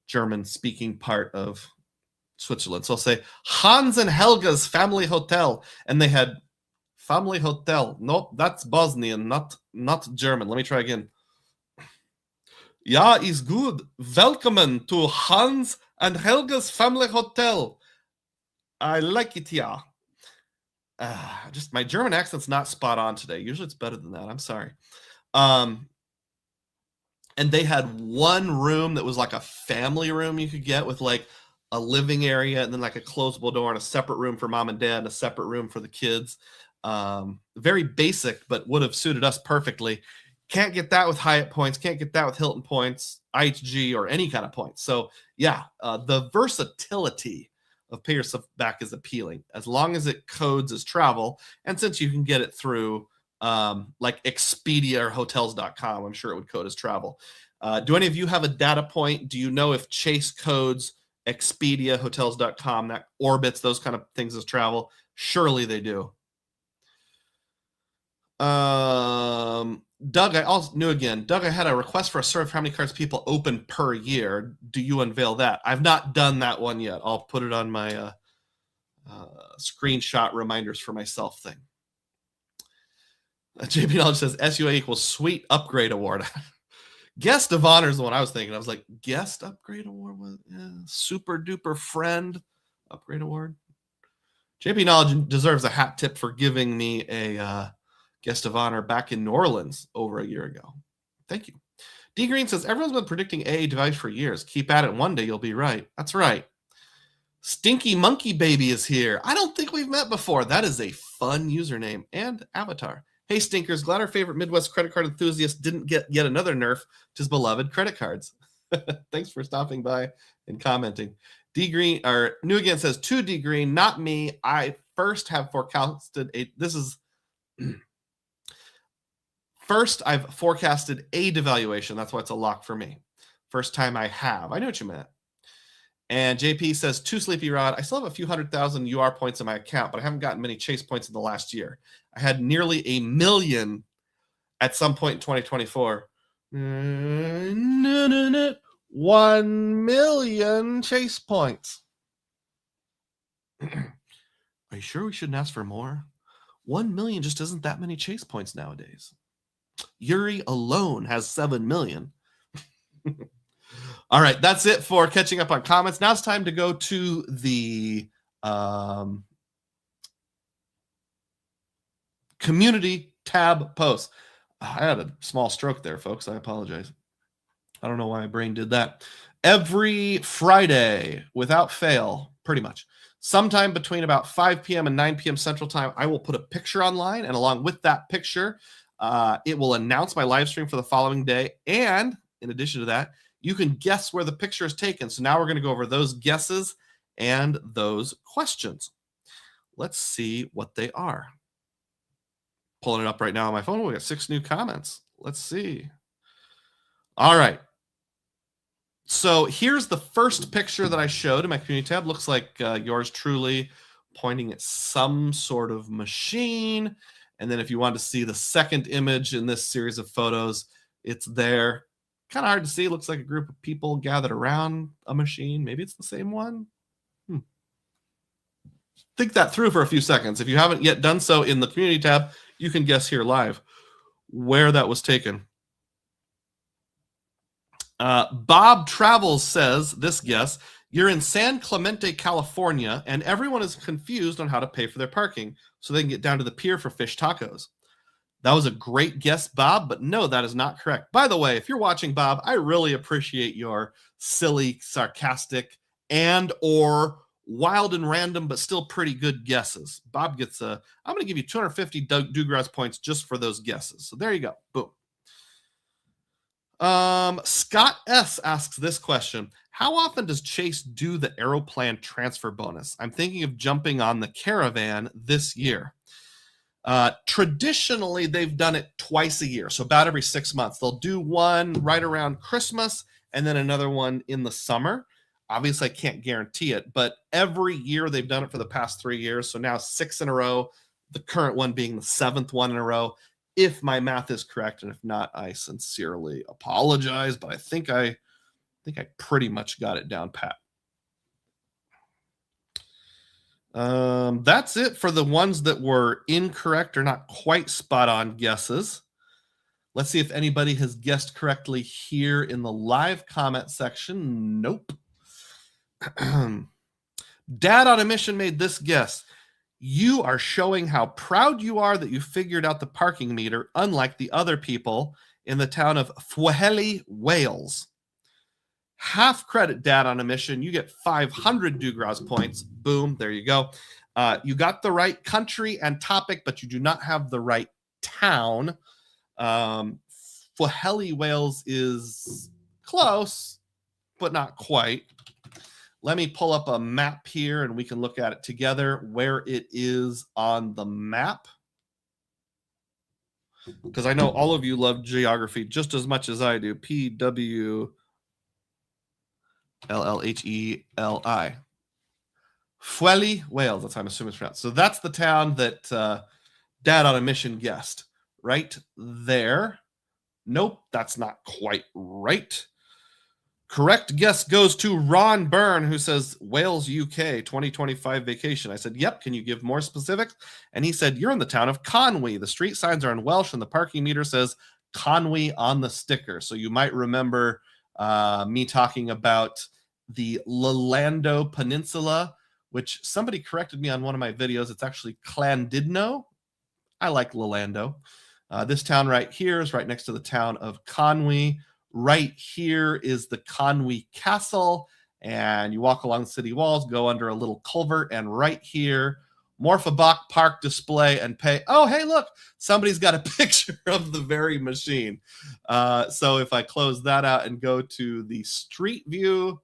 German speaking part of Switzerland. So I'll say Hans and Helga's family hotel. And they had family hotel. Nope, that's Bosnian, not German. Let me try again. Ja, is good. Welcome to Hans and Helga's family hotel. I like it, yeah. Just my German accent's not spot on today. Usually it's better than that. I'm sorry. And they had one room that was like a family room you could get with like a living area and then like a closable door and a separate room for mom and dad and a separate room for the kids. Very basic, but would have suited us perfectly. Can't get that with Hyatt points. Can't get that with Hilton points, IHG, or any kind of points. So yeah, the versatility of pay yourself back is appealing as long as it codes as travel. And since you can get it through like Expedia or hotels.com, I'm sure it would code as travel. Do any of you have a data point? Do you know if Chase codes Expedia, hotels.com, that orbits, those kind of things as travel? Surely they do. Doug, I also knew again. Doug, I had a request for a survey of how many cards people open per year. Do you unveil that? I've not done that one yet. I'll put it on my screenshot reminders for myself thing. JP Knowledge says SUA equals sweet upgrade award. Guest of honor is the one I was thinking. I was like, guest upgrade award was super duper friend upgrade award. JP Knowledge deserves a hat tip for giving me a guest of honor back in New Orleans over a year ago. Thank you. D Green says, everyone's been predicting AA device for years. Keep at it. One day you'll be right. That's right. Stinky Monkey Baby is here. I don't think we've met before. That is a fun username and avatar. Hey, Stinkers. Glad our favorite Midwest credit card enthusiast didn't get yet another nerf to his beloved credit cards. Thanks for stopping by and commenting. D Green or New Again says, to D Green, not me. I first have forecasted I've forecasted a devaluation. That's why it's a lock for me. First time I have. I know what you meant. And JP says, to Sleepy Rod, I still have a few 100,000 UR points in my account, but I haven't gotten many Chase points in the last year. I had nearly 1 million at some point in 2024. 1 million Chase points. Are you sure we shouldn't ask for more? 1 million just isn't that many Chase points nowadays. Yuri alone has 7 million. All right, that's it for catching up on comments. Now it's time to go to the community tab post. I had a small stroke there, folks. I apologize. I don't know why my brain did that. Every Friday, without fail, pretty much, sometime between about 5 p.m. and 9 p.m. Central Time, I will put a picture online, and along with that picture, it will announce my live stream for the following day. And in addition to that, you can guess where the picture is taken. So now we're going to go over those guesses and those questions. Let's see what they are. Pulling it up right now on my phone. We got 6 new comments. Let's see. All right. So here's the first picture that I showed in my community tab. Looks like yours truly pointing at some sort of machine. And then if you want to see the second image in this series of photos, it's there. Kind of hard to see. Looks like a group of people gathered around a machine. Maybe it's the same one. Think that through for a few seconds. If you haven't yet done so in the community tab, you can guess here live where that was taken. Bob Travels says, this guess, you're in San Clemente, California, and everyone is confused on how to pay for their parking so they can get down to the pier for fish tacos. That was a great guess, Bob, but no, that is not correct. By the way, if you're watching, Bob, I really appreciate your silly, sarcastic, and or wild and random, but still pretty good guesses. Bob gets I'm going to give you 250 Dugroz points just for those guesses. So there you go. Boom. Scott S. asks this question. How often does Chase do the Aeroplan transfer bonus? I'm thinking of jumping on the Caravan this year. Traditionally, they've done it twice a year, so about every 6 months. They'll do one right around Christmas and then another one in the summer. Obviously, I can't guarantee it, but every year they've done it for the past 3 years, so now 6 in a row, the current one being the 7th one in a row, if my math is correct, and if not, I sincerely apologize, but I think I pretty much got it down pat. That's it for the ones that were incorrect or not quite spot on guesses. Let's see if anybody has guessed correctly here in the live comment section. Nope. Dad on a Mission made this guess. You are showing how proud you are that you figured out the parking meter, unlike the other people in the town of Fwheli, Wales. Half credit, Dad on a Mission. You get 500 Dugroz points. Boom. There you go. You got the right country and topic, but you do not have the right town. Fwheli, Wales is close, but not quite. Let me pull up a map here and we can look at it together where it is on the map. Because I know all of you love geography just as much as I do. Pwllheli. Fwheli, Wales. That's how I'm assuming it's pronounced. So that's the town that Dad on a Mission guessed. Right there. Nope, that's not quite right. Correct guess goes to Ron Byrne, who says Wales, UK, 2025 vacation. I said, yep, can you give more specifics? And he said, you're in the town of Conwy. The street signs are in Welsh and the parking meter says Conwy on the sticker. So you might remember me talking about the Lolando Peninsula, which somebody corrected me on one of my videos. It's actually Llandudno. I like Lolando. This town right here is right next to the town of Conwy. Right here is the Conwy Castle, and you walk along the city walls, go under a little culvert, and right here, Morphabach Park display and pay. Oh, hey, look, somebody's got a picture of the very machine. So if I close that out and go to the street view,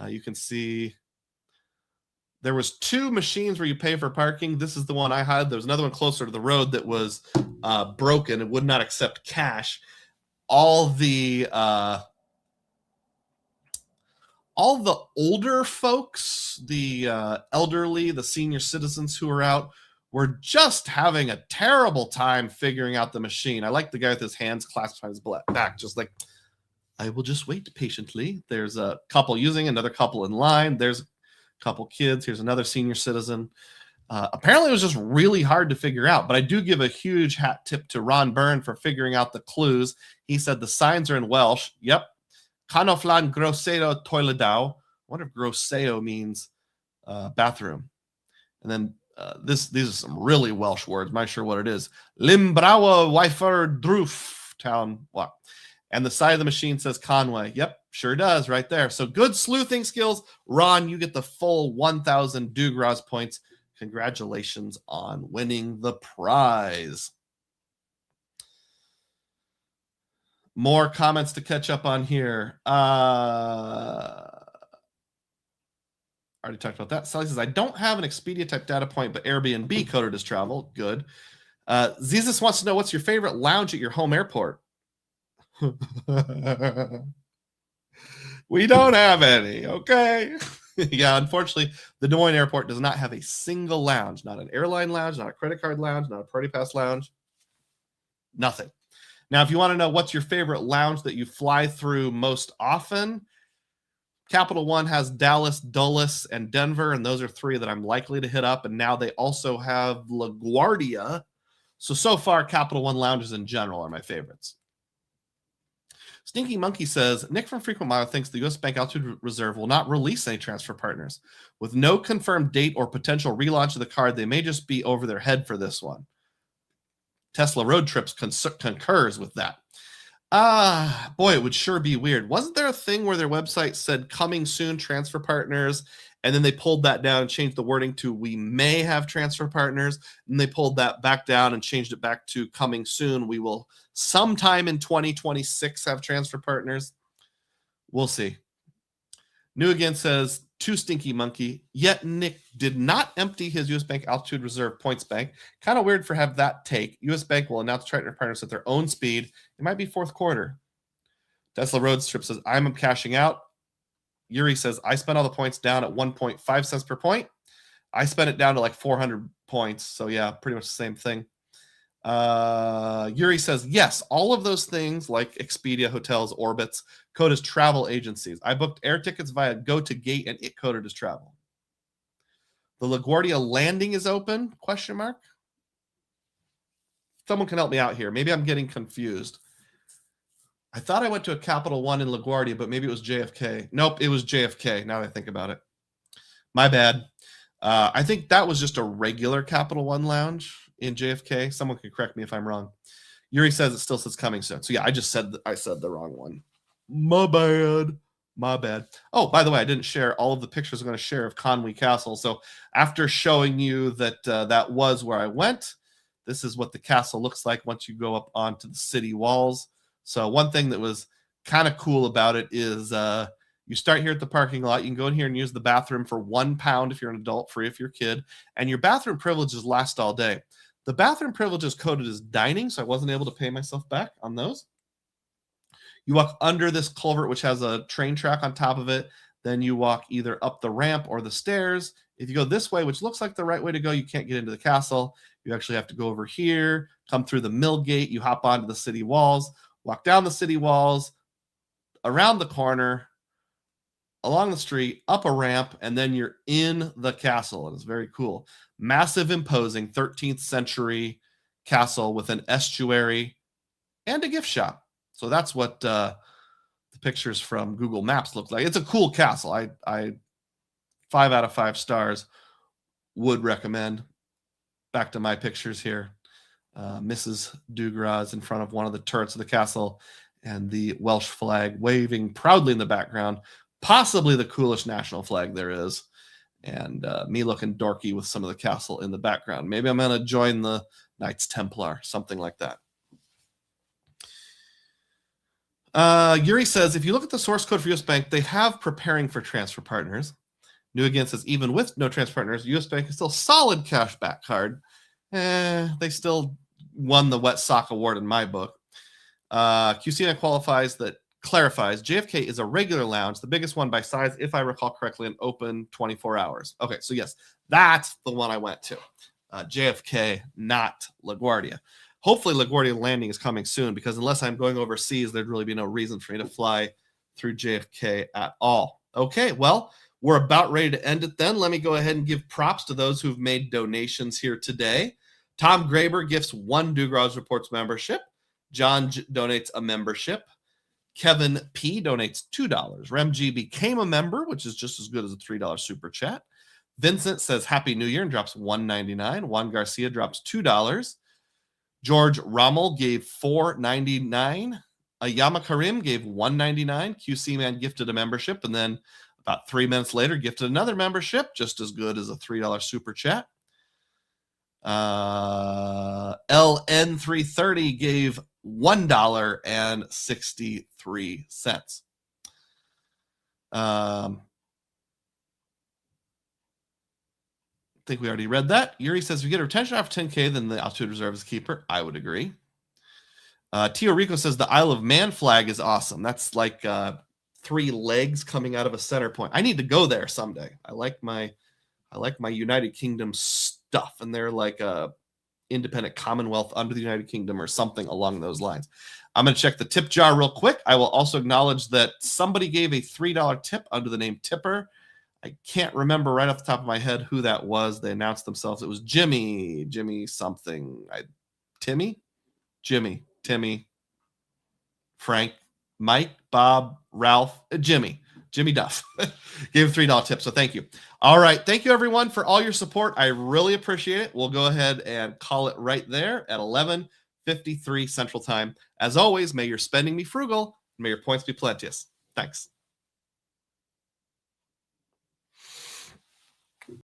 you can see there was 2 machines where you pay for parking. This is the one I had. There was another one closer to the road that was broken. It would not accept cash. All the older folks, the elderly, the senior citizens who are out, were just having a terrible time figuring out the machine. I like the guy with his hands clasped behind his back, just like, I will just wait patiently. There's a couple using, another couple in line. There's a couple kids. Here's another senior citizen. Apparently, it was just really hard to figure out, but I do give a huge hat tip to Ron Byrne for figuring out the clues. He said the signs are in Welsh. Yep. Canolflan Grosseto Toiledau. I wonder if Grosseo means bathroom. And then these are some really Welsh words. I'm not sure what it is. Limbrawa Wifer Droof town. What? And the side of the machine says Conway. Yep, sure does right there. So good sleuthing skills. Ron, you get the full 1,000 Dugroz points. Congratulations on winning the prize. More comments to catch up on here. Already talked about that. Sally says, I don't have an Expedia type data point, but Airbnb coded as travel. Good. Zizis wants to know, what's your favorite lounge at your home airport? We don't have any, okay? Yeah, unfortunately, the Des Moines airport does not have a single lounge. Not an airline lounge, not a credit card lounge, not a party pass lounge. Nothing. Now, if you want to know what's your favorite lounge that you fly through most often, Capital One has Dallas, Dulles, and Denver, and those are 3 that I'm likely to hit up. And now they also have LaGuardia. So far, Capital One lounges in general are my favorites. Stinky Monkey says, Nick from Frequent Mile thinks the U.S. Bank Altitude Reserve will not release any transfer partners. With no confirmed date or potential relaunch of the card, they may just be over their head for this one. Tesla Road Trips concurs with that. Boy, it would sure be weird. Wasn't there a thing where their website said coming soon transfer partners, and then they pulled that down and changed the wording to we may have transfer partners, and they pulled that back down and changed it back to coming soon. We will sometime in 2026 have transfer partners. We'll see. New Again says, too stinky monkey, yet Nick did not empty his U.S. Bank Altitude Reserve points bank. Kind of weird for have that take. U.S. Bank will announce transfer partners at their own speed. It might be 4th quarter. Tesla Road Trip says, I'm cashing out. Yuri says, I spent all the points down at 1.5 cents per point. I spent it down to like 400 points. So yeah, pretty much the same thing. Yuri says, yes, all of those things like Expedia, hotels, orbits, code as travel agencies. I booked air tickets via Go to Gate and it coded as travel. The LaGuardia landing is open? Question mark. Someone can help me out here. Maybe I'm getting confused. I thought I went to a Capital One in LaGuardia, but maybe it was JFK. Nope, it was JFK, now that I think about it. My bad. I think that was just a regular Capital One lounge in JFK. Someone can correct me if I'm wrong. Yuri says it still says coming soon. So yeah, I said the wrong one. My bad. My bad. Oh, by the way, I didn't share all of the pictures I'm going to share of Conwy Castle. So after showing you that that was where I went, this is what the castle looks like once you go up onto the city walls. So one thing that was kind of cool about it is you start here at the parking lot. You can go in here and use the bathroom for £1 if you're an adult, free if you're a kid. And your bathroom privileges last all day. The bathroom privileges coded as dining, so I wasn't able to pay myself back on those. You walk under this culvert, which has a train track on top of it. Then you walk either up the ramp or the stairs. If you go this way, which looks like the right way to go, you can't get into the castle. You actually have to go over here, come through the mill gate. You hop onto the city walls, walk down the city walls, around the corner, along the street, up a ramp, and then you're in the castle. It's very cool. Massive, imposing 13th century castle with an estuary and a gift shop. So that's what the pictures from Google Maps look like. It's a cool castle. I 5 out of 5 stars. would recommend. Back to my pictures here. Mrs. Dugroz in front of one of the turrets of the castle and the Welsh flag waving proudly in the background, possibly the coolest national flag there is, and me looking dorky with some of the castle in the background. Maybe I'm going to join the Knights Templar, something like that. Yuri says, if you look at the source code for US Bank, they have preparing for transfer partners. New Again says, even with no transfer partners, US Bank is still solid cashback card. They still won the wet sock award in my book. QCNA clarifies JFK is a regular lounge, the biggest one by size, if I recall correctly, and open 24 hours. Okay, so yes, that's the one I went to. JFK, not LaGuardia. Hopefully LaGuardia landing is coming soon, because unless I'm going overseas, there'd really be no reason for me to fly through JFK at all. Okay, well, we're about ready to end it then. Let me go ahead and give props to those who've made donations here today. Tom Graber gifts 1 Dugroz Reports membership. John donates a membership. Kevin P donates $2. Remg became a member, which is just as good as a $3 super chat. Vincent says Happy New Year and drops $1.99. Juan Garcia drops $2. George Rommel gave $4.99. Ayama Karim gave $1.99. QC Man gifted a membership, and then about 3 minutes later gifted another membership, just as good as a $3 super chat. LN330 gave $1.63. I think we already read that. Yuri says, if you get a retention offer 10K, then the altitude reserve is keeper. I would agree. Tio Rico says the Isle of Man flag is awesome. That's like 3 legs coming out of a center point. I need to go there someday. I like my United Kingdom stuff, and they're like a independent commonwealth under the United Kingdom or something along those lines. I'm going to check the tip jar real quick. I will also acknowledge that somebody gave a $3 tip under the name Tipper. I can't remember right off the top of my head who that was. They announced themselves. It was Jimmy something. Timmy, Frank, Mike, Bob, Ralph, Jimmy Duff gave a $3 tip. So thank you. All right. Thank you everyone for all your support. I really appreciate it. We'll go ahead and call it right there at 11:53 Central Time. As always, may your spending be frugal and may your points be plenteous. Thanks.